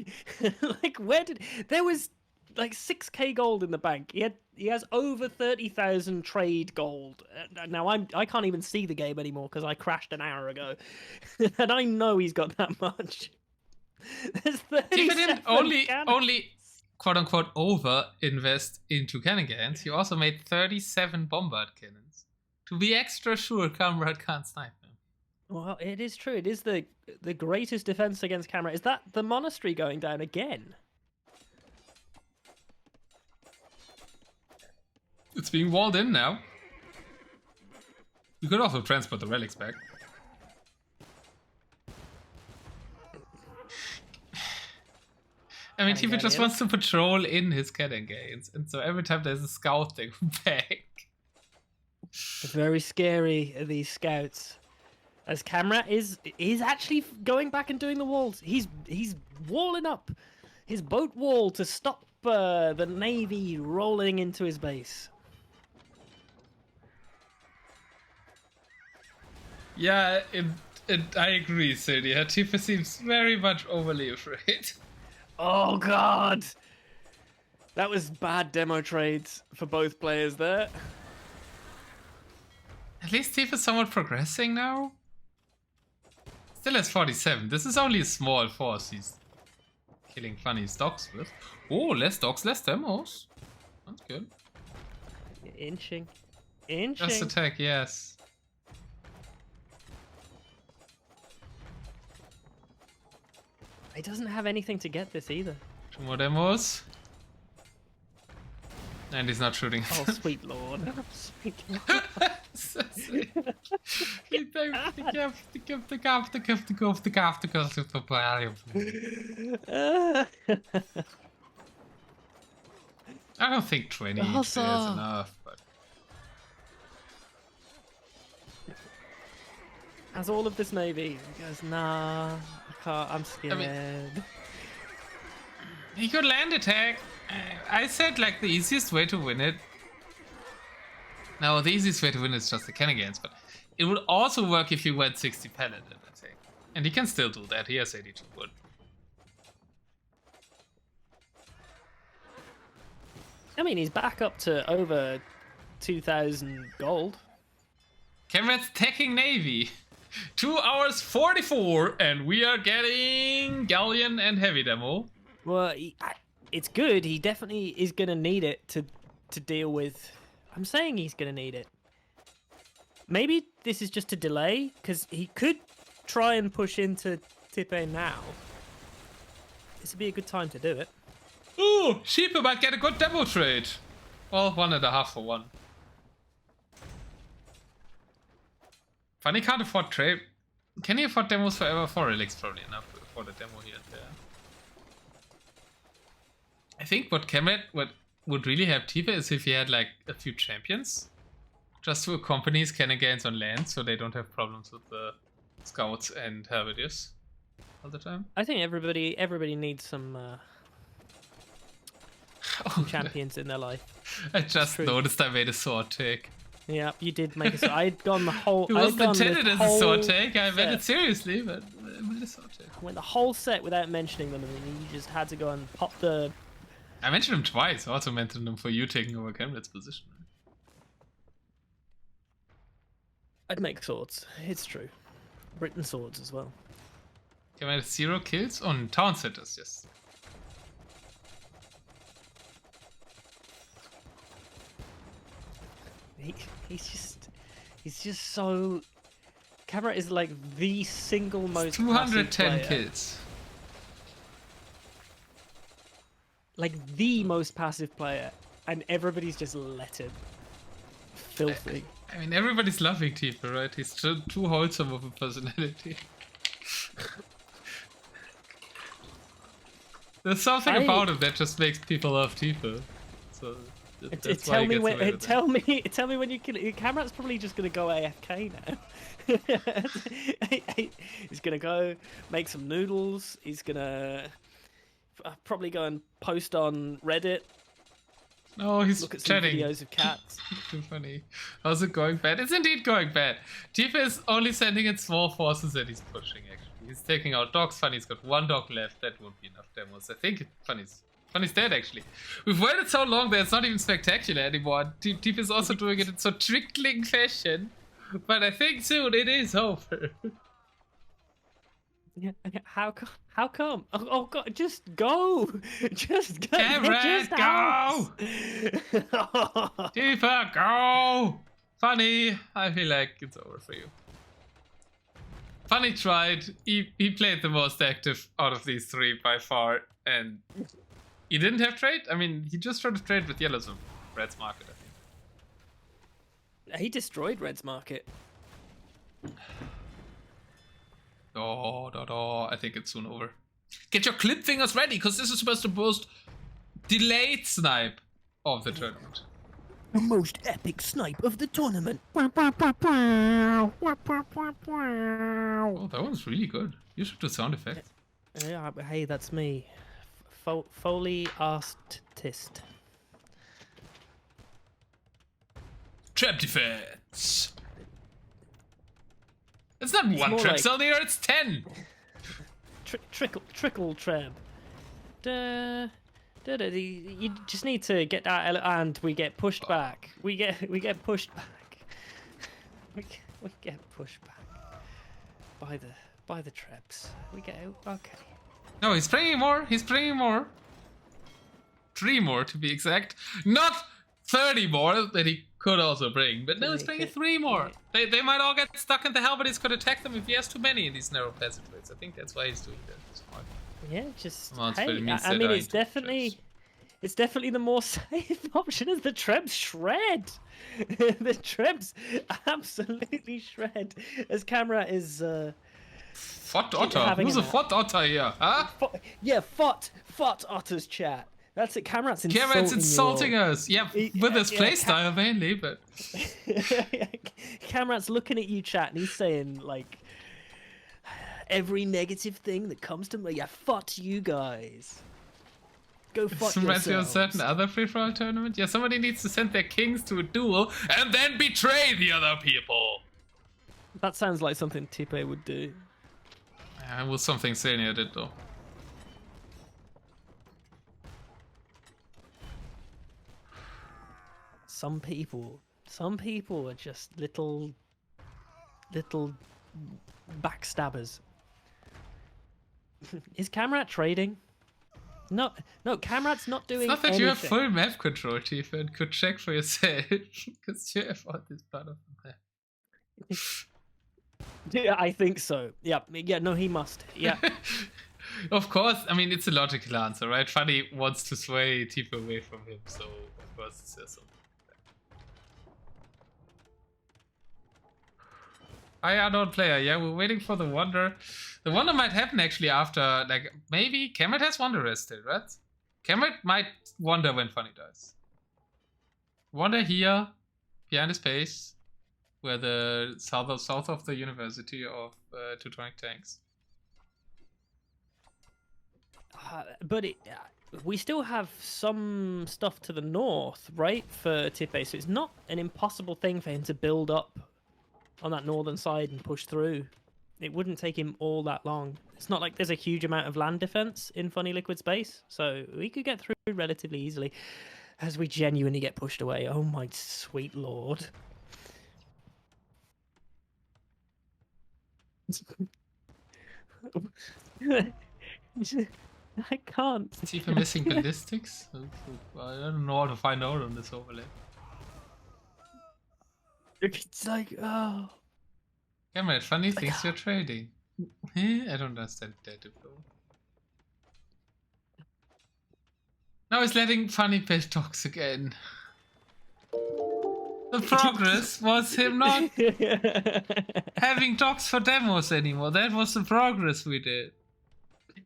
Like where did there was like 6k gold in the bank. He has over 30,000 trade gold. Now I can't even see the game anymore because I crashed an hour ago, and I know he's got that much. There's 37 only quote unquote over invest into cannon gains. He also made 37 bombard cannons. To be extra sure, Kamrat can't snipe him. Well, it is true. It is the greatest defense against Kamrat. Is that the monastery going down again? It's being walled in now. You could also transport the relics back. I mean, Tipe just wants to patrol in his cannon gains, and so every time there's a scout, they go back. It's very scary, these scouts. As Kamrat is actually going back and doing the walls. He's walling up his boat wall to stop the navy rolling into his base. Yeah, I agree, Sildia. Tipe seems very much overly afraid. Oh god! That was bad demo trades for both players there. At least Tipe is somewhat progressing now. Still has 47. This is only a small force he's killing Funny dogs with. Oh, less dogs, less demos. That's good. Inching. Just attack, yes. He doesn't have anything to get this either. 2 more demos. And he's not shooting. Oh, sweet lord. Sweet lord. So sweet. I don't think 20 each is enough, but... Has all of this navy. He goes, nah, I can't, I'm scared. I mean, he could land attack. I said like the easiest way to win it. No, the easiest way to win is just the cannon gains, but it would also work if you went 60 paladin, I think. And he can still do that. He has 82 wood. I mean, he's back up to over 2,000 gold. Kamrat's taking navy. 2 hours 44, and we are getting galleon and heavy demo. Well, it's good. He definitely is going to need it to deal with... I'm saying he's going to need it. Maybe this is just a delay, because he could try and push into Tipe now. This would be a good time to do it. Ooh, Hippo might get a good demo trade. Well, 1.5 for 1. Funny can't afford trade. Can he afford demos forever? 4 relics probably enough to afford a demo here and there. I think what Kamrat would really help Tipe is if he had like a few champions. Just to accompany his cannon gains on land so they don't have problems with the scouts and halberdiers all the time. I think everybody needs some champions in their life. I just noticed I made a sword take. Yeah, you did make a sword. I'd gone the whole... It wasn't intended as a sword take, I meant it seriously, but I made a sword take. I went the whole set without mentioning them, and then you just had to go and pop the... I mentioned them twice, I also mentioned them for you taking over Kamrat's position. I'd make swords, it's true. Written swords as well. Kamrat has 0 kills on town centers, yes. He's just so... Kamrat is like the single most 210 kills. Like the most passive player, and everybody's just let him. Filthy. I mean, everybody's loving Tipe, right? He's too wholesome of a personality. There's something about him that just makes people love Tipe. So tell me when you kill it. Kamrat's probably just gonna go AFK now. He's gonna go make some noodles. He's gonna probably go and post on Reddit. No, he's look at some chatting. videos of cats. Too funny. How's it going bad? It's indeed going bad. Tipe is only sending in small forces that he's pushing, actually. He's taking out dogs. Funny's got 1 dog left. That won't be enough demos. I think Funny's dead, actually. We've waited so long that it's not even spectacular anymore. Tipe is also doing it in so trickling fashion. But I think soon it is over. Yeah, how come? Oh god, just go! Just go! Kamrat, go! Tipe, go! Funny, I feel like it's over for you. Funny tried. He played the most active out of these 3 by far, and he didn't have trade? I mean, he just tried to trade with Yellow's Red's Market, I think. He destroyed Red's Market. I think it's soon over. Get your clip fingers ready, because this is supposed to boast delayed snipe of the tournament. The most epic snipe of the tournament. Oh, that one's really good. You should do sound effects. Yeah, but hey, that's me. Foley artist. Trap defense. It's not 1 trap cell here, it's 10. Trickle trap. You just need to get that, and we get pushed back. We get pushed back. We get pushed back by the traps. We get okay. No, he's bringing more. He's bringing more. 3 more to be exact. Not 30 more that he could also bring, but no, he's bringing 3 more. They might all get stuck in the hell, but he's could attack them if he has too many in these narrow passageways. I think that's why he's doing that. Smart. Yeah, just Well, hey, means I mean, they're it's definitely the more safe option. As the Trebs shred, the Trebs absolutely shred. As Kamrat is Fot Otter. Who's a Fot Otter here? Huh? Yeah, Fot Otter's chat. That's it. Kamrat's insulting us. Yeah, with his playstyle mainly, but Kamrat's looking at you, chat, and he's saying like every negative thing that comes to me. Yeah, Fot you guys. Go fuck reminds me of a yourselves. certain other free-for-all tournament. Yeah, somebody needs to send their kings to a duel and then betray the other people. That sounds like something Tipe would do. Yeah, it was something Senia did though. Some people are just little backstabbers. Is Kamrat trading? No, Kamrat's not doing anything. It's not that you have full map control, Tifa, and could check for yourself, because you have all this part of the map. Yeah, I think so. Yeah, no, he must. Yeah. Of course, I mean, it's a logical answer, right? Funny wants to sway Tifa away from him, so of course it's something. Unknown player, yeah, we're waiting for the Wonder. The Wonder might happen actually after, like, maybe Kamrat has Wonder rested, right? Kamrat might Wonder when Funny dies. Wonder here, behind his base, where the south of the University of Teutonic Tanks. But we still have some stuff to the north, right, for Tipe, so it's not an impossible thing for him to build up on that northern side and push through. It wouldn't take him all that long. It's not like there's a huge amount of land defense in Funny Liquid space, so we could get through relatively easily as we genuinely get pushed away. Oh my sweet lord. I can't. Is he missing ballistics? I don't know how to find out on this overlay. It's like, oh. Kamrat, Funny thinks you're trading. I don't understand that. Now he's letting Funny build dogs again. The progress was him not having dogs for demos anymore. That was the progress we did.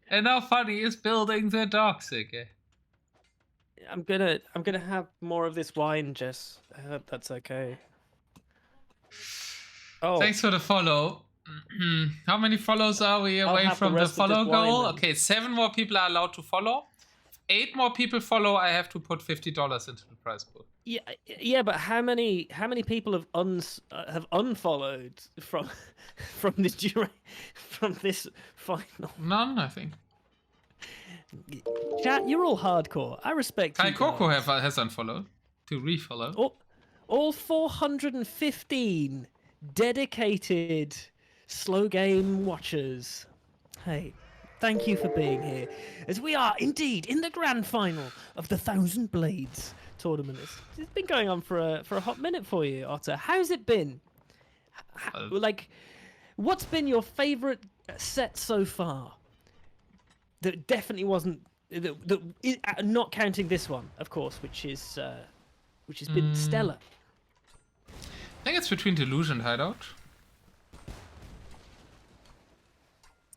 And now Funny is building the dogs again. I'm gonna have more of this wine, Jess. I hope that's okay. Oh. Thanks for the follow. How many follows are we away from the follow goal? Okay, 7 more people are allowed to follow. 8 more people follow. I have to put $50 into the prize pool. Yeah, but how many people have unfollowed from this final? None, I think. Chat, you're all hardcore. I respect you. Kai Coco has unfollowed to refollow. All 415 dedicated slow game watchers. Hey, thank you for being here, as we are indeed in the grand final of the Thousand Blades tournament. It's been going on for a hot minute for you, Otter. How's it been? Like, what's been your favorite set so far? That definitely wasn't not counting this one, of course, which has been stellar. I think it's between Delusion and Hideout.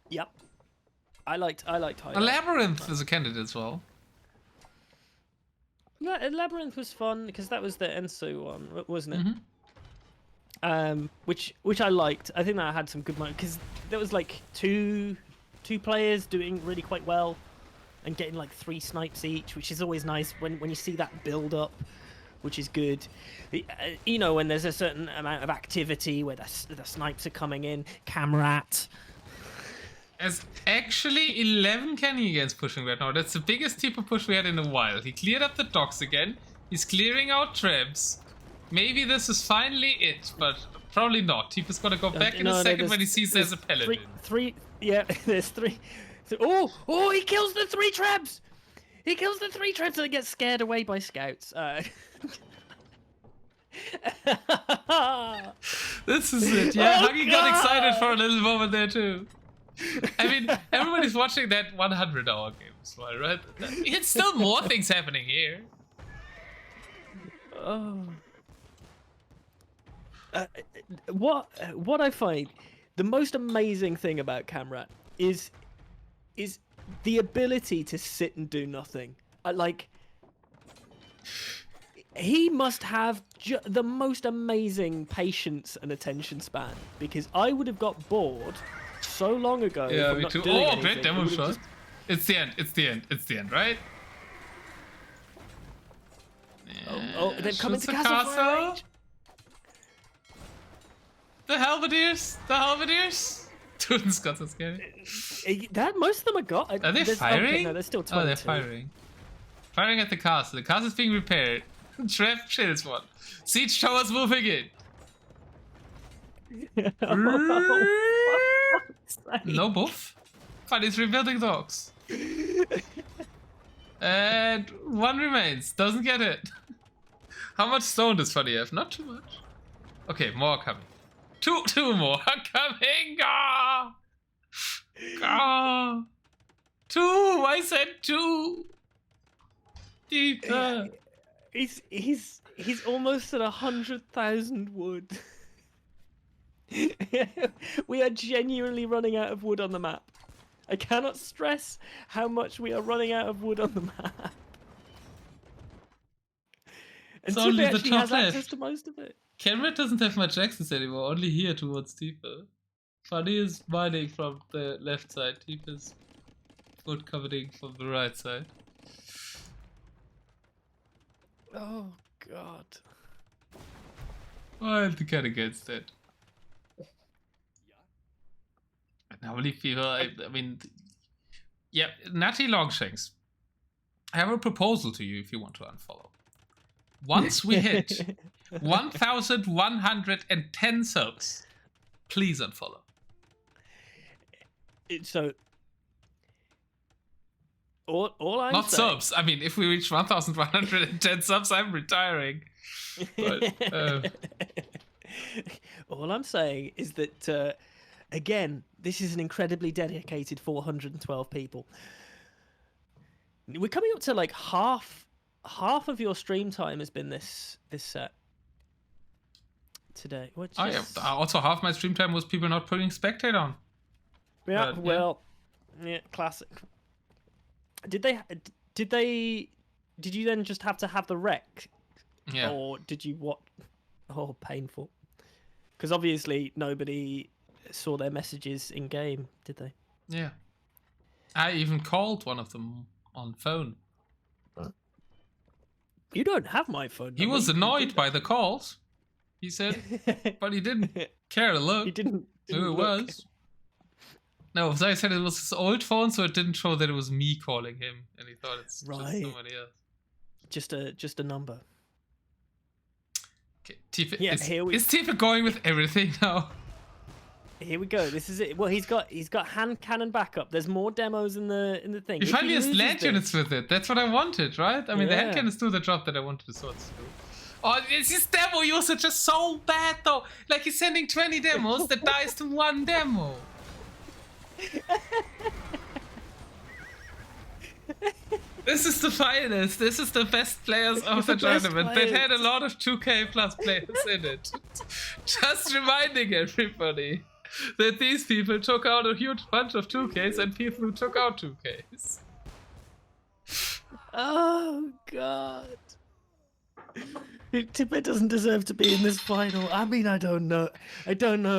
Yep. I liked Hideout. Labyrinth is a candidate as well. Labyrinth was fun because that was the ENSOO one, wasn't it? Mm-hmm. Which I liked. I think that had some good moments because there was like two players doing really quite well and getting like 3 snipes each, which is always nice when you see that build up, which is good. You know, when there's a certain amount of activity where the snipes are coming in. Kamrat. There's actually 11 cannon against pushing right now. That's the biggest Tipe push we had in a while. He cleared up the docks again. He's clearing out traps. Maybe this is finally it, but probably not. Tipe's gonna go back in a second when he sees there's a paladin. There's 3. Oh, he kills the 3 traps! He kills the 3 traps and gets scared away by scouts. This is it. Yeah, Huggy got excited for a little moment there too. I mean, everybody's watching that 100-hour game as well, right? It's still more things happening here. Oh. What I find the most amazing thing about Kamrat is the ability to sit and do nothing. Like, he must have the most amazing patience and attention span, because I would have got bored so long ago. Yeah, me too. Oh, great demo shot. Just... It's the end. It's the end. It's the end, right? Oh, they've come into castle range. The halberdiers! The halberdiers! Dude's got so scary. That most of them are got. Are they firing? Okay, no, there's still 22. Oh, they're firing. Firing at the castle. The castle is being repaired. Trev chills one. Siege towers moving in. No buff. But he's rebuilding dogs. And one remains. Doesn't get it. How much stone does Funny have? Not too much. Okay, more coming. Two more coming. Ah! Ah! Two! I said two! Deeper! He's almost at 100,000 wood. We are genuinely running out of wood on the map. I cannot stress how much we are running out of wood on the map. And It's only the actually top has left. access to most of it. Canberra doesn't have much access anymore, only here towards Tipe. Funny is mining from the left side, Tipe is wood covering from the right side. Oh god. Well, the cat against it. And how many people, I mean, yeah, Natty Longshanks. I have a proposal to you if you want to unfollow. Once we hit 1,110 subs, please unfollow. So, all I'm Not saying... subs. I mean, if we reach 1,110 subs, I'm retiring. But, all I'm saying is that, again, this is an incredibly dedicated 412 people. We're coming up to like half of your stream time has been this set today. Which yeah. Also, half my stream time was people not putting spectate on. Yeah, but, well, yeah, classic. Did you then just have to have the rec? Yeah. Or did you what? Oh, painful. Because obviously nobody saw their messages in game, did they? Yeah. I even called one of them on phone. You don't have my phone number. He was annoyed by the calls, he said, but he didn't care to look. He didn't Who it look. was. No, as I said, it was his old phone, so it didn't show that it was me calling him, and he thought it's just somebody else. Just a number. Okay, Tipe, Yeah, is Tipe going with everything now? Here we go. This is it. Well, he's got hand cannon backup. There's more demos in the thing. He finally has land units with it. That's what I wanted, right? I mean, the hand Yeah. cannons do the job that I wanted the swords to do. Oh, it's his demo usage is so bad though. Like he's sending 20 demos that dies to one demo. This is the finest. This is the best players of the tournament. That had a lot of 2K plus players in it. Just reminding everybody that these people took out a huge bunch of 2Ks and people who took out 2Ks. Oh god. Tipe doesn't deserve to be in this final. I mean, I don't know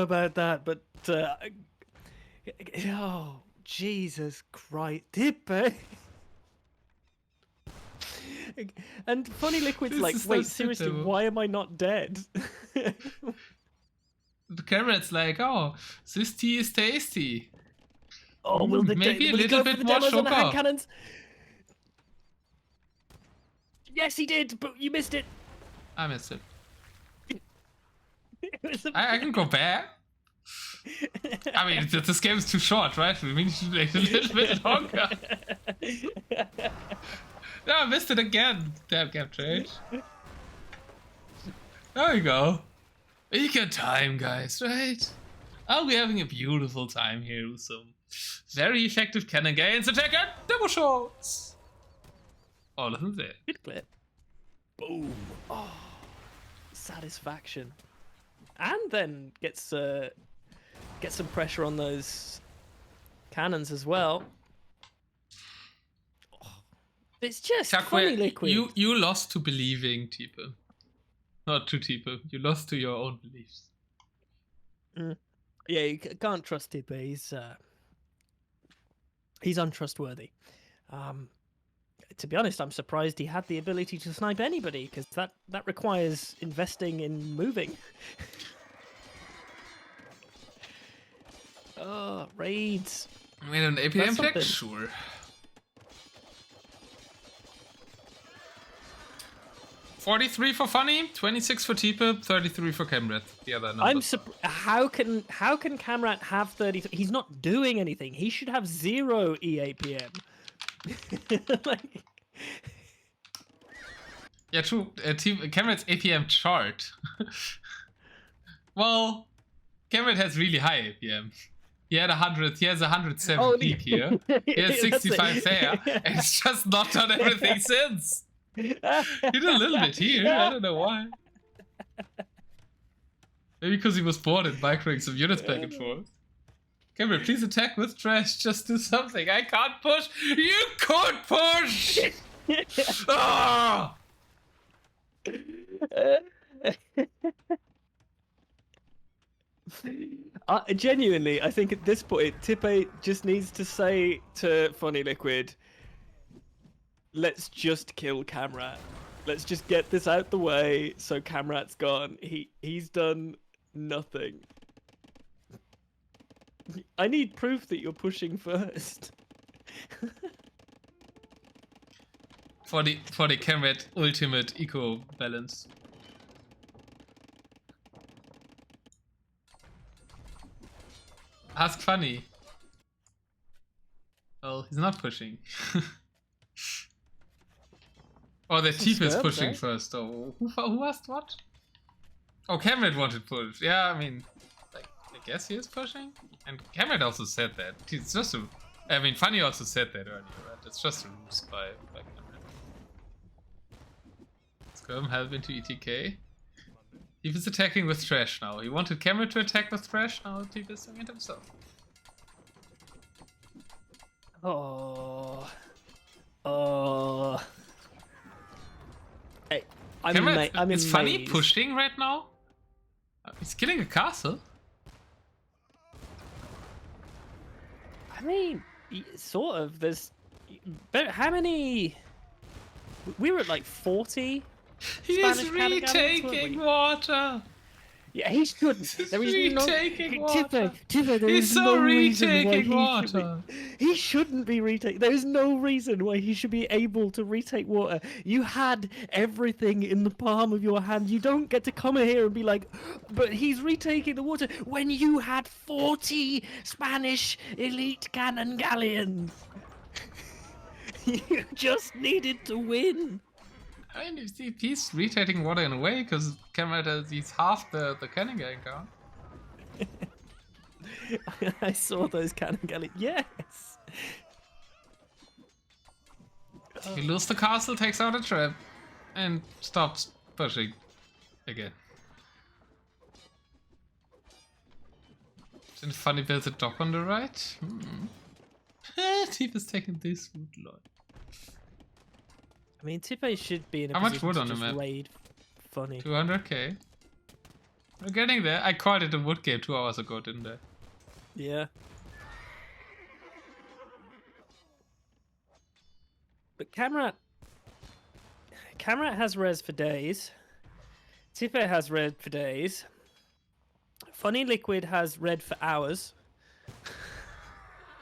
about that, but oh Jesus Christ, Tipe. And Funny Liquid's like, wait, seriously, why am I not dead? The carrot's like, oh, this tea is tasty. Oh, will maybe a will little bit more sugar. Hand sugar. cannons? Yes, he did, but you missed it. I missed it. It was I can go back. I mean, this game is too short, right? We need to play a little bit longer. No, I missed it again. Damn, capture. There we go. We got time, guys, right? I'll be having a beautiful time here with some Very effective cannon gains. Attack and double shots. All of them there. Good clip. Boom. Oh, satisfaction. And then gets some pressure on those cannons as well. Oh, it's just funny liquid. You lost to believing, Tipe. Not to Tipe. You lost to your own beliefs. Yeah, you can't trust Tipe. He's untrustworthy. To be honest, I'm surprised he had the ability to snipe anybody, because that requires investing in moving. Oh, raids. I mean, an APM flag? Sure. $43 for Funny, 26 for Tipe, 33 for Kamrat. The other numbers. How can Kamrat have 33? He's not doing anything. He should have 0 EAPM. Like... Yeah, true. Kamrat's APM chart. Well, Kamrat has really high APM. He had 100. He has 107 peak here. He has 65 there, and he's just not done everything since. He did a little bit here. I don't know why. Maybe because he was bored and microing some units back and forth. Kamrat, please attack with trash. Just do something. I can't push. You could push. Ah! Genuinely, I think at this point, Tipe just needs to say to Funny Liquid, let's just kill Kamrat. Let's just get this out the way so Kamrat's gone. He's done nothing. I need proof that you're pushing first. for the Kamrat ultimate eco balance. Ask Funny. Well, he's not pushing. Oh, the Tipe is pushing first. Oh, who asked what? Oh, Kamrat wanted push. Yeah, I mean, like, I guess he is pushing. And Kamrat also said that. It's just a. I mean, Funny also said that earlier, right? It's just a ruse by Kamrat. Let's go and help into ETK. Tipe is attacking with trash now. He wanted Kamrat to attack with trash. Now Tipe is doing it himself. Oh. Hey, is Funny pushing right now? He's killing a castle. I mean, sort of. There's, but how many? We were at like 40. He is retaking water. Yeah, he shouldn't. There is no water. Tipe, there He's is so no retaking water. He shouldn't be retaking. There is no reason why he should be able to retake water. You had everything in the palm of your hand. You don't get to come here and be like, but he's retaking the water when you had 40 Spanish elite cannon galleons. You just needed to win. I mean, he's retaking water in a way, because Kamrat he's half the cannon gang count. I saw those cannon galleons. Yes! He loses the castle, takes out a trap, and stops pushing again. Isn't Funny built a dock on the right? Tipe is taking this route, lord. I mean, Tipe should be in a How much position wood to on the just map? raid Funny. 200k. We're getting there. I called it a wood game 2 hours ago, didn't I? Yeah. But Kamrat has res for days. Tipe has red for days. Funny Liquid has red for hours.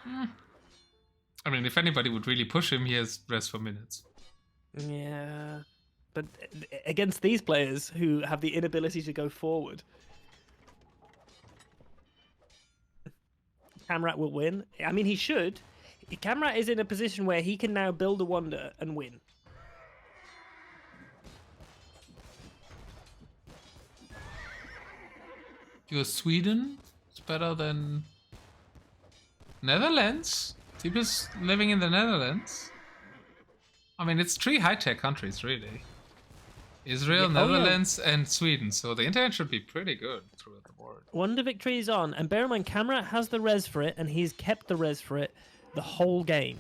I mean, if anybody would really push him, he has res for minutes. Yeah, but against these players who have the inability to go forward, Kamrat will win. I mean, he should. Kamrat is in a position where he can now build a wonder and win. You're Sweden? It's better than Netherlands? Tipe is living in the Netherlands. I mean, it's 3 high-tech countries, really. Israel, Yeah, Netherlands, and Sweden. So the internet should be pretty good throughout the board. Wonder Victory is on. And bear in mind, kamrat has the res for it, and he's kept the res for it the whole game.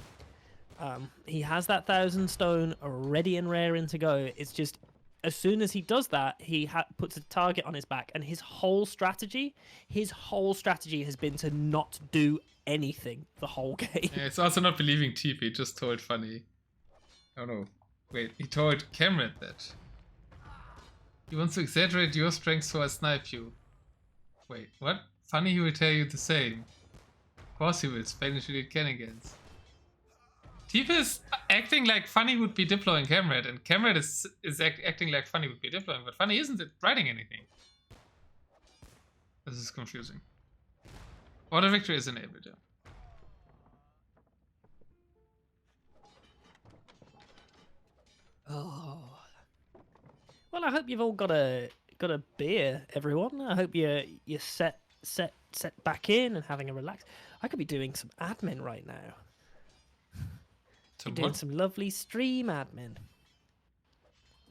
He has that 1,000 stone ready and raring to go. It's just, as soon as he does that, he puts a target on his back. And his whole strategy has been to not do anything the whole game. Yeah, it's also not believing Tipe. He just told Funny. Oh no. Wait, he told kamrat that. He wants to exaggerate your strength so I snipe you. Wait, what? Funny, he will tell you the same. Of course he will. Spanish elite cannons. Tipe is acting like Funny would be deploying kamrat, and kamrat is acting like Funny would be deploying, but Funny isn't writing anything. This is confusing. Order victory is enabled, yeah. Oh. Well, I hope you've all got a beer, everyone. I hope you're set back in and having a relax. I could be doing some admin right now. Doing some lovely stream admin.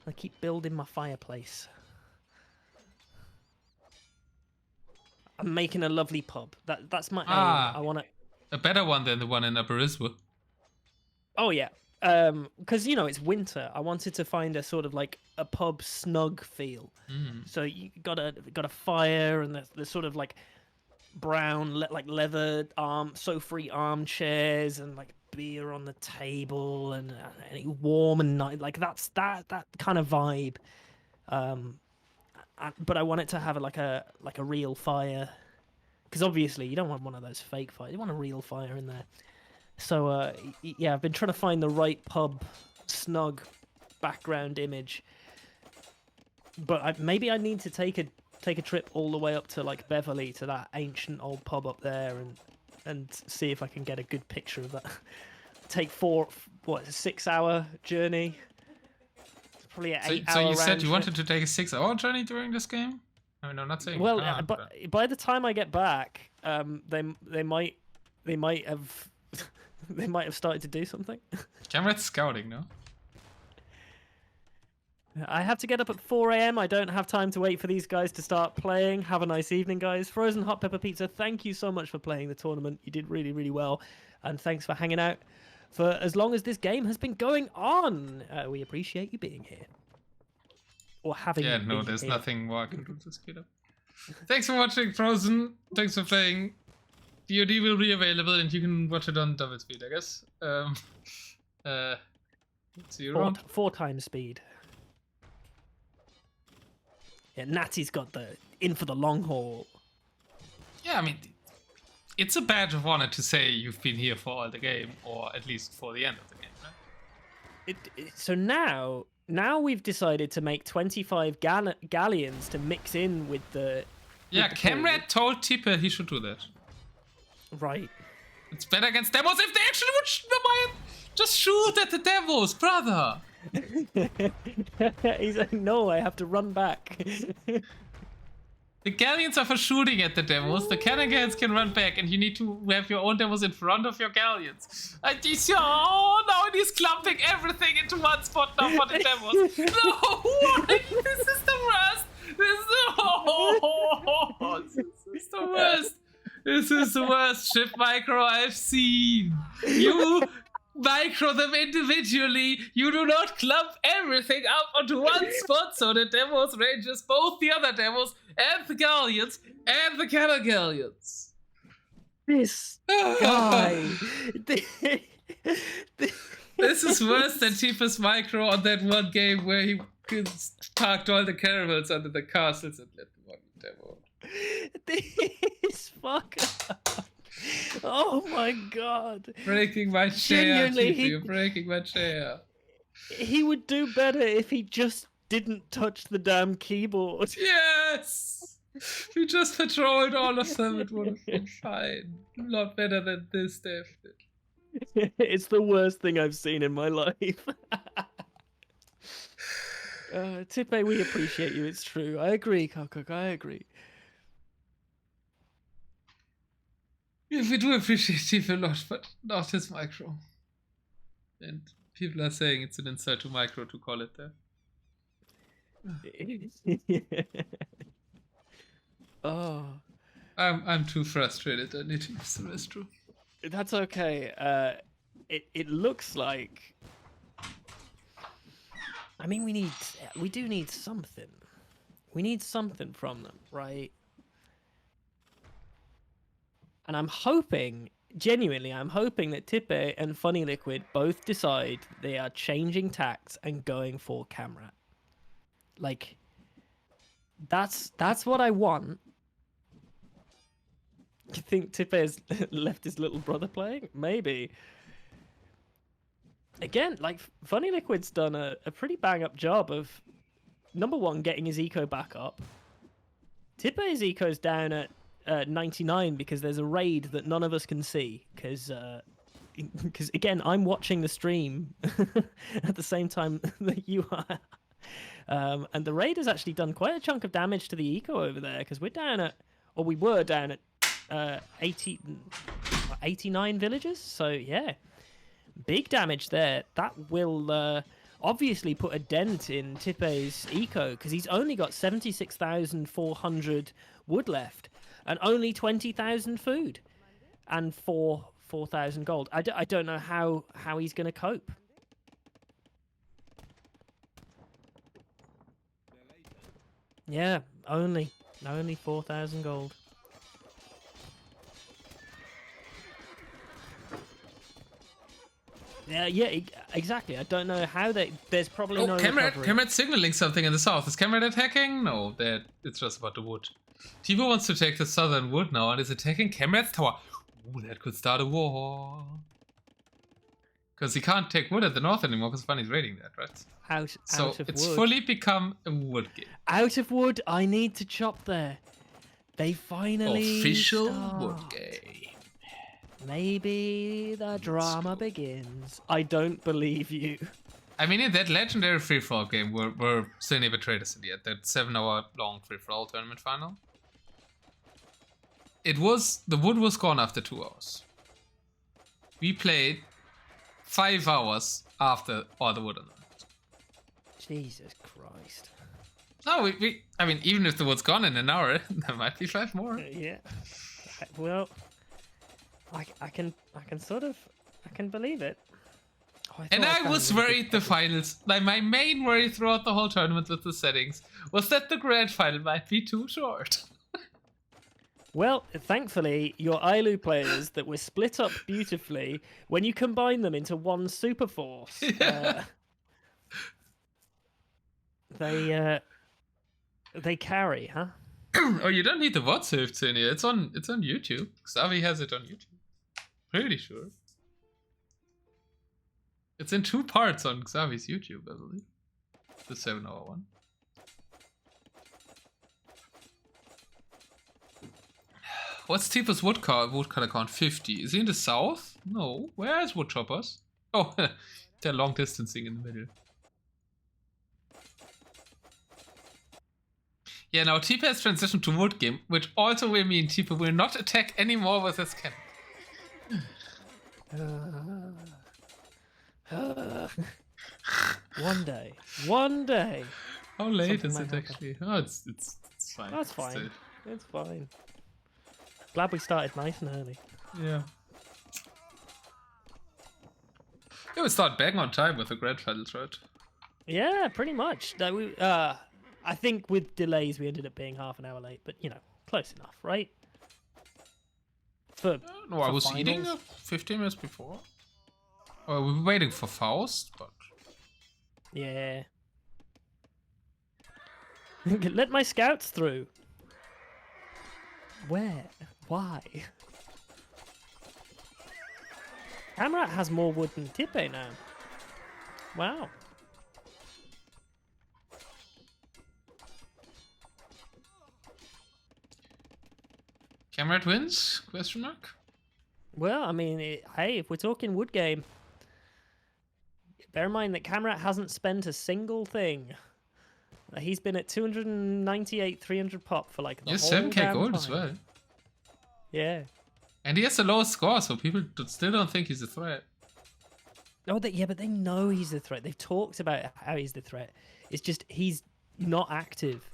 I keep building my fireplace. I'm making a lovely pub. That's my aim. I want a better one than the one in Aberystwyth. Oh yeah. Because you know it's winter. I wanted to find a sort of like a pub snug feel. So you got a fire and the sort of like brown like leather sofa-free armchairs and like beer on the table and warm and nice. Like that's that kind of vibe. But I want it to have like a real fire, because obviously you don't want one of those fake fires. You want a real fire in there. So yeah, I've been trying to find the right pub snug background image, but maybe I need to take a trip all the way up to like Beverley, to that ancient old pub up there, and see if I can get a good picture of that. Take a 6-hour journey. It's probably an 8-hour. So you said you wanted to take a 6-hour journey during this game? I mean, I'm not saying. Well, but by the time I get back, they might have they might have started to do something. kamrat's scouting, no? I have to get up at 4 a.m. I don't have time to wait for these guys to start playing. Have a nice evening, guys. Frozen Hot Pepper Pizza, thank you so much for playing the tournament. You did really, really well. And thanks for hanging out for as long as this game has been going on. We appreciate you being here. Or having Yeah, no, been there's here. nothing more I can do to speed up. Thanks for watching, Frozen. Thanks for playing. VOD will be available and you can watch it on double speed, I guess. See you around. 4 times speed. Yeah, Natty's got the in for the long haul. Yeah, I mean, it's a badge of honor to say you've been here for all the game, or at least for the end of the game, right? So now we've decided to make 25 galleons to mix in with the... Yeah, kamrat told Tipe he should do that. Right. It's better against demos if they actually would just shoot at the demos, brother! He's like, no, I have to run back. The galleons are for shooting at the demos, the cannon galleons can run back, and you need to have your own demos in front of your galleons. Now he's clumping everything into one spot now for the demos. No, why? This is the worst! This is the worst! This is the worst ship micro I've seen! You micro them individually. You do not clump everything up onto one spot so the demos ranges both the other demos and the galleons and the cannon galleons. This guy. This is worse than Tipe's micro on that one game where he parked all the caravels under the castles and let the one demo. This fucker. Oh my god. Breaking my chair, Genuinely, Tipe, you're breaking my chair. He would do better if he just didn't touch the damn keyboard. Yes! We just patrolled all of them, it would have been fine. A lot better than this, definitely. It's the worst thing I've seen in my life. Tipe, we appreciate you, it's true. I agree, Cook, I agree. Yeah, we do appreciate Tipe a lot, but not his micro. And people are saying it's an insult to micro to call it that. Oh, I'm too frustrated. I need to use the restroom. that's okay. It looks like. I mean, we do need something. We need something from them, right? And I'm hoping, genuinely, I'm hoping that Tipe and Funny Liquid both decide they are changing tacks and going for kamrat. Like, that's what I want. You think Tipe has left his little brother playing? Maybe. Again, like, Funny Liquid's done a pretty bang-up job of, number one, getting his eco back up. Tipe's eco's down at 99 because there's a raid that none of us can see. Because again, I'm watching the stream at the same time that you are. And the raid has actually done quite a chunk of damage to the eco over there because we're down at, or we were down at 89 villagers. So yeah, big damage there. That will obviously put a dent in Tipe's eco because he's only got 76,400 wood left and only 20,000 food and 4,000 gold. I don't know how he's going to cope. Yeah, only 4,000 gold. Yeah, exactly. I don't know how there's probably no recovery. Kamrat's signaling something in the south. Is Kamrat attacking? No, it's just about the wood. Tipe wants to take the southern wood now and is attacking Kamrat's tower. Ooh, that could start a war. Because he can't take wood at the north anymore because Funny's raiding that, right? Out of it's wood. fully become a wood game. Out of wood, I need to chop there. They finally official start. Wood game. Maybe the drama begins. I don't believe you. I mean, in that legendary free-for-all game, we're still never traders in the end. That 7-hour-long free-for-all tournament final. The wood was gone after 2 hours. We played 5 hours after all the wood on it. Jesus Christ. No, I mean, even if the wood's gone in an hour, there might be 5 more. Yeah. Well, I can believe it. Oh, I was worried the finals. Like, my main worry throughout the whole tournament with the settings was that the grand final might be too short. Well, thankfully, your Ayllu players that were split up beautifully, when you combine them into one super force, they carry, huh? Oh, you don't need the VOD saved in here. It's on YouTube. Xavi has it on YouTube. Pretty sure. It's in 2 parts on Xavi's YouTube, I believe. The 7-hour one. What's Tipe's wood color count? 50. Is he in the south? No. Where is wood choppers? Oh, they're long distancing in the middle. Yeah, now Tipe has transitioned to wood game, which also will mean Tipe will not attack anymore with his cannon. One day. How late is it actually? Oh, it's fine. That's fine. It's fine. Glad we started nice and early. Yeah. Yeah, we start bang on time with the grand finals, right? Yeah, pretty much. I think with delays we ended up being half an hour late, but you know, close enough, right? No, I was eating 15 minutes before. Oh, we were waiting for Faust, but... Yeah. Let my scouts through. Where? Why? Kamrat has more wood than Tipe now. Wow. Kamrat wins? Question mark? Well, I mean, hey, if we're talking wood game, bear in mind that Kamrat hasn't spent a single thing. He's been at 298, 300 pop for like the whole 7k gold time. as well. Yeah. And he has the lowest score, so people still don't think he's a threat. Oh, yeah, but they know he's the threat. They've talked about how he's the threat. It's just he's not active.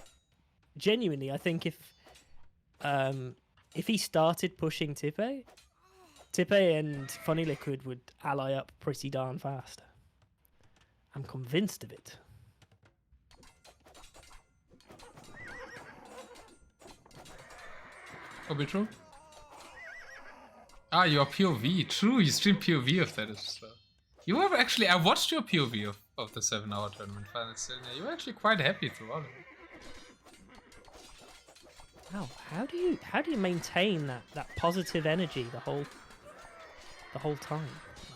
Genuinely, I think if he started pushing Tipe and Funny Liquid would ally up pretty darn fast. I'm convinced of it. Could be true. Ah, your POV. True, you stream POV of that as well. You were actually, I watched your POV of the 7-hour tournament finals. You were actually quite happy throughout it. Wow, how do you maintain that positive energy the whole time?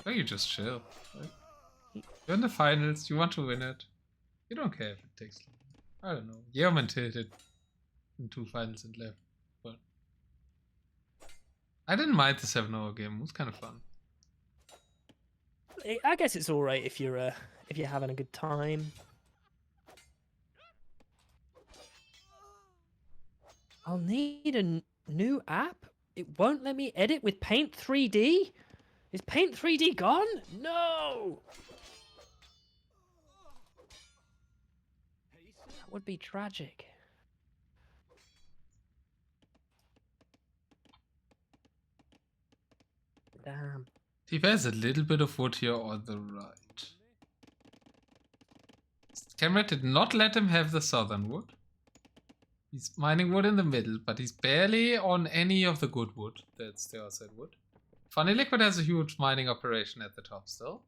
Well, you just chill. Right? You're in the finals, you want to win it. You don't care if it takes long. I don't know. Yeoman tilted in 2 finals and left. But I didn't mind the 7-hour game, it was kind of fun. I guess it's alright if you're having a good time. I'll need a new app? It won't let me edit with Paint 3D? Is Paint 3D gone? No! That would be tragic. Damn. There's a little bit of wood here on the right. Kamrat did not let him have the southern wood. He's mining wood in the middle, but he's barely on any of the good wood. That's the outside wood. Funny Liquid has a huge mining operation at the top still.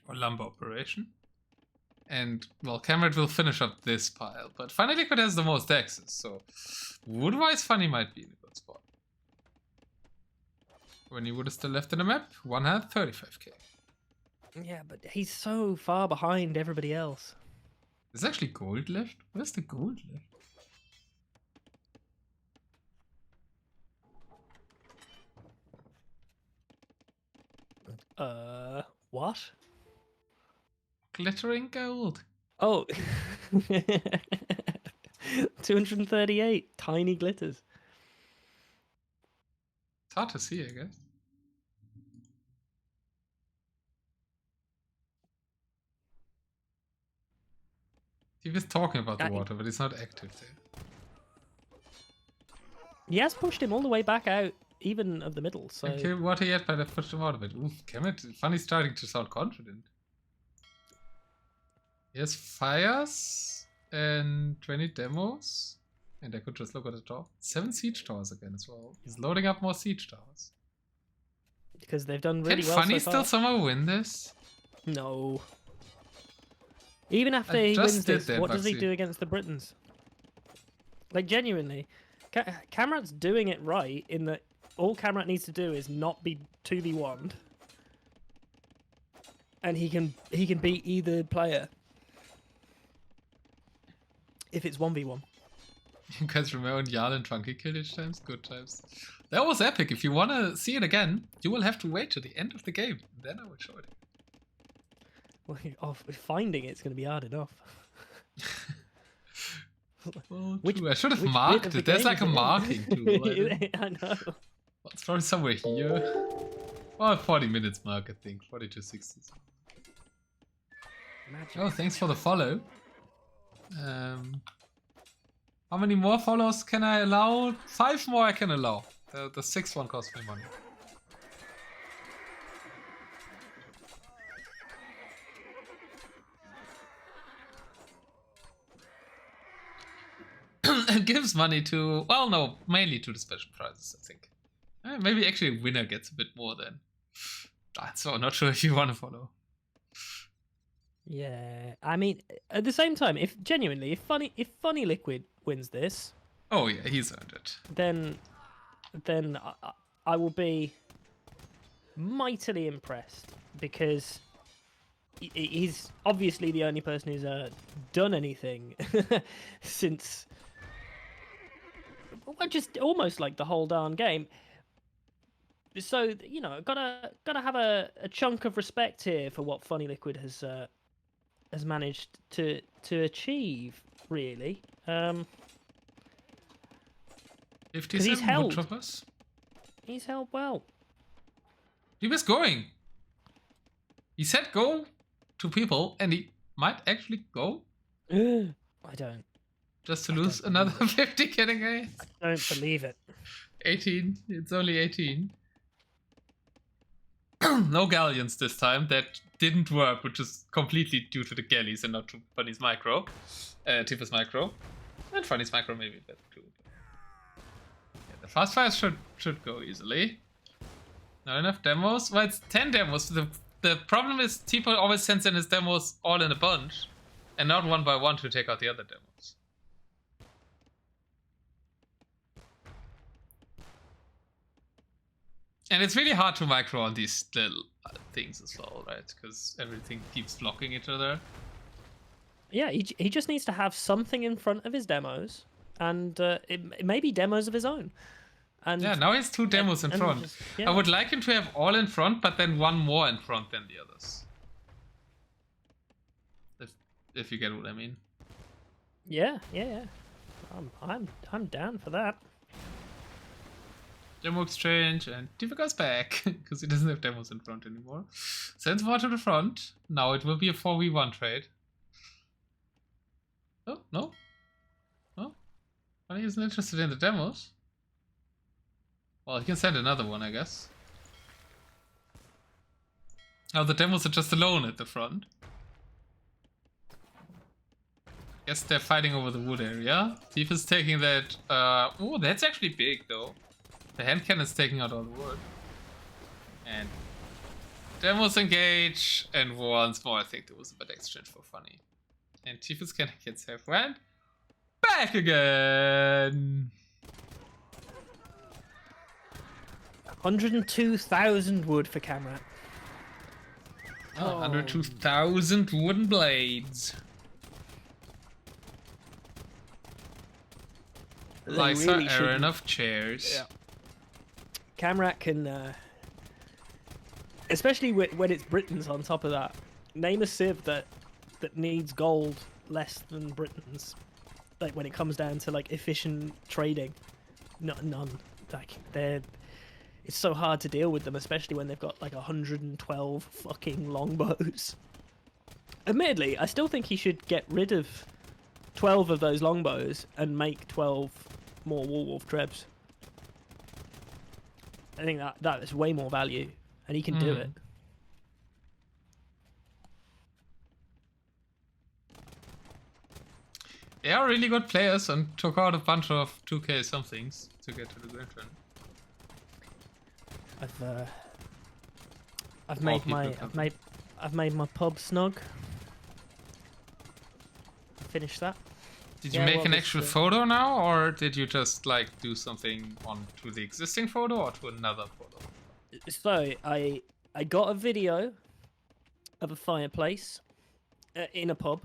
Or lumber operation. And, well, Kamrat will finish up this pile. But Funny Liquid has the most access, so wood-wise Funny might be in a good spot. When he would have still left in the map, one had 35k. Yeah, but he's so far behind everybody else. There's actually gold left? Where's the gold left? What? Glittering gold. Oh. 238 tiny glitters. It's hard to see, I guess. He was talking about the water, but he's not active there. He has pushed him all the way back out, even of the middle, so... Okay, water yet, but I pushed him out of it. Ooh, Kamrat, Funny starting to sound confident. He has fires and 20 demos. And I could just look at the top. 7 siege towers again as well. He's loading up more siege towers. Because they've done really well Funny so far. still somehow win this? No. Even after he wins this, what does he do against the Britons? Like, genuinely, Kamrat's doing it right in that all Kamrat needs to do is not be 2v1'd. And he can beat either player. If it's 1v1. You guys remember when Jarl and Funkyton killed each times? Good times. That was epic. If you want to see it again, you will have to wait to the end of the game. Then I will show it. Well, finding it's going to be hard enough. Well, I should have marked it. There's like a marking tool. I know. Well, it's probably somewhere here. Oh, 40 minutes mark, I think. 42.60. Oh, thanks for the follow. How many more follows can I allow? 5 more I can allow. The 6th one costs me money. It gives money to, well, no, mainly to the special prizes, I think. Maybe actually a winner gets a bit more then. So not sure if you want to follow. Yeah, I mean, at the same time, if Funny Liquid wins this, oh yeah, he's earned it. Then I will be mightily impressed because he's obviously the only person who's done anything since, well, just almost like the whole darn game. So, you know, gotta have a chunk of respect here for what Funny Liquid has managed to achieve, really. he's 57 held. woodchoppers. He's held well. He was going. He said go to people, and he might actually go. I don't. Just to lose another 50 getting A. I don't believe it. 18. It's only 18. No galleons this time. That didn't work, which is completely due to the galleys and not to Funny's micro. Tipe's micro. And Funny's micro maybe that too. Yeah, the fast fires should go easily. Not enough demos. Well, it's 10 demos. The problem is Tipe always sends in his demos all in a bunch and not one by one to take out the other demos. And it's really hard to micro on these little things as well, right? Because everything keeps blocking each other. Yeah, he just needs to have something in front of his demos, and it may be demos of his own. And yeah, now he has 2 demos in front. just, yeah. I would like him to have all in front, but then one more in front than the others. If you get what I mean. Yeah. I'm down for that. Demo exchange, and Tipe goes back because he doesn't have demos in front anymore. Sends more to the front. Now it will be a 4v1 trade. Oh, no. Oh, well, he isn't interested in the demos. Well, he can send another one, I guess. Oh, the demos are just alone at the front. Guess they're fighting over the wood area. Tipe is taking that. Oh, that's actually big, though. The hand cannon's taking out all the wood. And demos engage. And once more, I think there was a bad exchange for Funny. And Tipe's gonna get safe went back again. 102,000 wood for kamrat. Oh, 102,000 wooden blades. Lysa, really Aaron of chairs. Yeah. kamrat can, especially when it's Britons on top of that, name a civ that needs gold less than Britons. Like when it comes down to like efficient trading, none. Like it's so hard to deal with them, especially when they've got like 112 fucking longbows. Admittedly, I still think he should get rid of 12 of those longbows and make 12 more Warwolf Trebs. I think that is way more value, and he can do it. They are really good players and took out a bunch of 2k somethings to get to the grand run. I've made my pub snug. Finished that. Did you make an actual photo now, or did you just like do something to the existing photo or to another photo? So I got a video of a fireplace in a pub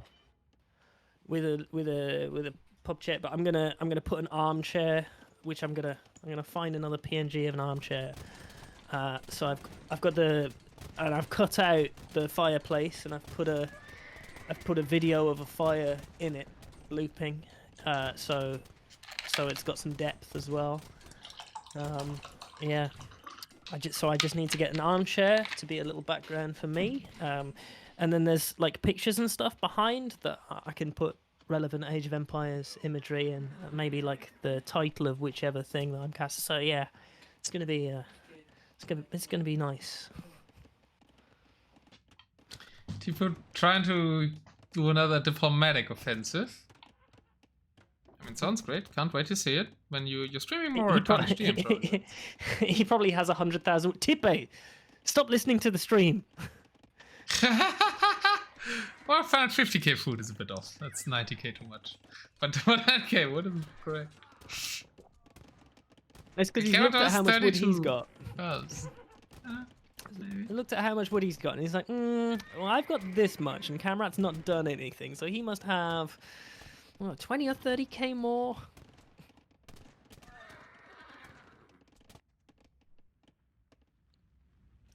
with a pub chair, but I'm gonna put an armchair, which I'm gonna find another PNG of an armchair. So I've cut out the fireplace, and I've put a video of a fire in it looping, so it's got some depth as well. Yeah, I just need to get an armchair to be a little background for me, and then there's like pictures and stuff behind that I can put relevant Age of Empires imagery and maybe like the title of whichever thing that I'm casting. So yeah, it's gonna be nice. People trying to do another diplomatic offensive. I mean, sounds great. Can't wait to see it when you're streaming more. He probably has 100,000. Tipe, stop listening to the stream. Well, 50k food is a bit off. That's 90k too much. But 100k, what is correct? It's because he looked at how much wood he's got. Maybe. He looked at how much wood he's got, and he's like, well, I've got this much, and kamrat's not done anything, so he must have 20 or 30k more.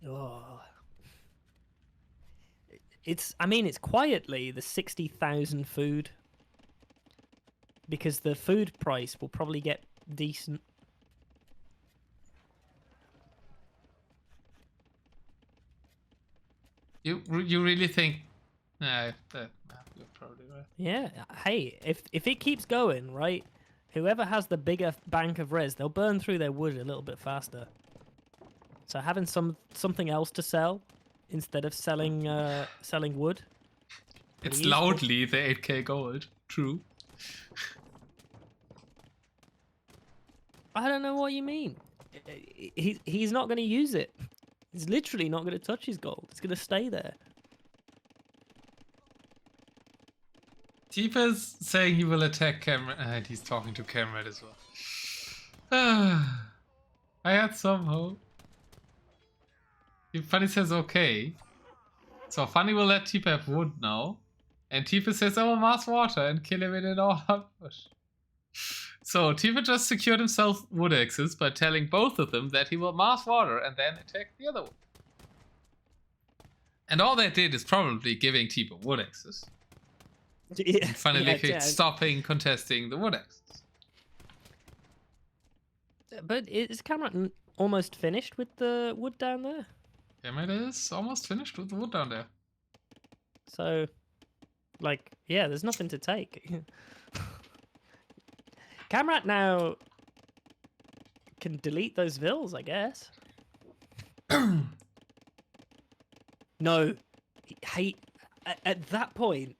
Oh. It's quietly the 60,000 food, because the food price will probably get decent You really think? Nah, you're probably right. Yeah. Hey, if it keeps going, right, whoever has the bigger bank of res, they'll burn through their wood a little bit faster. So having something else to sell instead of selling wood. It's useful. loudly the 8k gold. True. I don't know what you mean. He's not going to use it. He's literally not going to touch his gold. It's going to stay there. Tipe's saying he will attack Kamrat, and he's talking to Kamrat as well. I had some hope. Funny says okay. So Funny will let Tipe have wood now. And Tipe says, I will mass water and kill him in an all-out push. So Tipe just secured himself wood axes by telling both of them that he will mass water and then attack the other one. And all that did is probably giving Tipe wood axes. Yeah, Finally stopping contesting the wood axes. But is Kamrat almost finished with the wood down there? Kamrat is almost finished with the wood down there. So, like, yeah, there's nothing to take. Kamrat now can delete those vills, I guess. No, at that point,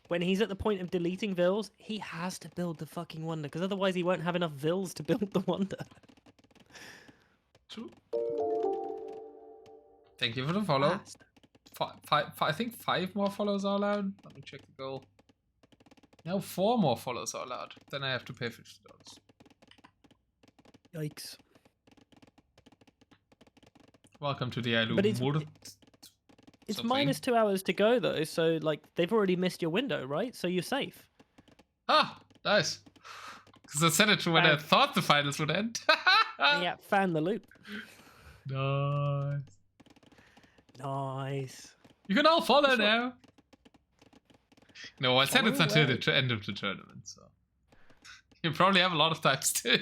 when he's at the point of deleting vills, he has to build the fucking wonder, because otherwise he won't have enough vills to build the wonder. True. Thank you for the follow. I think 5 more follows are allowed. Let me check the goal. Now 4 more follows are allowed. Then I have to pay $50. Yikes. Welcome to the Ayllu. But it's minus 2 hours to go though, so like they've already missed your window, right? So you're safe. Ah, nice. Because I said it when I thought the finals would end. Yeah, found the loop. Nice. Nice. You can all follow now. No, I said it's until the end of the tournament, so you probably have a lot of time still.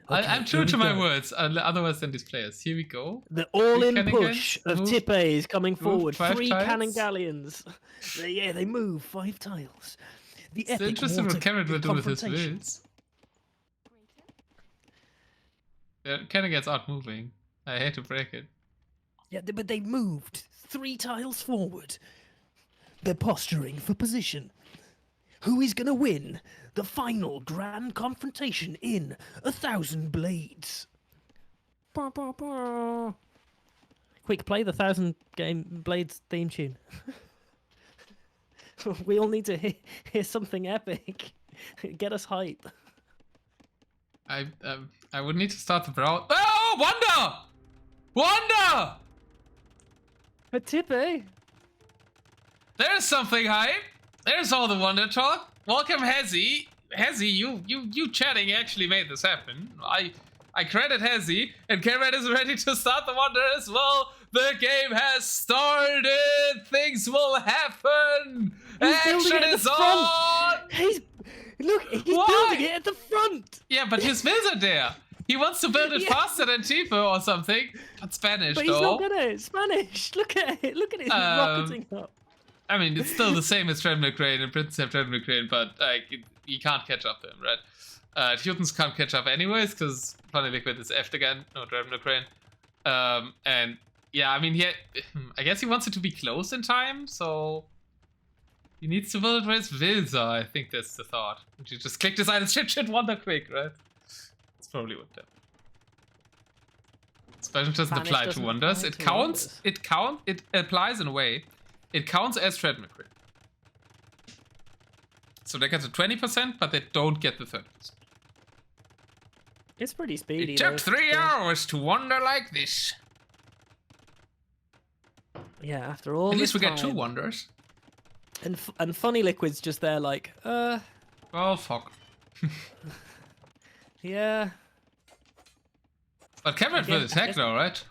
Okay, I'm true to my words, otherwise than these players. Here we go. The all-in push of Tipe is coming forward. 3 cannon galleons. Yeah, they move 5 tiles. The it's interesting what Kamrat will do with his wills. The cannon gets out moving. I hate to break it. Yeah, but they moved 3 tiles forward. They're posturing for position. Who is going to win the final grand confrontation in 1,000 Blades? Bah, bah, bah. Quick, play the 1,000 Blades theme tune. We all need to hear something epic. Get us hype. I would need to start the brow. Oh, Wonder! Wonder! A Tipe. There's something hype. There's all the Wonder talk. Welcome, Hezzy. Hezzy, you chatting actually made this happen. I credit Hezzy, and Kamrat is ready to start the Wonder as well. The game has started. Things will happen. Action is on. Look, he's building it at the front. Yeah, but his mills are there. He wants to build it faster than Tipe or something. But Spanish, but he's not gonna. Spanish. Look at it. Look at it. It's rocketing up. I mean, it's still the same as Treadmill Crane and Princess have Treadmill Crane, but like you can't catch up to him, right? Teuton's can't catch up anyways because Planet Liquid is effed again. No Treadmill Crane. And yeah, I mean, I guess he wants it to be close in time, so he needs to build where his wills are. I think that's the thought. You just click this item, shit, Wonder quick, right? That's probably what that. Spanish doesn't apply to wonders. It counts. It applies in a way. It counts as Treadmill Crane. So they get the 20%, but they don't get the 30%. It's pretty speedy. It took 3 hours to wander like this. Yeah, after all. At least we get 2 wonders. And Funny Liquid's just there like, Oh, fuck. Yeah. But Kamrat will attack though, right?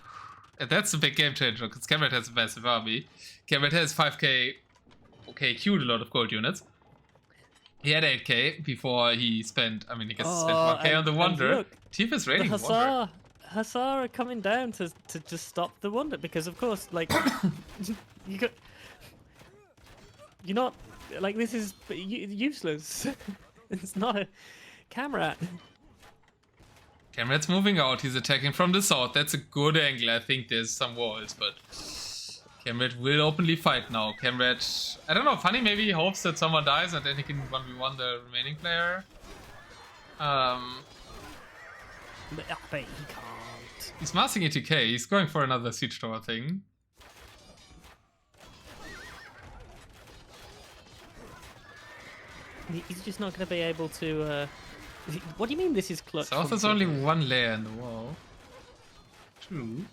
And that's a big game changer, because Kamrat has a massive army. Kamrat has 5k, okay, queued a lot of gold units. He had 8k before he spent, I mean, he gets to spend 1k on the Wonder. Tipe is raiding Wonder. Hussar are coming down to just stop the wonder because, of course, like you're not like this is useless. It's not a kamrat. Kamrat's moving out. He's attacking from the south. That's a good angle. I think there's some walls, but Kamrat will openly fight now. Kamrat, I don't know. Funny, maybe he hopes that someone dies and then he can 1v1 the remaining player. But he can't. He's massing ATK. He's going for another siege tower thing. He's just not going to be able to. What do you mean this is clutch? South is only one layer in the wall. True.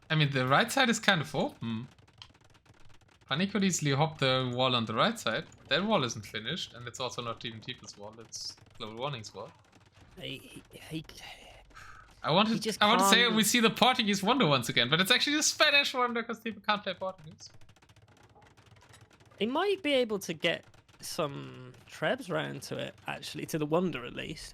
I mean, the right side is kind of open. Funny could easily hop the wall on the right side. That wall isn't finished, and it's also not even Tipe's wall. It's GlobalWarning's wall. I want to say we see the Portuguese wonder once again, but it's actually the Spanish wonder because people can't play Portuguese. He might be able to get some trebs round to it, actually, to the wonder at least.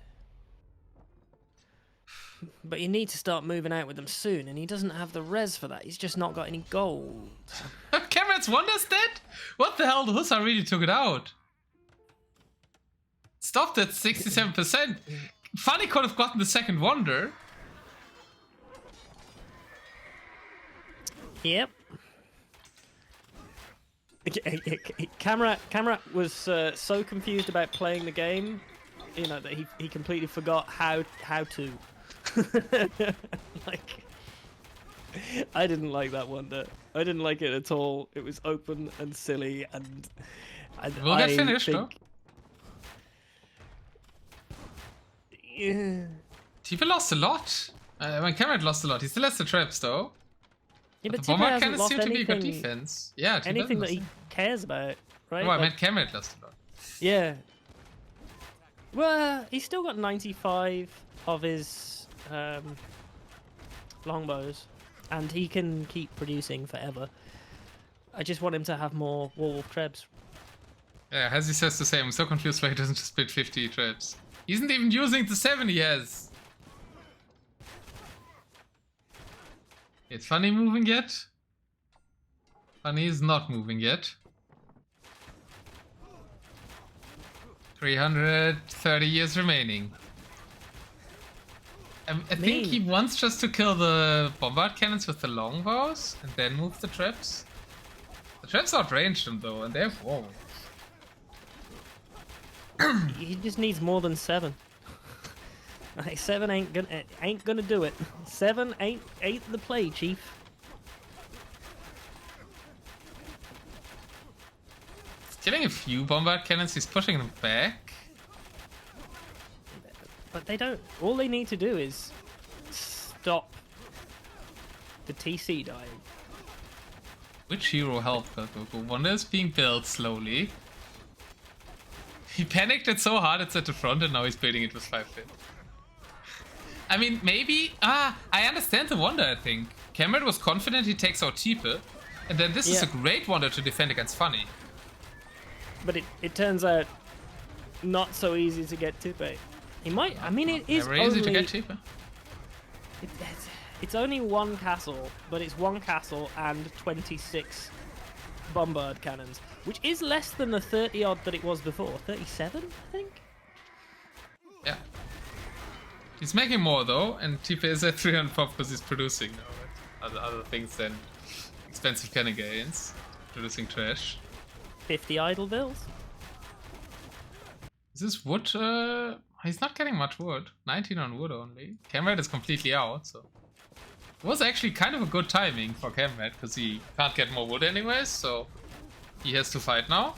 But you need to start moving out with them soon, and he doesn't have the res for that. He's just not got any gold. Kamrat's wonder's dead? What the hell? The Hussar really took it out. Stopped at 67%. Funny could have gotten the second wonder. Yep. Kamrat was so confused about playing the game, you know, that he completely forgot how to. Like, I didn't like that wonder. I didn't like it at all. It was open and silly, and we'll get finished, though. Yeah. Tipe lost a lot. Kamrat lost a lot. He still has the traps, though. Yeah, but the bomber cannons lost seem to be a good defense. Yeah, anything that he cares about, right? No, I meant Kamrat lost a lot. Yeah. Well, he's still got 95 of his longbows, and he can keep producing forever. I just want him to have more Werewolf trebs. Yeah, as he says the same. I'm so confused why he doesn't just split 50 trebs. He isn't even using the 7 he has. Is Funny moving yet? Funny is not moving yet. 330 years remaining. I think he wants just to kill the bombard cannons with the longbows and then move the traps. The traps outrange them though, and they're whoa. He just needs more than 7. Like, 7 ain't gonna do it. 7 ain't the play, Chief. He's killing a few bombard cannons. He's pushing them back. But they don't. All they need to do is stop the TC dying. Which hero helped Goku? Wonder is being built slowly. He panicked it so hard it's at the front, and now he's building it with 5 pin. I mean, maybe... I understand the wonder, I think. Kamrat was confident he takes out Tipe, and then this is a great wonder to defend against Funny. But it turns out not so easy to get Tipe. He might... I mean, it is never easy to get Tipe. It's only one castle, but it's one castle and 26 bombard cannons, which is less than the 30-odd that it was before. 37, I think? Yeah. He's making more though, and Tipe is at 300 pop because he's producing now, right? Other things than expensive cannon gains, producing trash. 50 idle bills. Is this wood? He's not getting much wood. 19 on wood only. Kamrat is completely out, so it was actually kind of a good timing for Kamrat because he can't get more wood anyways, so he has to fight now.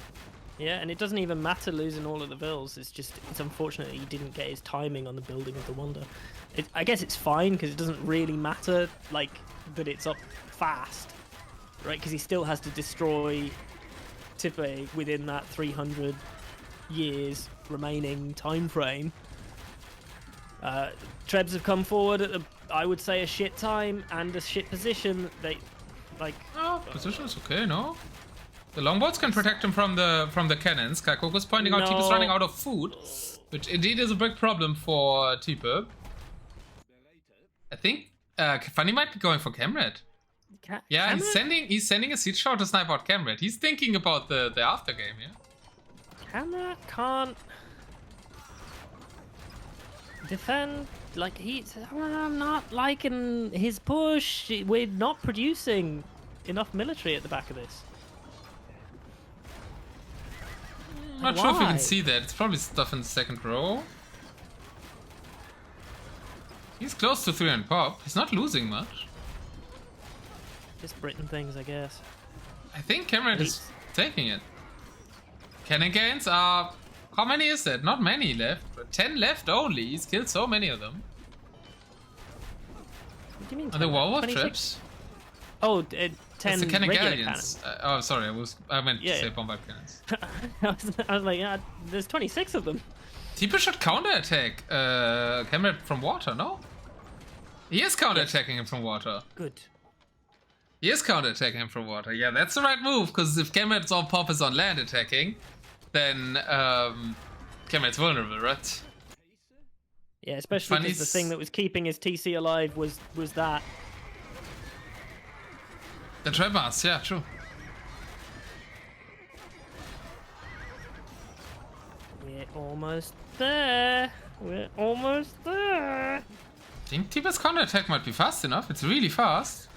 Yeah, and it doesn't even matter losing all of the bills. It's unfortunate he didn't get his timing on the building of the wonder. I guess it's fine because it doesn't really matter, like, that it's up fast, right? Because he still has to destroy Tipe within that 300 years remaining time frame. Trebs have come forward at I would say a shit time and a shit position. They like. Oh, position is okay, no? The longbows can protect him from the cannons. Kaikoku's pointing out Tipe's running out of food, which indeed is a big problem for Tipe. I think Funny might be going for kamrat. Yeah, Kamrat? he's sending a siege shot to snipe out kamrat. He's thinking about the after game, yeah. Kamrat can't defend. Like I'm not liking his push. We're not producing enough military at the back of this. I'm not sure if you can see that. It's probably stuff in the second row. He's close to 300 pop. He's not losing much. Just Britain things, I guess. I think kamrat is taking it. Cannon gains are... How many is that? Not many left. 10 left only. He's killed so many of them. What do you mean? Are the Warwolf 26? traps? Oh, 10 It's the cannon regular galleons. Oh, sorry. I meant to say bombard cannons. I was like, yeah, there's 26 of them. Tipe should counterattack kamrat from water, no? He is counterattacking him from water. Good. He is counterattacking him from water. Yeah, that's the right move, because if kamrat's all pop is on land attacking, then kamrat's vulnerable, right? Yeah, especially because the thing that was keeping his TC alive was that. The trap mass, yeah, true. We're almost there. We're almost there. I think Tipe's counterattack might be fast enough. It's really fast.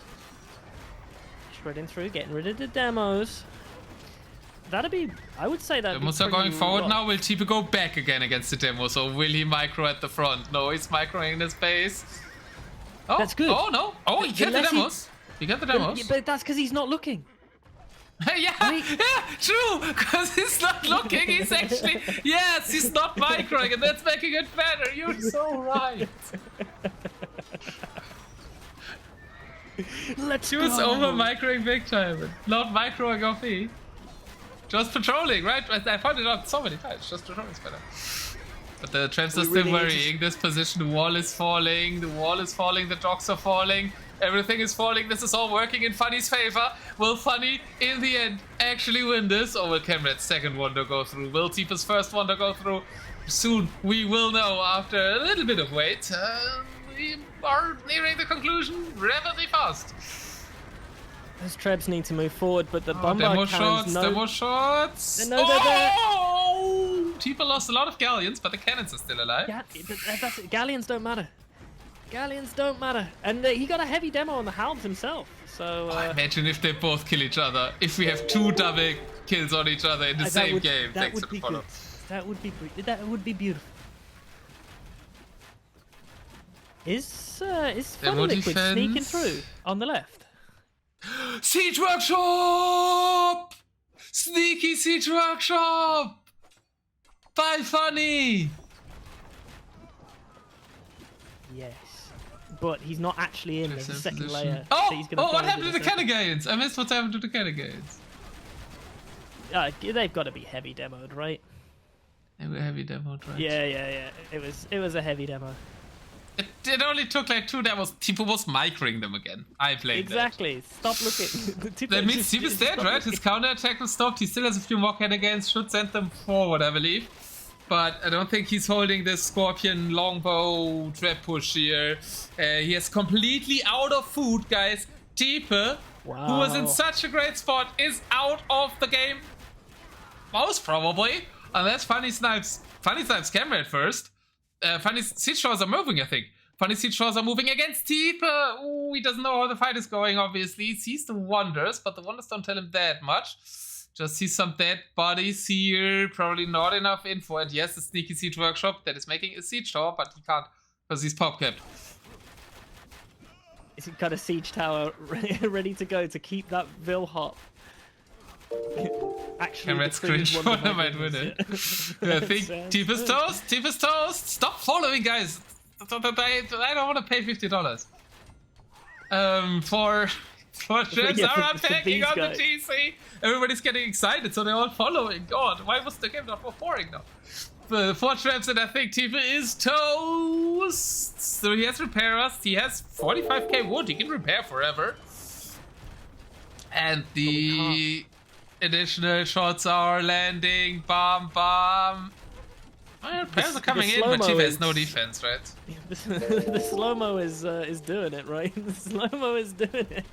Shredding through, getting rid of the demos. That'd be, I would say that. Demos are going forward now. Will Tipe go back again against the demos, or will he micro at the front? No, he's microing in his base. Oh, that's good. Oh no! Oh, he got the demos. He got the demos. But that's because he's not looking. Yeah, true. Because he's not looking. He's actually he's not microing, and that's making it better. You're so right. Let's go. He was over microing big time, not microing off E. Just patrolling, right? I found it out so many times. Just patrolling is better. But the traps are still worrying. This position, the wall is falling. The wall is falling. The docks are falling. Everything is falling. This is all working in Funny's favor. Will Funny, in the end, actually win this? Or will kamrat's second wonder go through? Will Tipe's first wonder go through? Soon we will know after a little bit of wait. We are nearing the conclusion relatively fast. Those trebs need to move forward, but the bombard cannons... Demo shots! Oh! Tipe lost a lot of galleons, but the cannons are still alive. Galleons don't matter. Galleons don't matter. And he got a heavy demo on the halbs himself, so... imagine if they both kill each other. If we have 2 double kills on each other in the same game. That would be good. That would be great. That would be beautiful. Is Fun Liquid sneaking through on the left? Siege Workshop! Sneaky Siege Workshop! By Funny! Yes. But he's not actually in. There's a second layer. Oh, what happened to the cannon gains? I missed what's happened to the cannon gains. They've got to be heavy demoed, right? They were heavy demoed, right? Yeah. It was a heavy demo. It only took like 2 demos. Tipe was microing them again. I played exactly. Stop looking. That means Tipe is dead, right? His counterattack was stopped. He still has a few more cannon gains. Should send them forward, I believe. But I don't think he's holding this Scorpion longbow trap push here. He is completely out of food, guys. Tipe, who was in such a great spot, is out of the game. Most probably. Unless Funny Snipes kamrat first. Funny's siege shores are moving, I think. Funny's siege shores are moving against Tipe. Ooh, he doesn't know how the fight is going, obviously. He sees the wonders, but the wonders don't tell him that much. Just sees some dead bodies here. Probably not enough info. And yes, the sneaky siege workshop that is making a siege tower, but he can't because he's pop capped. He's got a siege tower ready to go to keep that Vil hot. Actually, kamrat screenshot, I might win it. I think Tipe's toast. Tipe's toast. Stop following, guys. I don't want to pay $50. For trips are unpacking on the TC. Everybody's getting excited, so they're all following. God, why was the game not more boring now? The 4 traps, and I think Tipe is toast. So he has repairers. He has 45k wood. He can repair forever. And the additional shots are landing. Bam, bam. Well, players are coming in, but Tipe has no defense, right? The slow-mo is doing it, right? The slow-mo is doing it.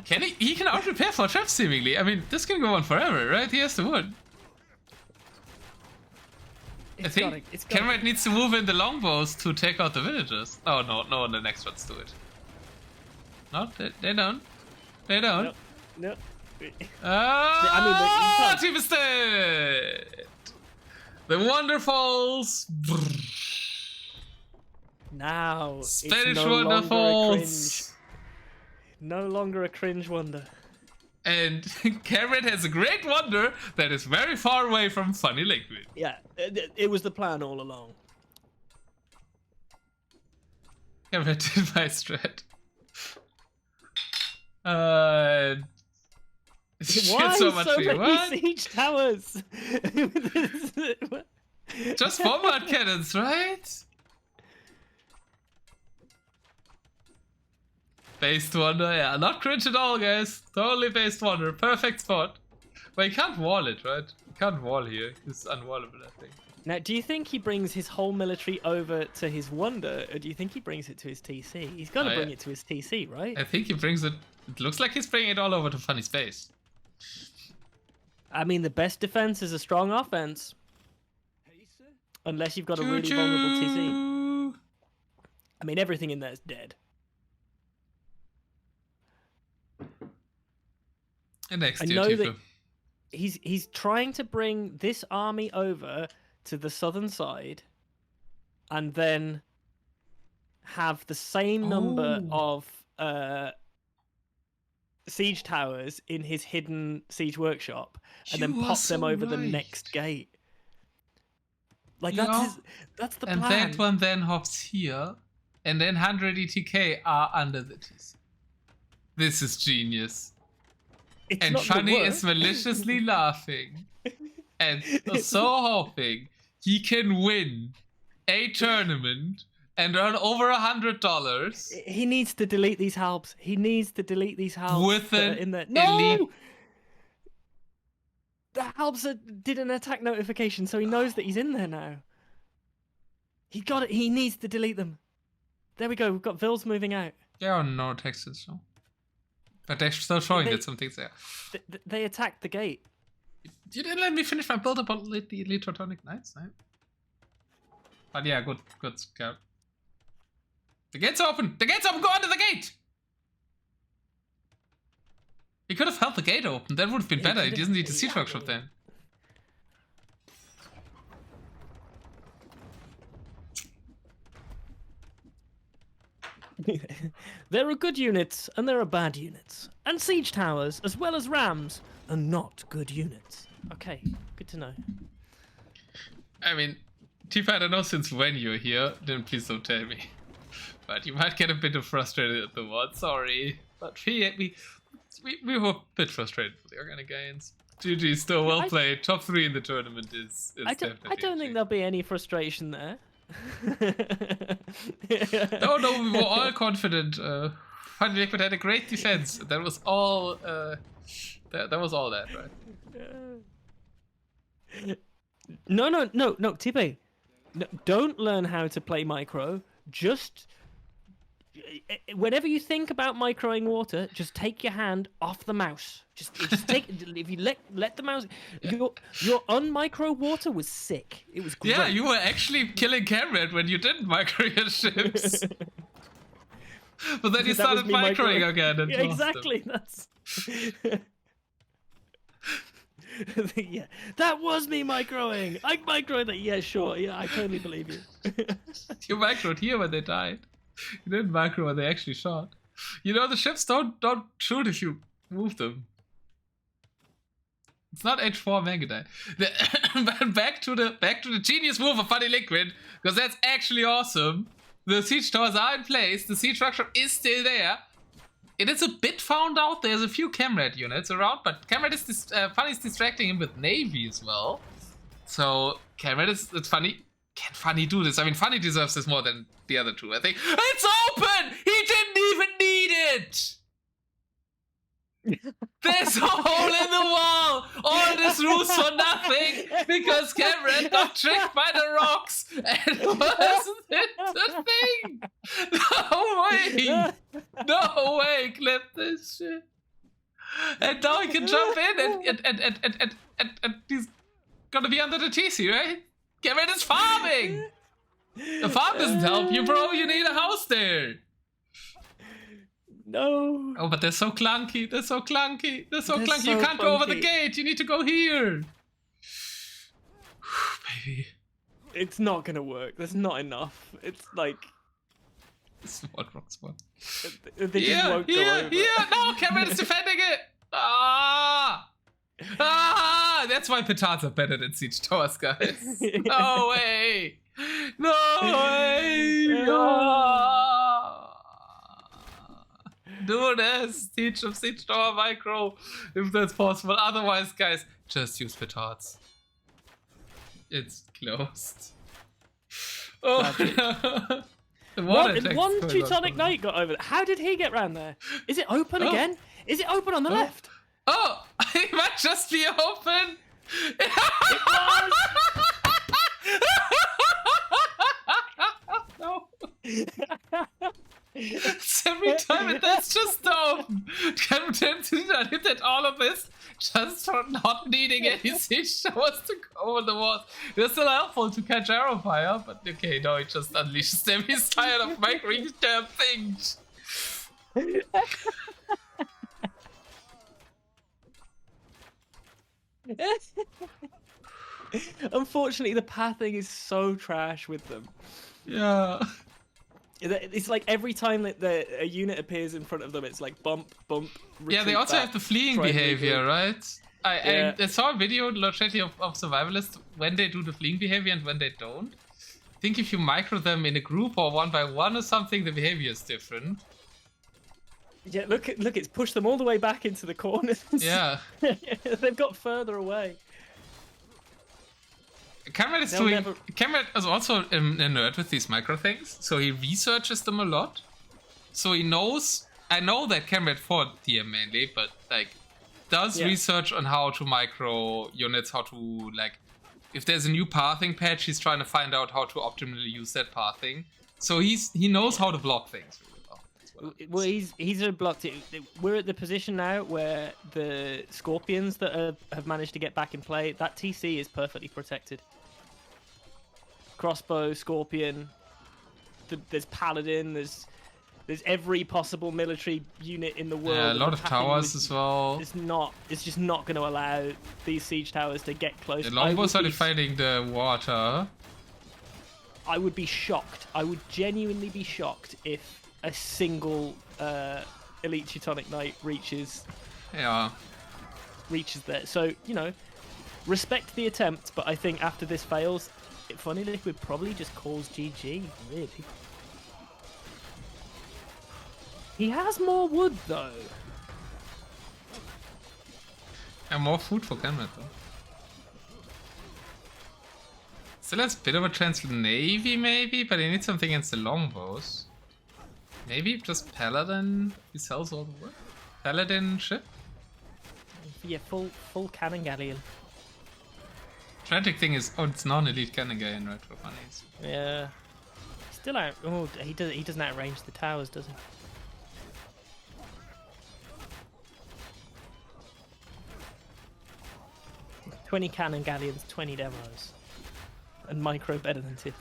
Can he? He can out-repair for traps, seemingly. I mean, this can go on forever, right? He has the wood. I think Kamrat needs to move in the longbows to take out the villagers. Oh, no, the next ones do it. No, they don't. They don't. No. Ah, Tipe is dead! The Wonderfalls! Now, Spanish it's no Wonderfalls! No longer a cringe wonder. And Kamrat has a great wonder that is very far away from Funny Liquid. Yeah, it was the plan all along. Kamrat did my strat. Why so much many siege towers? Just bombard cannons, right? Based wonder, yeah, not cringe at all, guys. Totally based wonder, perfect spot. But you can't wall it, right? You can't wall here. It's unwallable, I think. Now, do you think he brings his whole military over to his wonder, or do you think he brings it to his TC? He's got to bring it to his TC, right? I think he brings it. It looks like he's bringing it all over to Funny Space. I mean, the best defense is a strong offense. Unless you've got a really vulnerable TC. I mean, everything in there is dead. And next I know that he's trying to bring this army over to the southern side and then have the same number of siege towers in his hidden siege workshop and then pop them over the next gate. Like, that's the plan. And that one then hops here, and then 100 ETK are under the TC. This is genius. And Funny is maliciously laughing and so hoping he can win a tournament and earn over $100. He needs to delete these halbs. He needs to delete these halbs. With an in the... elite... No! The halbs did an attack notification, so he knows that he's in there now. He got it. He needs to delete them. There we go. We've got Vils moving out. There are no texts, so. But they're still showing that something's there. They attacked the gate. You didn't let me finish my build up on the Elite Teutonic Knights, right? But yeah, good scout. The gate's open! The gate's open! Go under the gate! He could have held the gate open. That would have been better. He doesn't need the siege workshop then. There are good units and there are bad units. And siege towers, as well as rams, are not good units. Okay, good to know. I mean, Tipe, I don't know since when you're here, then please don't tell me. But you might get a bit frustrated at the one, sorry. But we were a bit frustrated for the organic gains. GG, still well played. Top 3 in the tournament is definitely I don't think there'll be any frustration there. No, we were all confident. Funny Liquid had a great defense. That was all. That was all that, right? No, Tipe. No, don't learn how to play micro. Just whenever you think about microing water, just take your hand off the mouse. Just take. If you let the mouse, your unmicro water was sick. It was great. Yeah, you were actually killing Kamrat when you didn't micro your ships. But then you started microing again. And yeah, exactly. That's. Yeah, that was me microing. I microed that. Yeah, sure. Yeah, I totally believe you. You microed here when they died. You didn't micro when they actually shot. You know, the ships don't shoot if you move them. It's not H4 Megadai. But back to the genius move of Funny Liquid, because that's actually awesome. The siege towers are in place. The siege structure is still there. It is a bit found out. There's a few Kamrat units around, but Kamrat is Funny is distracting him with Navy as well. So Kamrat it's Funny. Can Funny do this? I mean, Funny deserves this more than the other two. I think it's open. He didn't even need There's a hole in the wall! All this ruse for nothing! Because Cameron got tricked by the rocks! And wasn't it the thing? No way! No way! Clip this shit! And now he can jump in and he's gonna be under the TC, right? Cameron is farming! The farm doesn't help you, bro. You need a house there. No. Oh, but they're so clunky. They're so clunky. They're so clunky. So you can't go over the clunky. gate. You need to go here. Baby. It's not gonna work. There's not enough. It's like Smart rock spot. they just won't go over. Yeah. No, Cameron is defending it. That's why petards are better than siege towers, guys. No way. No way. Do this. Teach them siege tower micro if that's possible. Otherwise, guys, just use petards. It's closed. Oh no. One Teutonic Knight got over there. How did he get round there? Is it open again? Is it open on the left? Oh, it might just be open. It was. No. It's every time and that's just open. Cameron did all of this just for not needing any siege towers to go over the walls. It's still helpful to catch arrow fire, but okay, no, it just unleashes them. He's tired of making damn things. Unfortunately, the pathing is so trash with them. Yeah. It's like every time that a unit appears in front of them, it's like bump, bump. Yeah, they also have the fleeing behavior, right? Yeah. I saw a video literally of survivalists when they do the fleeing behavior and when they don't. I think if you micro them in a group or one by one or something, the behavior is different. Yeah, look, it's pushed them all the way back into the corners. Yeah. They've got further away. Kamrat is also a nerd with these micro things, so he researches them a lot. So he knows. I know that Kamrat fought DM mainly, but like does research on how to micro units, how to like if there's a new pathing patch, he's trying to find out how to optimally use that pathing. So he knows how to block things. Well, he's blocked it. We're at the position now where the Scorpions that have managed to get back in play, that TC is perfectly protected. Crossbow, Scorpion, there's Paladin, there's every possible military unit in the world. Yeah, a lot of towers as well. It's just not going to allow these siege towers to get close. The longbows are defending the water. I would be shocked. I would genuinely be shocked if a single elite Teutonic Knight reaches there. So, you know, respect the attempt, but I think after this fails, Funny Liquid probably just calls GG, really. He has more wood, though. And more food for Canberra, though. Still has a bit of a chance with Navy, maybe, but he needs something against the longbows. Maybe just Paladin. He sells all the wood. Paladin ship. Yeah, full cannon galleon. Tragic thing is, it's non-elite cannon galleon, right? For funnies. Yeah. Still out. Oh, he doesn't outrange the towers, does he? "20 cannon galleons, 20 demos, and micro better than Tipe."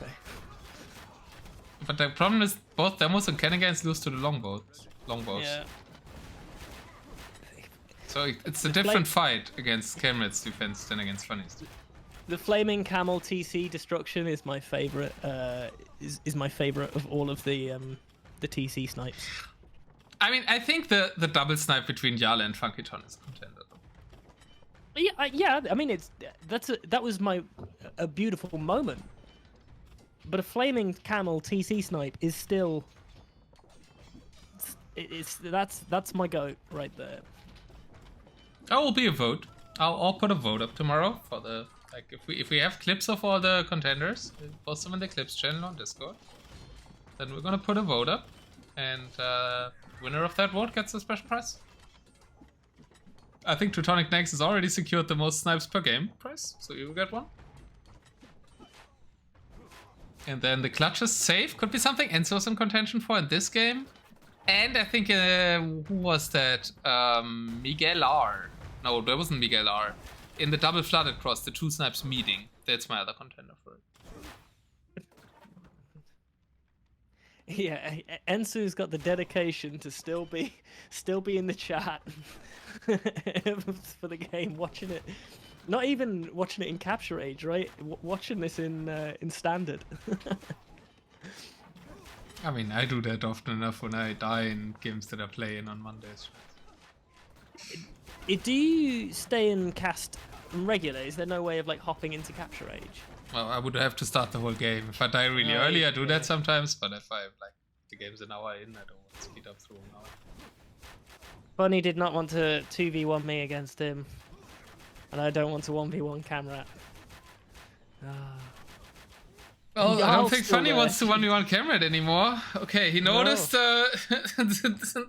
But the problem is, both demos and cannon galleons lose to the longbows. Yeah. So it's a different fight against Camerat's defense than against Funny's. The Flaming Camel TC destruction is my favorite. Is my favorite of all of the TC snipes. I mean, I think the double snipe between Jarl and Funkyton is a contender. Yeah. I mean, that was a beautiful moment. But a Flaming Camel TC snipe is still. That's my goat right there. That will be a vote. I'll put a vote up tomorrow for the if we have clips of all the contenders, we'll post them in the clips channel on Discord. Then we're gonna put a vote up, and winner of that vote gets a special prize. I think Teutonic Next has already secured the most snipes per game price, so you will get one. And then the clutches safe could be something ENSOO's in contention for in this game. And I think, who was that? Miguel R. No, that wasn't Miguel R. In the double flooded cross, the two snipes meeting. That's my other contender for it. Yeah, ENSOO's got the dedication to still be in the chat for the game, watching it. Not even watching it in capture age, right? Watching this in standard. I mean, I do that often enough when I die in games that I play in on Mondays. Do you stay in cast regular? Is there no way of like hopping into capture age? Well, I would have to start the whole game. If I die really early, I do that sometimes. But if I like the game's an hour in, I don't want to speed up through an hour. Bunny did not want to 2v1 me against him, and I don't want to 1v1 kamrat. Well, I don't think Funny wants to 1v1 kamrat anymore. Okay, he noticed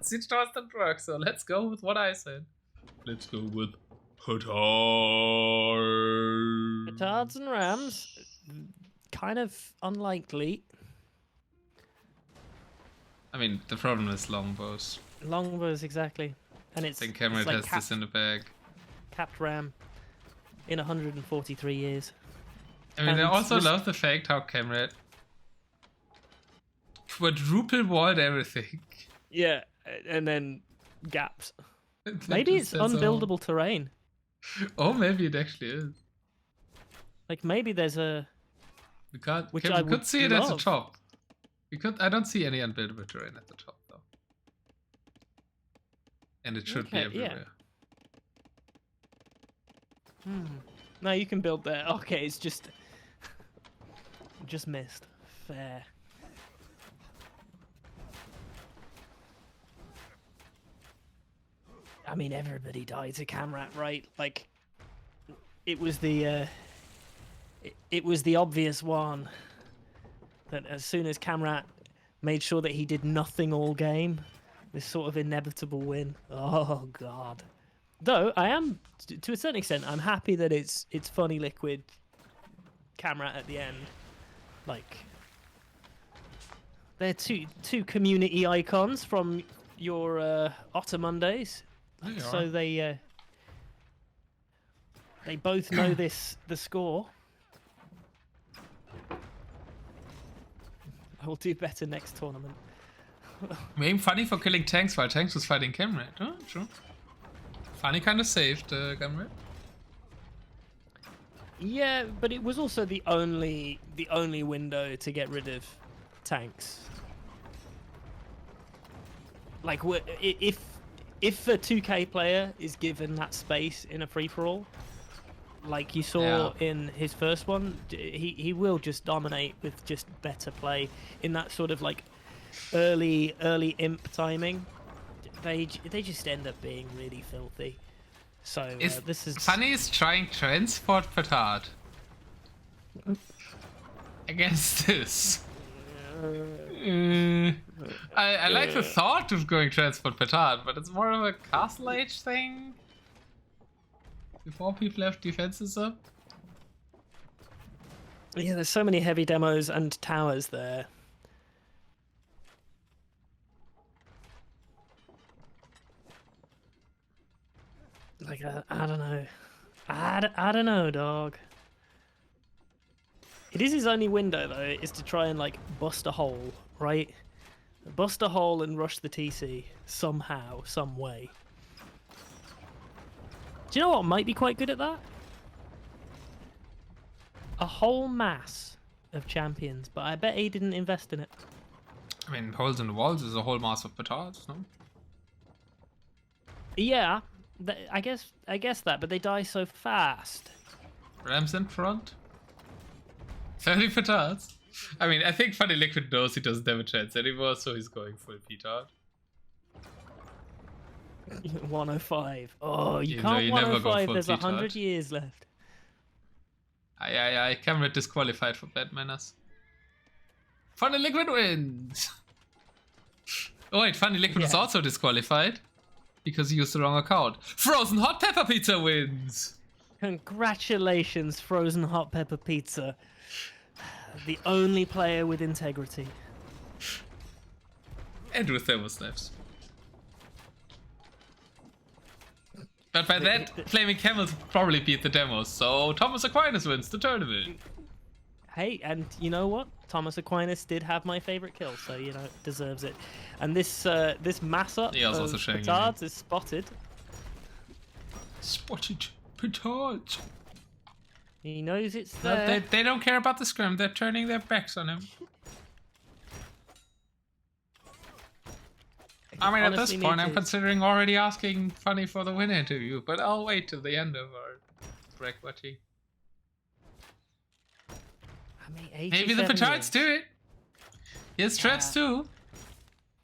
Siege Towers didn't work, so let's go with what I said. Let's go with Petards. Petards and Rams, kind of unlikely. I mean, the problem is longbows. Longbows, exactly. And it's. I think kamrat like has this in the bag. Capped Ram in 143 years. I mean, I also love the fact how kamrat quadruple walled everything. Yeah, and then gaps. Maybe it's unbuildable terrain. Oh, maybe it actually is. Like maybe there's a. We can't. Which We I could see it love. at the top. We could. I don't see any unbuildable terrain at the top though. And it should be everywhere. Yeah. No, you can build there. Okay, it's just missed. Fair. I mean, everybody died to kamrat, right? Like, it was the obvious one that as soon as kamrat made sure that he did nothing all game, this sort of inevitable win. Oh God. Though I am, to a certain extent, I'm happy that it's Funny Liquid kamrat at the end. Like, they're two community icons from your Otter Mondays. So they both know the score. I will do better next tournament. Maybe Funny for killing tanks while tanks was fighting kamrat. Oh, true. Funny kind of saved kamrat. Yeah, but it was also the only window to get rid of tanks. Like, if a 2K player is given that space in a free-for-all, like you saw in his first one, he will just dominate with just better play in that sort of like early imp timing. They just end up being really filthy. So this is Funny is trying transport petard against this. I like the thought of going transport petard, but it's more of a castle age thing. Before people have defenses up. Yeah, there's so many heavy demos and towers there. Like, I don't know. I don't know, dog. It is his only window, though, is to try and, like, bust a hole, right? Bust a hole and rush the TC somehow, some way. Do you know what might be quite good at that? A whole mass of champions, but I bet he didn't invest in it. I mean, holes in the walls is a whole mass of petards, no? Yeah, I guess that, but they die so fast. Rams in front. 30 petards. I mean, I think Funny Liquid knows he doesn't have a chance anymore, so he's going full petard. 105. Oh, you You can't know, you never go 105. full There's petard. 100 years left. Aye. Kamrat disqualified for bad manners. Funny Liquid wins! Oh wait, Funny Liquid was also disqualified. because he used the wrong account. Frozen hot pepper pizza wins. Congratulations, Frozen Hot Pepper Pizza. The only player with integrity. And with thermal snipes. But by that, Flaming Camels probably beat the demos, so Thomas Aquinas wins the tournament. Hey, and you know what? Thomas Aquinas did have my favorite kill, so you know, deserves it. And this this mass up of petards is spotted. Spotted petards. He knows it's there. No, they don't care about the scrim. They're turning their backs on him. I mean, at this point, I'm considering already asking Funny for the win interview, but I'll wait till the end of our track watching. I mean, maybe the petards do it. Here's Treads too.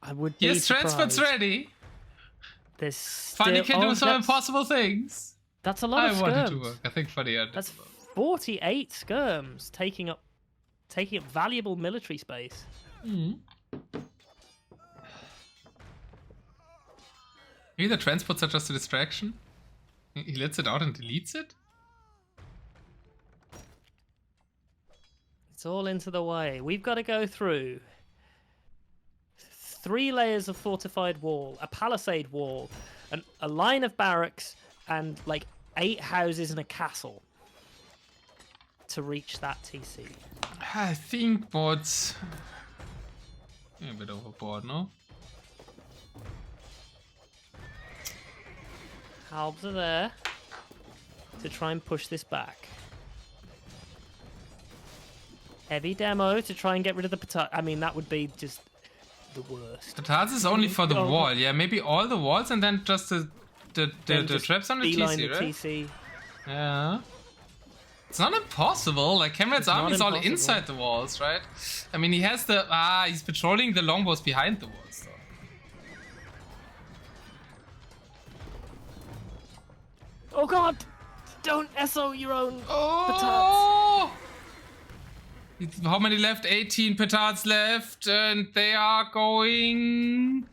I would be Here's Transport's ready. There's Funny can do some impossible things. That's a lot of skirms. I want it to work. I think Funny had That's 48 skirms taking up valuable military space. Maybe the transports are just a distraction. He lets it out and deletes it. It's all into the way. We've got to go through 3 layers of fortified wall, a palisade wall, a line of barracks, and like 8 houses and a castle to reach that TC. I think bots a bit overboard, no? Halbs are there to try and push this back. Heavy demo to try and get rid of the petard. I mean, that would be just the worst. Petards is only for the wall, yeah. Maybe all the walls and then just the traps on the TC, right? TC. Yeah. It's not impossible. Like Kamrat's army is all inside the walls, right? I mean, he has the he's patrolling the longbows behind the walls, though. Oh god! Don't SO your own petards. How many left? 18 petards left, and they are going.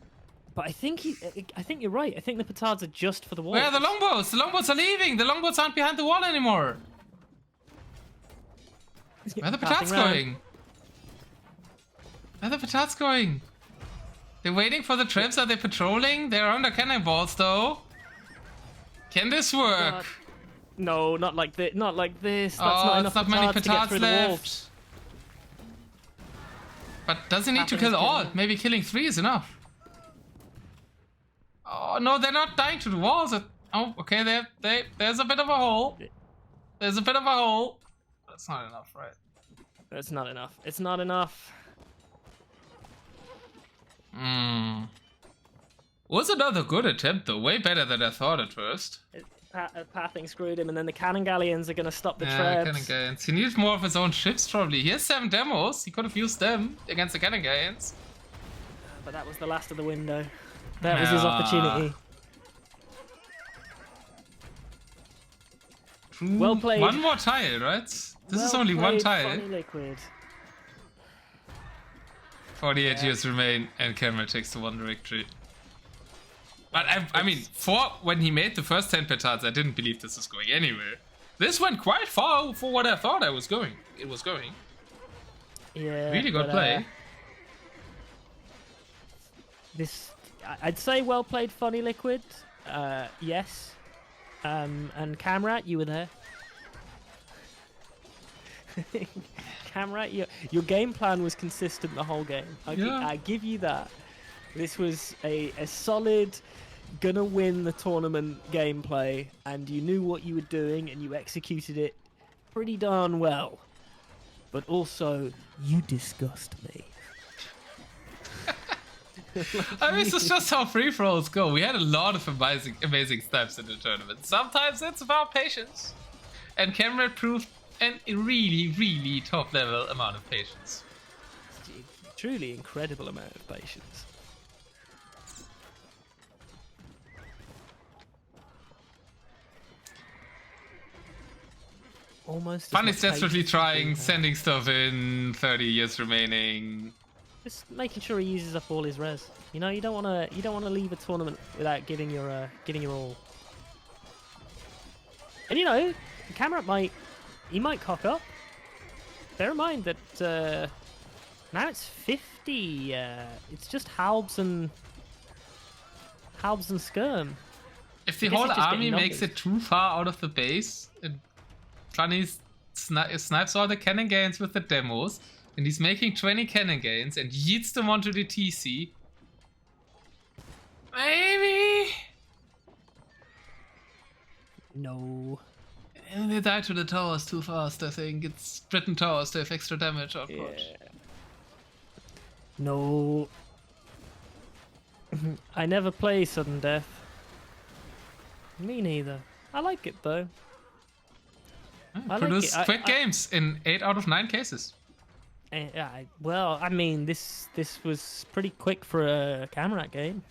But I think you're right. I think the petards are just for the wall. Where are the longbows? The longbows are leaving. The longbows aren't behind the wall anymore. Where are the petards going? Where are the petards going? They're waiting for the traps. Are they patrolling? They're under cannonballs, though. Can this work? No, not like this. Not like this. That's not enough not many petards to get through left. the walls. But does he need to kill all? Maybe killing 3 is enough. Oh no, they're not dying to the walls. Oh, okay, there's a bit of a hole. There's a bit of a hole. That's not enough, right? That's not enough. It's not enough. Was another good attempt though. Way better than I thought at first. Pathing screwed him, and then the cannon galleons are going to stop the cannon traps. galleons. He needs more of his own ships, probably. He has 7 demos. He could have used them against the cannon galleons. But that was the last of the window. That was his opportunity. Well played. One more tile, right? This is only one tile. Liquid. 48 years remain, and Canberra takes the 1 victory. But I mean, when he made the first 10 petards, I didn't believe this was going anywhere. This went quite far for what I thought it was going. Yeah. Really good play. I'd say well played, Funny Liquid. Yes. And Kamrat, you were there. Kamrat, your game plan was consistent the whole game. I give you that. This was a solid, gonna win the tournament gameplay, and you knew what you were doing, and you executed it pretty darn well. But also, you disgust me. I mean, this is just how free-for-alls go. We had a lot of amazing steps in the tournament. Sometimes it's about patience. And Canberra proved a really, really top-level amount of patience. Truly incredible amount of patience. Funny's desperately trying, sending stuff in, 30 years remaining. Just making sure he uses up all his res. You know, you don't want to leave a tournament without giving your all. And you know, kamrat might cock up. Bear in mind that now it's 50. It's just halbs and skirm. If the whole army makes it too far out of the base, and Funny snipes all the cannon gains with the demos, and he's making 20 cannon gains and yeets them onto the TC. Maybe. No. And they die to the towers too fast, I think. It's Britain towers to have extra damage output. Yeah. No. I never play sudden death. Me neither. I like it though. Produce quick games in 8 out of 9 cases. Well, I mean, this was pretty quick for a kamrat game.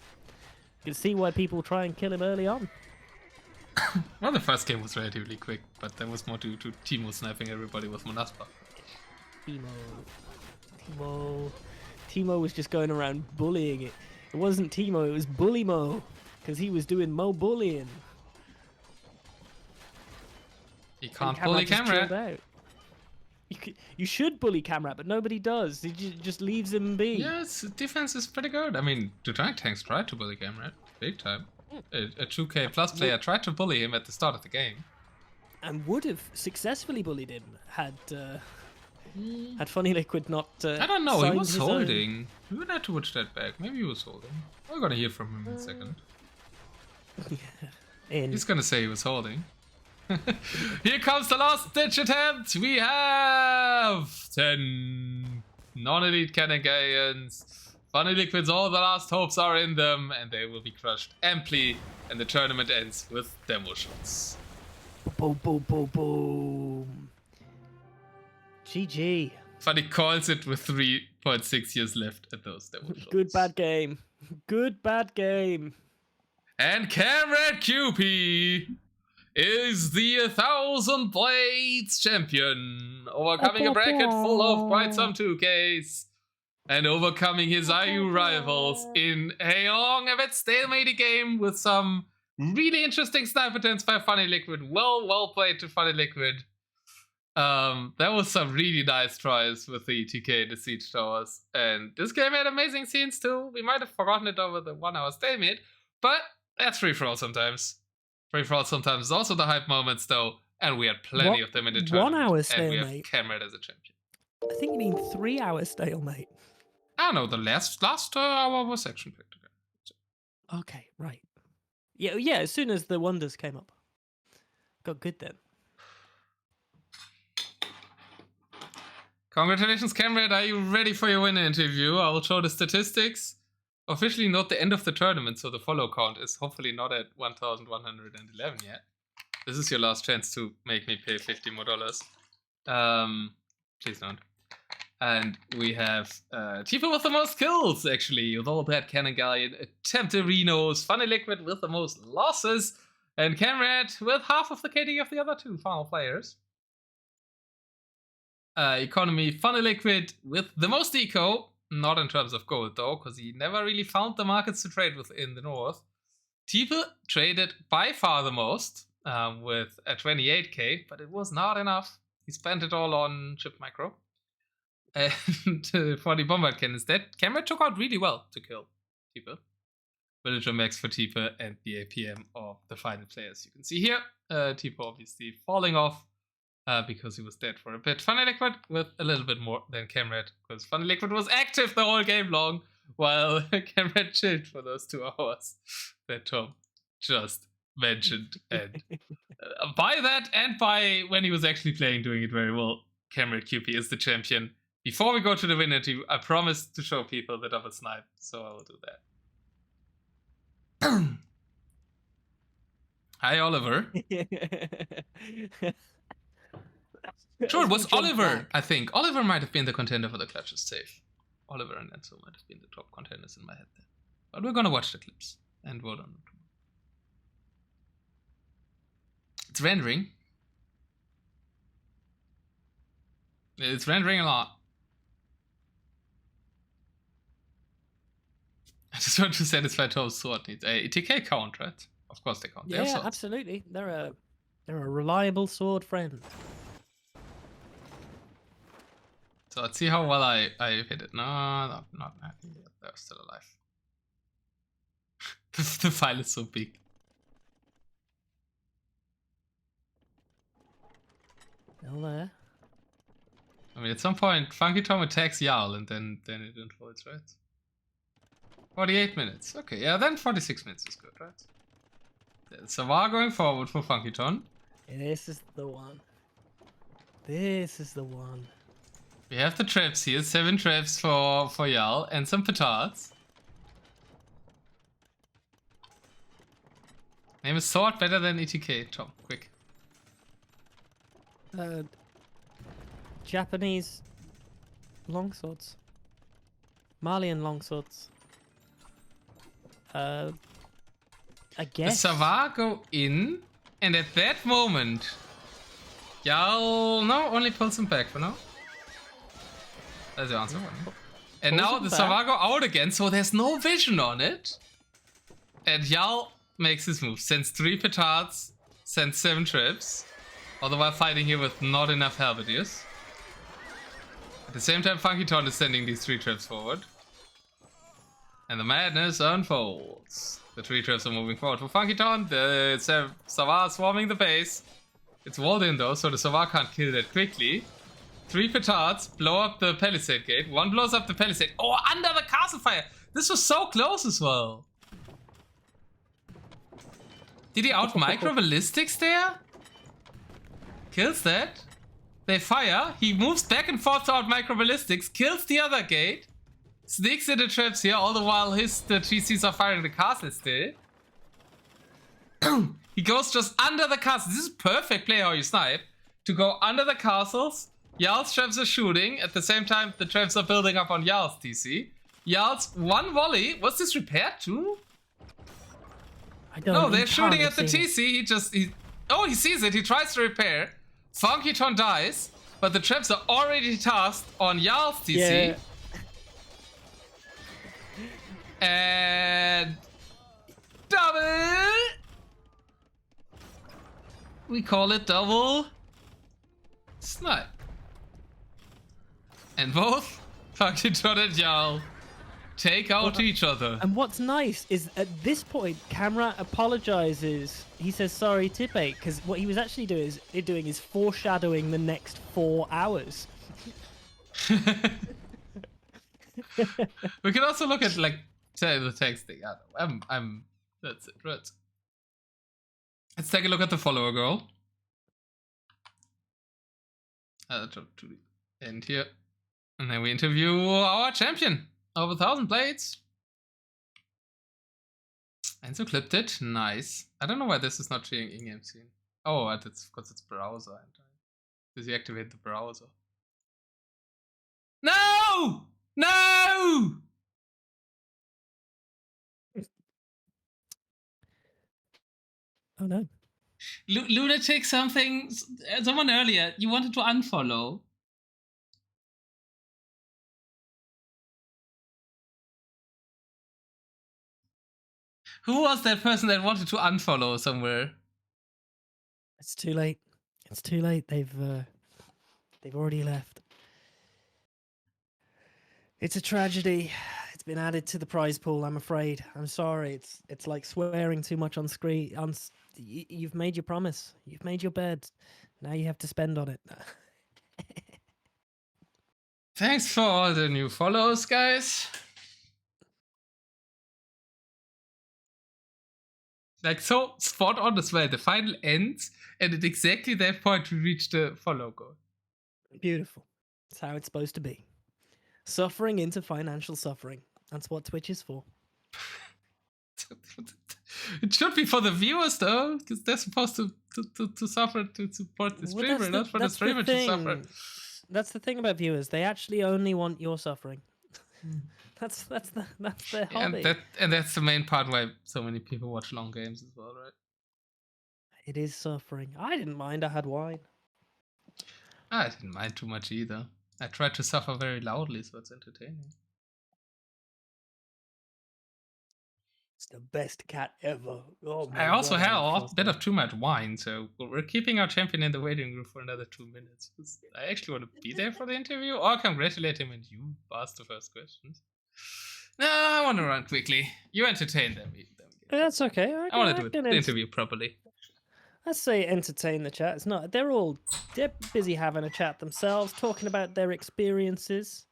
You can see why people try and kill him early on. Well, the first game was relatively quick, but that was more due to Timo sniping everybody with Monaspa. Timo was just going around bullying it. It wasn't Timo, it was Bully Mo, because he was doing Mo bullying. You can't bully kamrat. You should bully kamrat, but nobody does. He just leaves him be. Yes, defense is pretty good. I mean, the Giant Tanks tried to bully kamrat, big time. A 2K plus player tried to bully him at the start of the game. And would have successfully bullied him had Funny Liquid not. I don't know, he was holding. We would have to watch that back. Maybe he was holding. We're gonna hear from him in a second. He's gonna say he was holding. Here comes the last ditch attempt. We have 10 non-elite cannon gains. Funny Liquids, all the last hopes are in them, and they will be crushed amply, and the tournament ends with demo shots. Boom, boom, boom, boom. GG. Funny calls it with 3.6 years left at those demo shots. Good bad game. Good bad game. And kamrat QP is the 1,000 Blades champion, overcoming a bracket full of quite some 2Ks, and overcoming his IU rivals in a long, a bit stalemate game with some really interesting sniper attempts by Funny Liquid. Well played to Funny Liquid. That was some really nice tries with the TK and the siege towers, and this game had amazing scenes too. We might have forgotten it over the 1 hour stalemate, but that's free for all sometimes. Free for all sometimes is also the hype moments though, and we had plenty of them in the tournament. 1 hour stalemate. And we have kamrat as a champion. I think you mean 3 hour stalemate. I don't know, the last hour was action packed again. Okay, right. Yeah, as soon as the wonders came up. Got good then. Congratulations, kamrat. Are you ready for your winner interview? I will show the statistics. Officially not the end of the tournament, so the follow count is hopefully not at 1,111 yet. This is your last chance to make me pay $50 more. Please don't. And we have Tipe with the most kills, actually, with all that Cannon Galleon, attempted Renos, Funny Liquid with the most losses, and kamrat with half of the KD of the other two final players. Economy, Funny Liquid with the most eco, not in terms of gold though, because he never really found the markets to trade with in the north. Tipe traded by far the most, with a 28k, but it was not enough. He spent it all on chip micro. And for the bombard cannons, that kamrat took out really well to kill Tipe. Villager max for Tipe and the APM of the final players. You can see here, Tipe obviously falling off because he was dead for a bit. Funny Liquid with a little bit more than kamrat, because Funny Liquid was active the whole game long, while kamrat chilled for those 2 hours that Tom just mentioned. And by that, and by when he was actually playing, doing it very well, kamrat QP is the champion. Before we go to the winner team, I promised to show people the double snipe, so I will do that. Hi, Oliver. Sure, it was Oliver, I think. Oliver might have been the contender for the clutches safe. Oliver and ENSOO might have been the top contenders in my head there. But we're gonna watch the clips and vote on them. It's rendering. It's rendering a lot. I just want to satisfy Tom's sword needs. ETK count, right? Of course they count. They have Yeah, swords. absolutely. They're a reliable sword friend. So let's see how well I hit it. No, not yet. They're still alive. The file is so big. Still there. I mean, at some point, Funkyton attacks Jarl and then it unfolds, right? 48 minutes. Okay, yeah, then 46 minutes is good, right? So we're going forward for Funkyton. This is the one. This is the one. We have the traps here, 7 traps for Jarl and some petards. Name a sword better than ETK, Tom, quick. Japanese longswords. Malian longswords. I guess. The Savar go in, and at that moment, Jarl only pulls him back for now. That's the answer. And now the Savar go out again, so there's no vision on it. And Jarl makes his move, sends 3 petards, sends 7 traps, all the while fighting here with not enough halberdiers. At the same time, Funkyton is sending these 3 traps forward. And the madness unfolds. The 3 traps are moving forward for Funkyton. The Savar swarming the base. It's walled in though, so the Savar can't kill that quickly. 3 petards blow up the palisade gate. 1 blows up the palisade. Oh, under the castle fire! This was so close as well. Did he out micro ballistics there? Kills that. They fire. He moves back and forth to out micro ballistics. Kills the other gate. Sneaks into traps here, all the while the GCs are firing the castle still. He goes just under the castle. This is perfect play how you snipe. To go under the castles. Jarl's traps are shooting. At the same time, the traps are building up on Jarl's TC. Jarl's 1 volley. Was this repaired too? I don't No, they're shooting at the TC. He sees it. He tries to repair. Funkyton dies. But the traps are already tasked on Jarl's TC. Yeah. And double. We call it double snipe. And both Funkyton and Jarl take out each other. And what's nice is at this point, Kamrat apologizes. He says sorry, Tipe, because what he was actually doing is foreshadowing the next 4 hours. We can also look at like the texting. That's it, right? Let's take a look at the follower girl. Jump to the end here, and then we interview our champion. Over 1,000 blades. ENSOO clipped it. Nice. I don't know why this is not showing in-game scene. Oh, it's because it's browser. Does he activate the browser? No! No! Oh no. Lunatic something. Someone earlier, you wanted to unfollow. Who was that person that wanted to unfollow somewhere? It's too late. It's too late. They've already left. It's a tragedy. It's been added to the prize pool, I'm afraid. I'm sorry. It's like swearing too much on screen. You've made your promise. You've made your bed. Now you have to spend on it. Thanks for all the new follows, guys. Like, so spot on as well. The final ends, and at exactly that point we reach the follow goal. Beautiful. That's how it's supposed to be. Suffering into financial suffering. That's what Twitch is for. It should be for the viewers, though, because they're supposed to suffer to support the streamer, not for the streamer to suffer. That's the thing about viewers. They actually only want your suffering. That's their hobby. And that's the main part why so many people watch long games as well, right? It is suffering. I didn't mind. I had wine. I didn't mind too much either. I tried to suffer very loudly, so it's entertaining. the best cat ever. Oh my I also God, had I'm a trusting. bit of too much wine, so we're keeping our champion in the waiting room for another 2 minutes. I actually want to be there for the interview or congratulate him and you ask the first questions. No, I want to run quickly. You entertain them. That's okay. I want to do the interview properly. Let's say entertain the chat. It's not. They're busy having a chat themselves, talking about their experiences.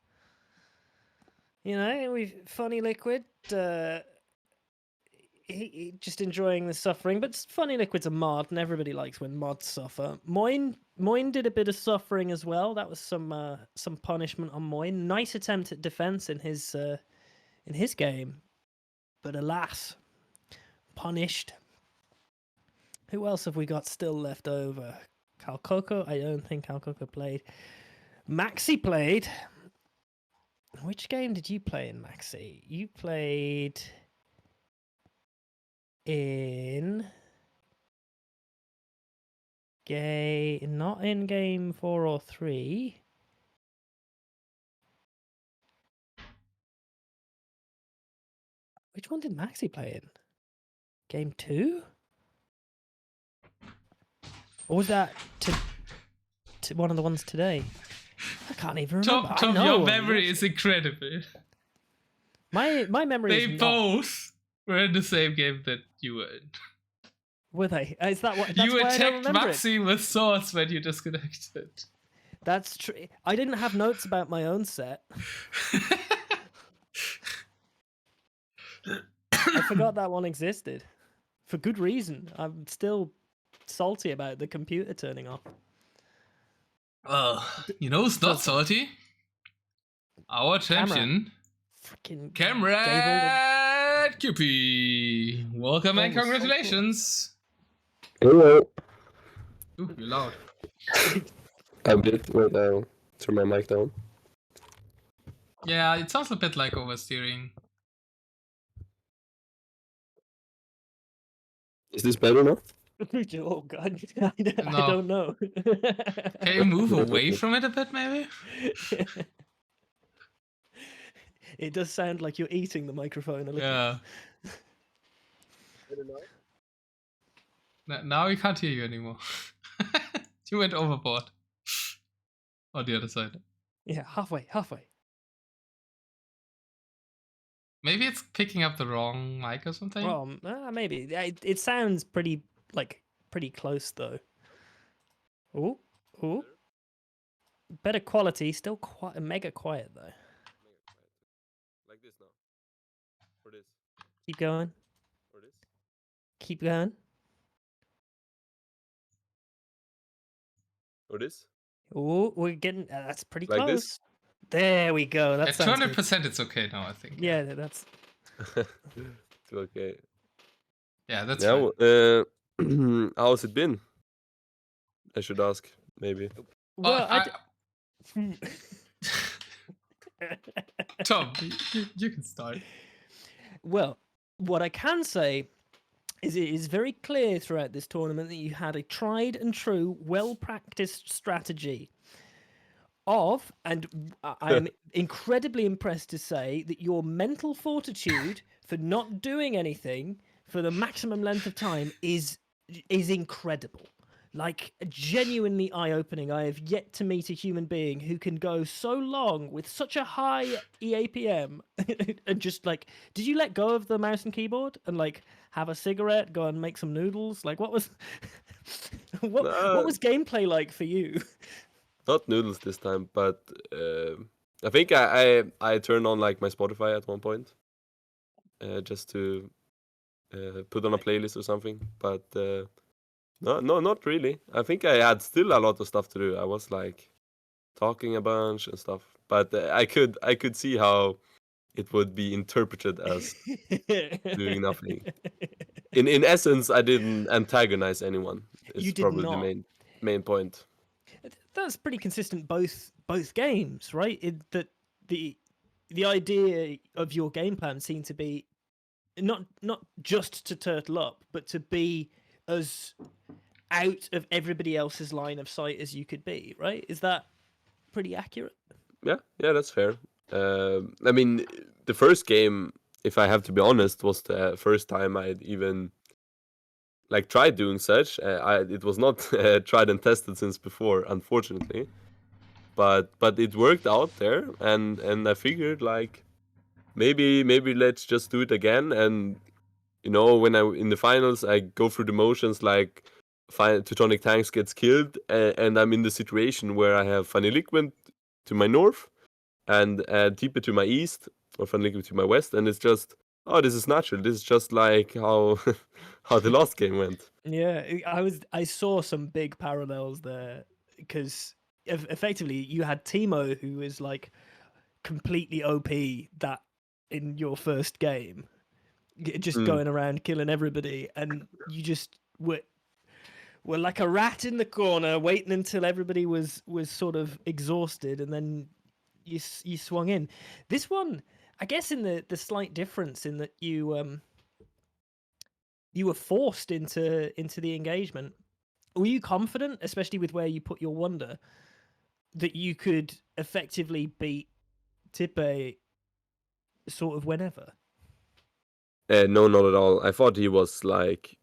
You know, Funny Liquid. He just enjoying the suffering, but Funny Liquid's a mod, and everybody likes when mods suffer. Moin did a bit of suffering as well. That was some punishment on Moin. Nice attempt at defense in his game, but alas, punished. Who else have we got still left over? Calcoco? I don't think Calcoco played. Maxi played. Which game did you play in, Maxi? You played in not in game 4 or 3. Which one did Maxi play in? Game 2? Or was that to one of the ones today? I can't even remember. Tom, your memory is incredible. My memory is They not. both were in the same game that you were in. Were they? Is that what? That's You why I don't attacked remember it. Maxi with swords when you disconnected. That's true. I didn't have notes about my own set. I forgot that one existed. For good reason. I'm still salty about the computer turning off. You know who's not salty? Our champion. Freaking Kamrat QP. Welcome and congratulations. Hello. Ooh, you're loud. A bit. Wait, I'll turn my mic down. Yeah, it sounds a bit like oversteering. Is this better now? Oh God, I don't know. Can you move away from it a bit, maybe? It does sound like you're eating the microphone a little. Yeah. Now we can't hear you anymore. You went overboard. On the other side. Yeah, halfway. Maybe it's picking up the wrong mic or something. Well, maybe it sounds pretty close though. Ooh. Better quality, still quite mega quiet though. Like this now. Or this. Keep going. Or this. Keep going. Or this. Ooh, we're getting that's pretty Like close. this? There we go. At 200%, it's okay now, I think. Yeah, that's. It's okay. Yeah, that's fine. How's it been? I should ask, maybe. Well, Tom, you can start. Well, what I can say is it is very clear throughout this tournament that you had a tried and true, well-practiced strategy of, and I'm incredibly impressed to say that your mental fortitude for not doing anything for the maximum length of time is incredible. Like, genuinely eye-opening. I have yet to meet a human being who can go so long with such a high EAPM and just, like, did you let go of the mouse and keyboard and, like, have a cigarette, go and make some noodles? Like, what was what was gameplay like for you? Not noodles this time, but I think I turned on, like, my Spotify at one point. Just to put on a playlist or something, but... No, not really. I think I had still a lot of stuff to do. I was like talking a bunch and stuff, but I could see how it would be interpreted as doing nothing. In essence, I didn't antagonize anyone. It's probably the main point. That's pretty consistent both games, right? That the idea of your game plan seemed to be not just to turtle up, but to be as out of everybody else's line of sight as you could be, right? Is that pretty accurate? Yeah, that's fair. I mean, the first game if I have to be honest, was the first time I'd even like tried doing such. It was not tried and tested since before, unfortunately. But it worked out there, and I figured like maybe let's just do it again. And when I in the finals, I go through the motions like Teutonic Tanks gets killed, and I'm in the situation where I have Funny Liquid to my north and Tipe to my east, or Funny Liquid to my west, and it's just, oh, this is natural. This is just like how how the last game went. Yeah, I saw some big parallels there because effectively you had Timo who was like completely OP that in your first game, just going around killing everybody, and you just were like a rat in the corner waiting until everybody was sort of exhausted, and then you swung in. This one, I guess, in the slight difference in that you were forced into the engagement. Were you confident, especially with where you put your wonder, that you could effectively beat Tipe sort of whenever? No, not at all. I thought he was like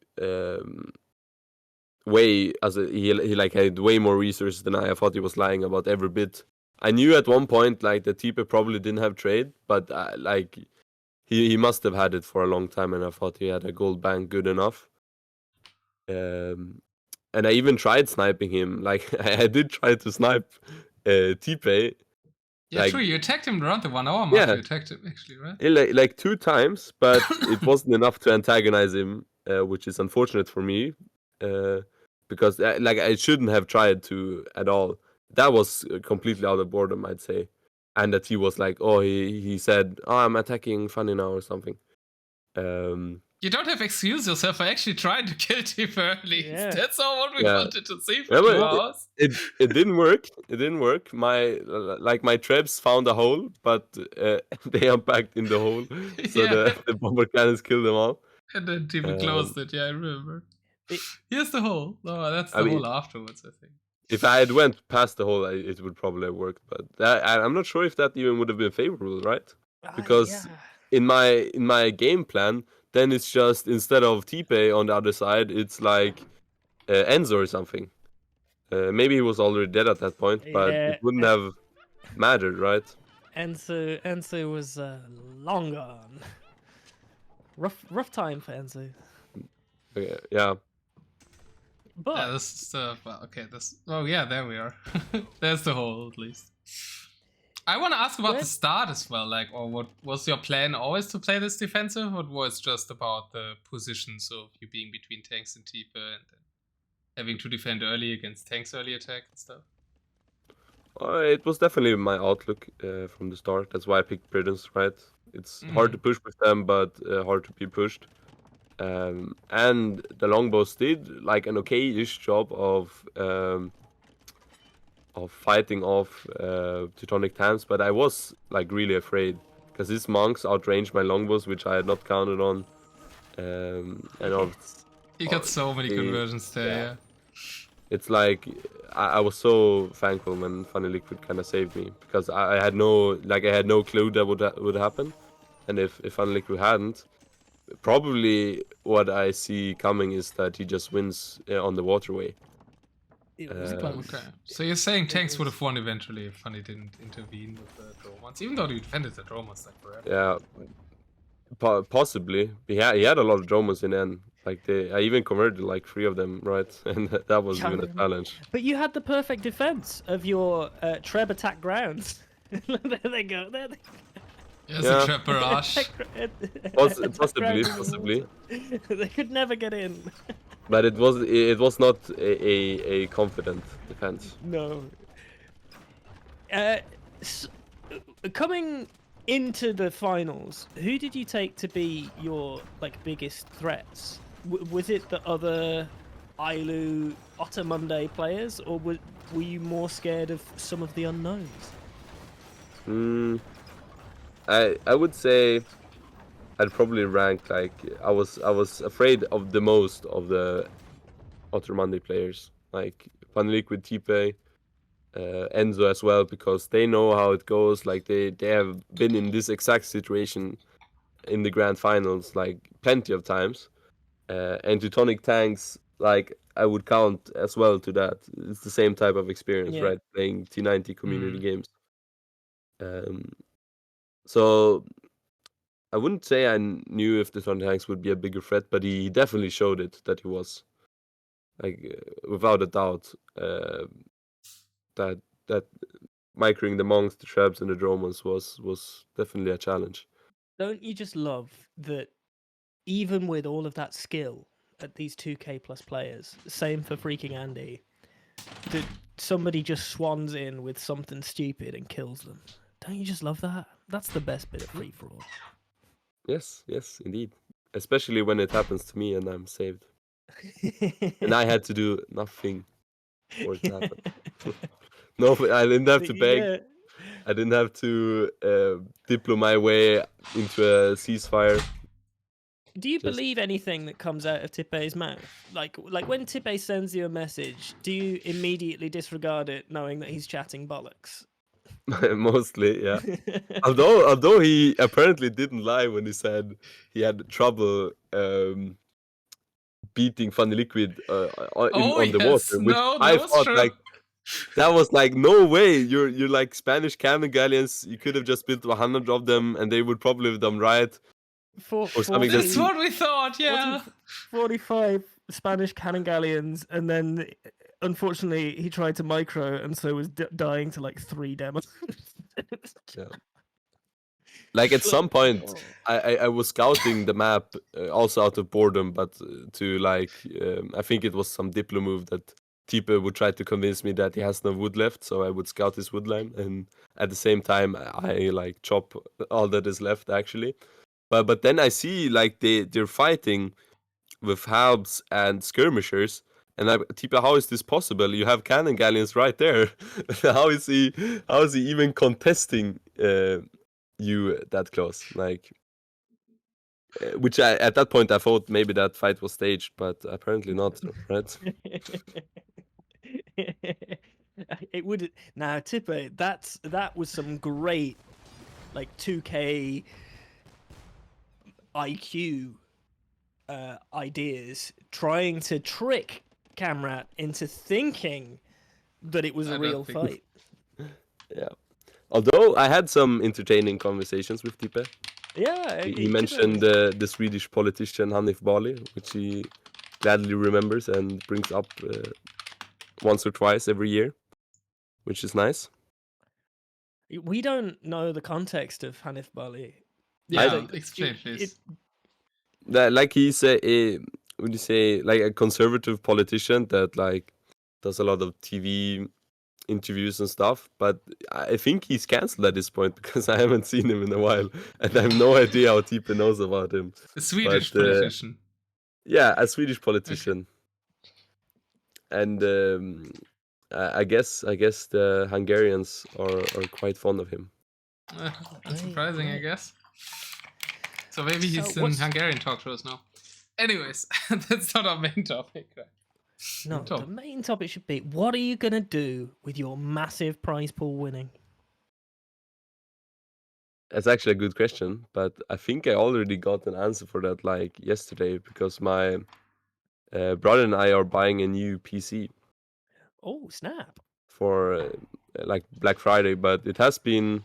way he like had way more resources than I. I thought he was lying about every bit. I knew at one point like that Tipe probably didn't have trade, but like he must have had it for a long time, and I thought he had a gold bank good enough. And I even tried sniping him. Like I did try to snipe Tipe. Yeah, like, true. You attacked him around the 1 hour mark. Yeah. You attacked him actually, right? Like 2 times, but it wasn't enough to antagonize him, which is unfortunate for me, because like I shouldn't have tried to at all. That was completely out of boredom, I'd say, and that he was like, oh, he said, oh, I'm attacking Funny now or something. You don't have excuse yourself for actually trying to kill Tipe early. Yeah. That's all what we Yeah. wanted to see for Yeah, 2 but hours. it didn't work. It didn't work. My traps found a hole, but they unpacked in the hole, so Yeah. the bomber cannons killed them all. And then Tipe closed it. Yeah, I remember. Here's the hole. No, that's the I mean, hole afterwards, I think. If I had went past the hole, it would probably have worked. But I'm not sure if that even would have been favorable, right? Because in my game plan, then it's just instead of Tipe on the other side, it's like ENSOO or something. Maybe he was already dead at that point, but it wouldn't have mattered, right? ENSOO was long gone. Rough time for ENSOO. Yeah. But yeah, this is well, okay. Oh yeah, there we are. There's the hole at least. I want to ask about the start as well. Like, or what was your plan always to play this defensive, or was it just about the positions of you being between tanks and Tipe and then having to defend early against tanks early attack and stuff? It was definitely my outlook from the start. That's why I picked Britons, right? It's hard to push with them, but hard to be pushed. And the longbows did like an okay-ish job of fighting off Teutonic Tanks, but I was like really afraid because these monks outranged my longbows, which I had not counted on. You got so many conversions there. Yeah. It's like I was so thankful when Funny Liquid kind of saved me, because I had no clue that would happen, and if Funny Liquid hadn't, probably what I see coming is that he just wins on the waterway. Okay, so you're saying tanks would have won eventually if Funny didn't intervene with the Dromons, even though you defended the Dromons like forever. Yeah, possibly. He had a lot of Dromons in the end. Like I even converted like 3 of them, right? And that was even a challenge. But you had the perfect defense of your Treb attack grounds. There they go. There they go. Yes, a trap barrage. Possibly. They could never get in. But it was not a confident defense. No. Coming into the finals, who did you take to be your like biggest threats? Was it the other Ayllu Ottamunde players, or were you more scared of some of the unknowns? I would say I'd probably rank like I was afraid of the most of the Ottamunde players, like Funny Liquid, Tipe, ENSOO as well, because they know how it goes. Like they have been in this exact situation in the grand finals like plenty of times, and Teutonic tanks, like I would count as well to that. It's the same type of experience, Yeah. right? Playing T90 community games. So I wouldn't say I knew if the Teutonic tanks would be a bigger threat, but he definitely showed it that he was, like without a doubt, that microing the monks, the Trebs, and the Dromons was definitely a challenge. Don't you just love that even with all of that skill at these 2K plus players, same for freaking Andy, that somebody just swans in with something stupid and kills them? Don't you just love that? That's the best bit of free for all. Yes, indeed. Especially when it happens to me and I'm saved. And I had to do nothing for it to happen. No, I didn't have to beg. Yeah. I didn't have to diplo my way into a ceasefire. Do you Just- believe anything that comes out of Tipe's mouth? Like when Tipe sends you a message, do you immediately disregard it, knowing that he's chatting bollocks? Mostly, yeah. Although he apparently didn't lie when he said he had trouble beating Funny Liquid on the water, which no, I that was thought true. like that was like no way. You're like Spanish cannon galleons. You could have just built 100 of them, and they would probably have done right. Or something That's what we thought, yeah. 45 Spanish cannon galleons, and then unfortunately he tried to micro, and so was dying to like 3 demos. Yeah. Like at some point, I was scouting the map also out of boredom, but to like I think it was some Diplo move that Tipe would try to convince me that he has no wood left, so I would scout his wood line, and at the same time I like chop all that is left actually. But then I see like they're fighting with halbs and skirmishers, and Tipe, how is this possible? You have cannon galleons right there. How is he even contesting you that close? Like, which at that point I thought maybe that fight was staged, but apparently not, right? It would now Tipe. That was some great like 2K IQ ideas, trying to trick Kamrat into thinking that it was a real fight. Yeah. Although I had some entertaining conversations with Tipe. Yeah, He mentioned the Swedish politician Hanif Bali, which he gladly remembers and brings up once or twice every year, which is nice. We don't know the context of Hanif Bali. Yeah, explain please. Like he's would you say like a conservative politician that like does a lot of TV interviews and stuff, but I think he's cancelled at this point because I haven't seen him in a while, and I have no idea how Tipe knows about him. A Swedish politician. Yeah, a Swedish politician. Okay. And I guess the Hungarians are quite fond of him. That's surprising, I guess. So maybe he's in Hungarian talk shows now. Anyways, that's not our main topic. Right? No, the main topic should be, what are you going to do with your massive prize pool winning? That's actually a good question, but I think I already got an answer for that like yesterday, because my brother and I are buying a new PC. Oh, snap. For like Black Friday, but it has been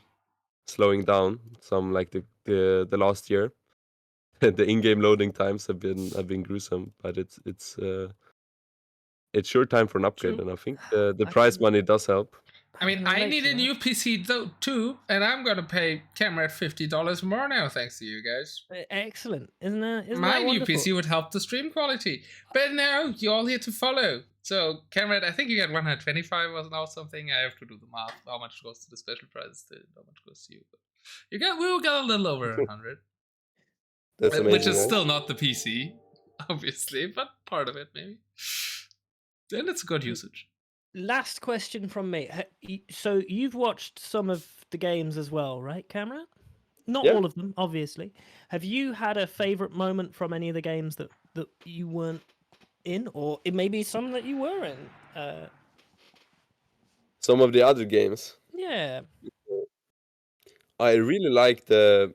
slowing down some like the last year. The in-game loading times have been gruesome, but it's sure time for an upgrade. True. And I think the prize money does help. I mean, I need a new PC too, and I'm gonna pay Kamrat $50 more now, thanks to you guys. Excellent, isn't it? My new PC would help the stream quality, but now you're all here to follow. So, Kamrat, I think you get 125 or now something. I have to do the math. How much goes to the special prizes? How much goes to you? But we will get a little over 100. That's amazing, which is still not the PC, obviously, but part of it maybe. Then it's a good usage. Last question from me. So you've watched some of the games as well, right, Kamrat? Not all of them, obviously. Have you had a favorite moment from any of the games that you weren't in, or it may be some that you were in? Some of the other games. Yeah. I really like the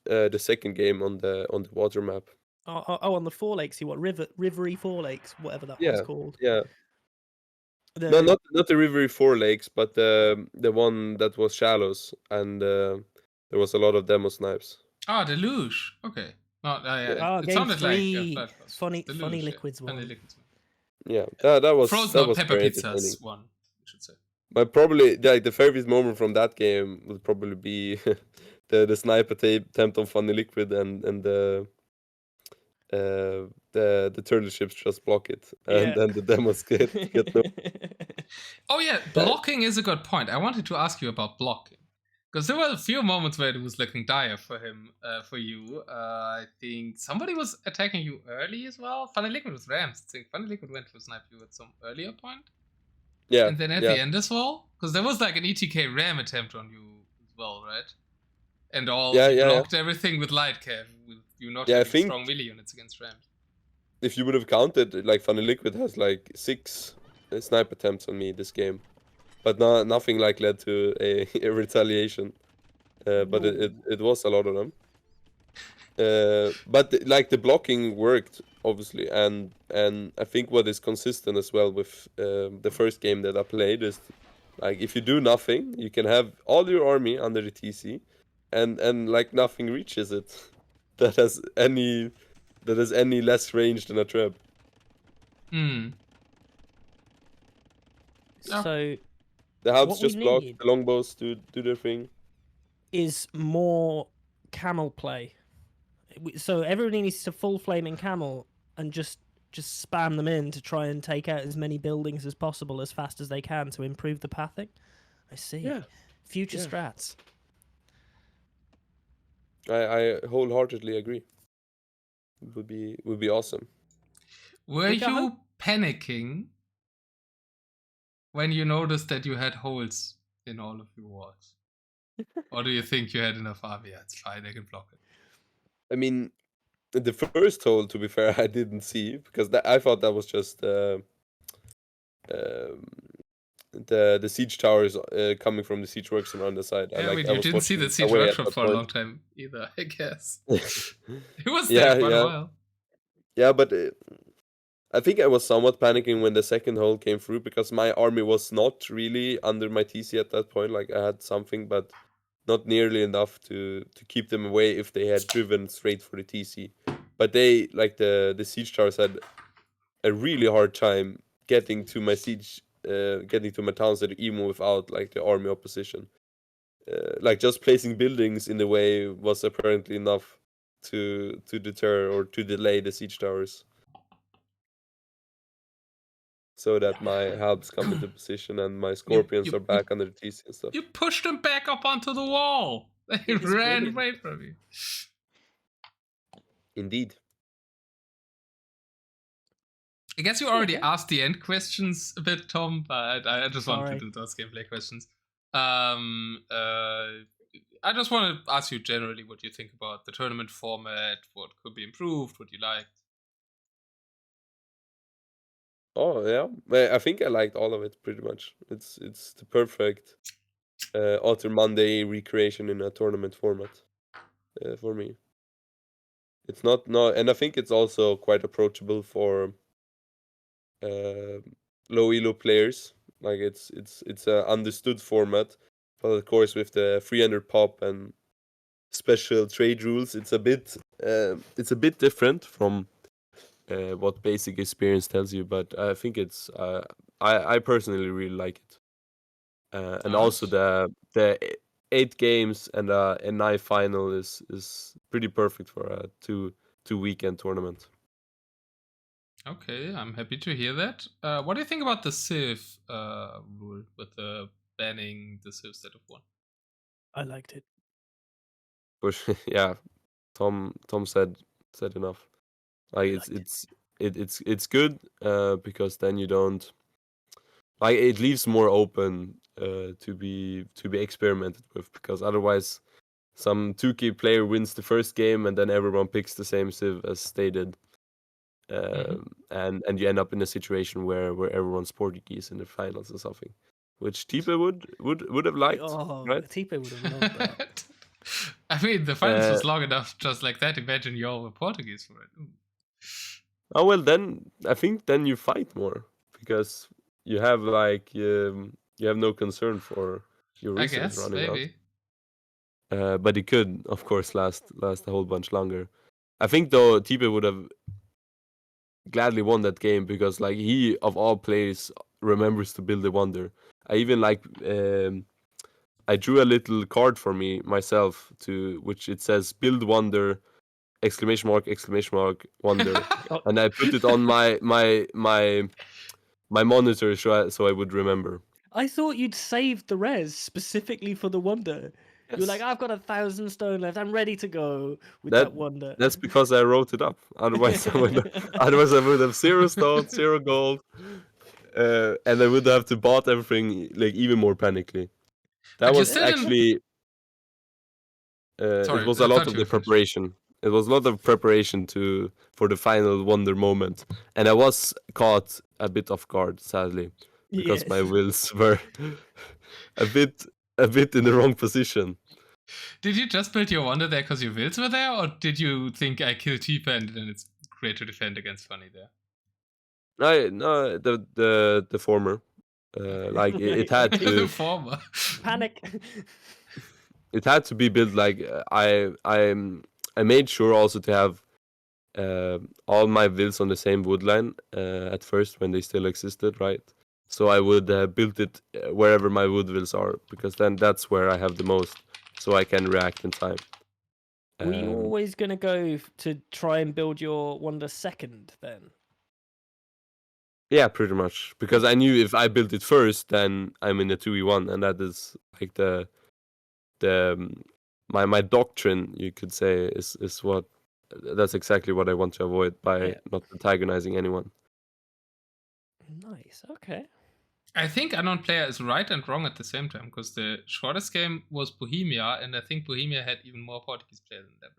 the second game on the water map. On the Four Lakes, you want Rivery Four Lakes, whatever that one's Yeah, called. yeah. The, No, not the Rivery Four Lakes, but the one that was shallows, and there was a lot of demo snipes. Ah, Deluge. Okay. No, Yeah. it game sounded like 3, Flat was funny Deluge, liquids Funny one. liquids one. Yeah, that was Frozen that hot was pepper very pizzas entertaining. one, we should say. But probably the favorite moment from that game would probably be the sniper attempt on Funny Liquid and the turtle ships just block it, and then the demos get no. Oh yeah, blocking is a good point. I wanted to ask you about blocking. Because there were a few moments where it was looking dire for him, for you. I think somebody was attacking you early as well. Funny Liquid was Rams. I think Funny Liquid went to snipe you at some earlier point. Yeah, And then at the end as well. Because there was like an ETK Ram attempt on you as well, right? And you blocked everything with light cav, with you not having strong melee units against Rams. If you would have counted, like Funny Liquid has like 6 snipe attempts on me this game. But nothing like led to a retaliation. But it was a lot of them. But like the blocking worked obviously, and I think what is consistent as well with the first game that I played is like if you do nothing, you can have all your army under the TC, and like nothing reaches it that has any less range than a trap. So the helps just block, the longbows do their thing. Is more camel play. So everybody needs to full flaming camel and just spam them in to try and take out as many buildings as possible as fast as they can to improve the pathing. I see. Yeah. Future strats. I wholeheartedly agree. It would be awesome. Were you panicking when you noticed that you had holes in all of your walls? Or do you think you had enough army? Yeah, it's fine, I can block it. I mean, the first hole, to be fair, I didn't see, because I thought that was just the siege towers coming from the siege works around the side. Yeah, you didn't see the siege workshop for a long time either, I guess. It was there quite a while. Yeah, but I think I was somewhat panicking when the second hole came through, because my army was not really under my TC at that point. Like, I had something, but not nearly enough to keep them away if they had driven straight for the TC. But they, like the siege towers, had a really hard time getting to my siege, getting to my town center, even without like the army opposition. Like just placing buildings in the way was apparently enough to deter or to delay the siege towers, so that my helps come into position and my scorpions are back under the TC and stuff. You pushed them back up onto the wall. They ran away from you. Indeed. I guess you already asked the end questions a bit, Tom, but I just wanted to do those gameplay questions. I just want to ask you generally what you think about the tournament format, what could be improved, what you liked. Oh yeah, I think I liked all of it pretty much. It's the perfect Otter Monday recreation in a tournament format for me. It's not and I think it's also quite approachable for low elo players. Like it's a understood format, but of course with the 300 pop and special trade rules, it's a bit different from what basic experience tells you. But I think it's I personally really like it, and also the 8 games and a 9 final is pretty perfect for a two weekend tournament. Okay, I'm happy to hear that. What do you think about the Civ rule with the banning the Civs that have won? I liked it. Yeah, Tom said enough. Like it's good because then you don't, like, it leaves more open to be experimented with, because otherwise some 2K player wins the first game and then everyone picks the same Civ as they did. And you end up in a situation where everyone's Portuguese in the finals or something, which Tipe would have liked. Oh, right? Tipe would have loved that. I mean, the finals was long enough just like that. Imagine you're Portuguese for it. Ooh. Oh well, then I think then you fight more because you have like you have no concern for your I resource guess, running out. maybe. But it could, of course, last a whole bunch longer. I think though Tipe would have gladly won that game because like he of all players remembers to build a wonder. I even like I drew a little card for me myself to which it says build wonder exclamation mark wonder and I put it on my monitor so I would remember. I thought you'd saved the res specifically for the wonder. Yes. You're like, I've got 1,000 stone left. I'm ready to go with that wonder. That's because I wrote it up. Otherwise, I would have 0 stone, 0 gold, and I would have to bought everything like even more panically. That But you was still didn't- actually. Sorry, it was I a lot thought of you the were finished. preparation. It was a lot of preparation for the final wonder moment, and I was caught a bit off guard, sadly, because my Yes. wills were a bit in the wrong position. Did you just build your wonder there because your wills were there, or did you think I kill Tipe and then it's great to defend against Funny there? No, the former. Like it had The to. former. Panic. It had to be built like I made sure also to have all my wills on the same wood line at first when they still existed, right? So I would build it wherever my wood wills are because then that's where I have the most, so I can react in time. Were you always going to go to try and build your wonder second then? Yeah, pretty much because I knew if I built it first, then I'm in a 2v1, and that is like the my doctrine, you could say, is what that's exactly what I want to avoid by not antagonizing anyone. Nice. Okay. I think unknown player is right and wrong at the same time because the shortest game was Bohemia, and I think Bohemia had even more Portuguese players than that.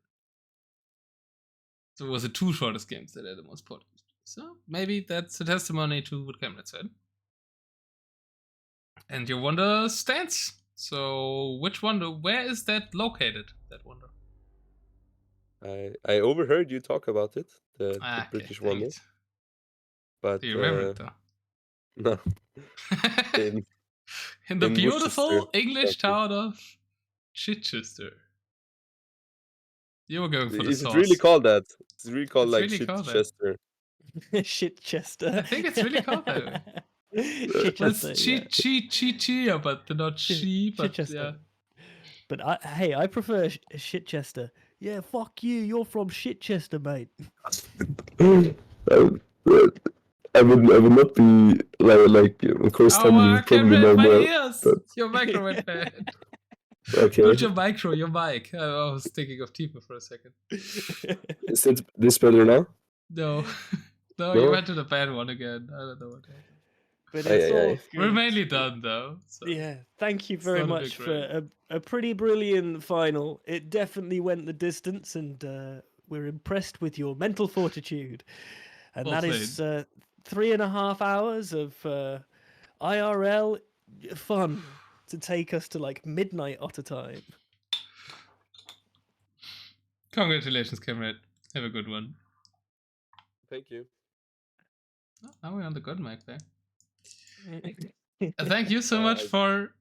So it was the 2 shortest games that had the most Portuguese players. So maybe that's a testimony to what Kamrat said. And your wonder stands. So which wonder? Where is that located? That wonder. I overheard you talk about it, the British dang wonder. it. But Do you remember it though? no. in the in beautiful Worcester, English Worcester. town of Chichester. You were going for the Is sauce. it really called that? It's really called It's like really called that. Chichester. Shitchester. I think it's really called that. Shitchester. It's chia, but not she, but Chichester. yeah. But I prefer Shitchester. Yeah, fuck you. You're from Shitchester, mate. I would not be like of course Oh, Tom I you can probably read know my more. ears. But... Your micro went bad. Okay. Not your micro, your mic. I was thinking of Tipe for a second. Is it this better now? No. No, you went to the bad one again. I don't know what happened. But it's all good. We're mainly done though. So. Yeah, thank you very much for a pretty brilliant final. It definitely went the distance, and we're impressed with your mental fortitude. And Well that played. is 3.5 hours of IRL fun to take us to like midnight Otter time. Congratulations, Kamrat. Have a good one. Thank you. Oh, now we're on the good mic there. Thank you so much for.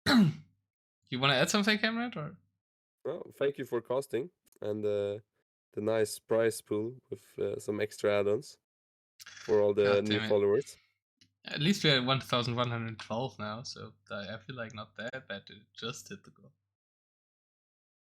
You want to add something, Kamrat, or? Well, thank you for casting and the nice prize pool with some extra add-ons for all the new followers. At least we're at 1,112 now, so I feel like not that bad to just hit the goal.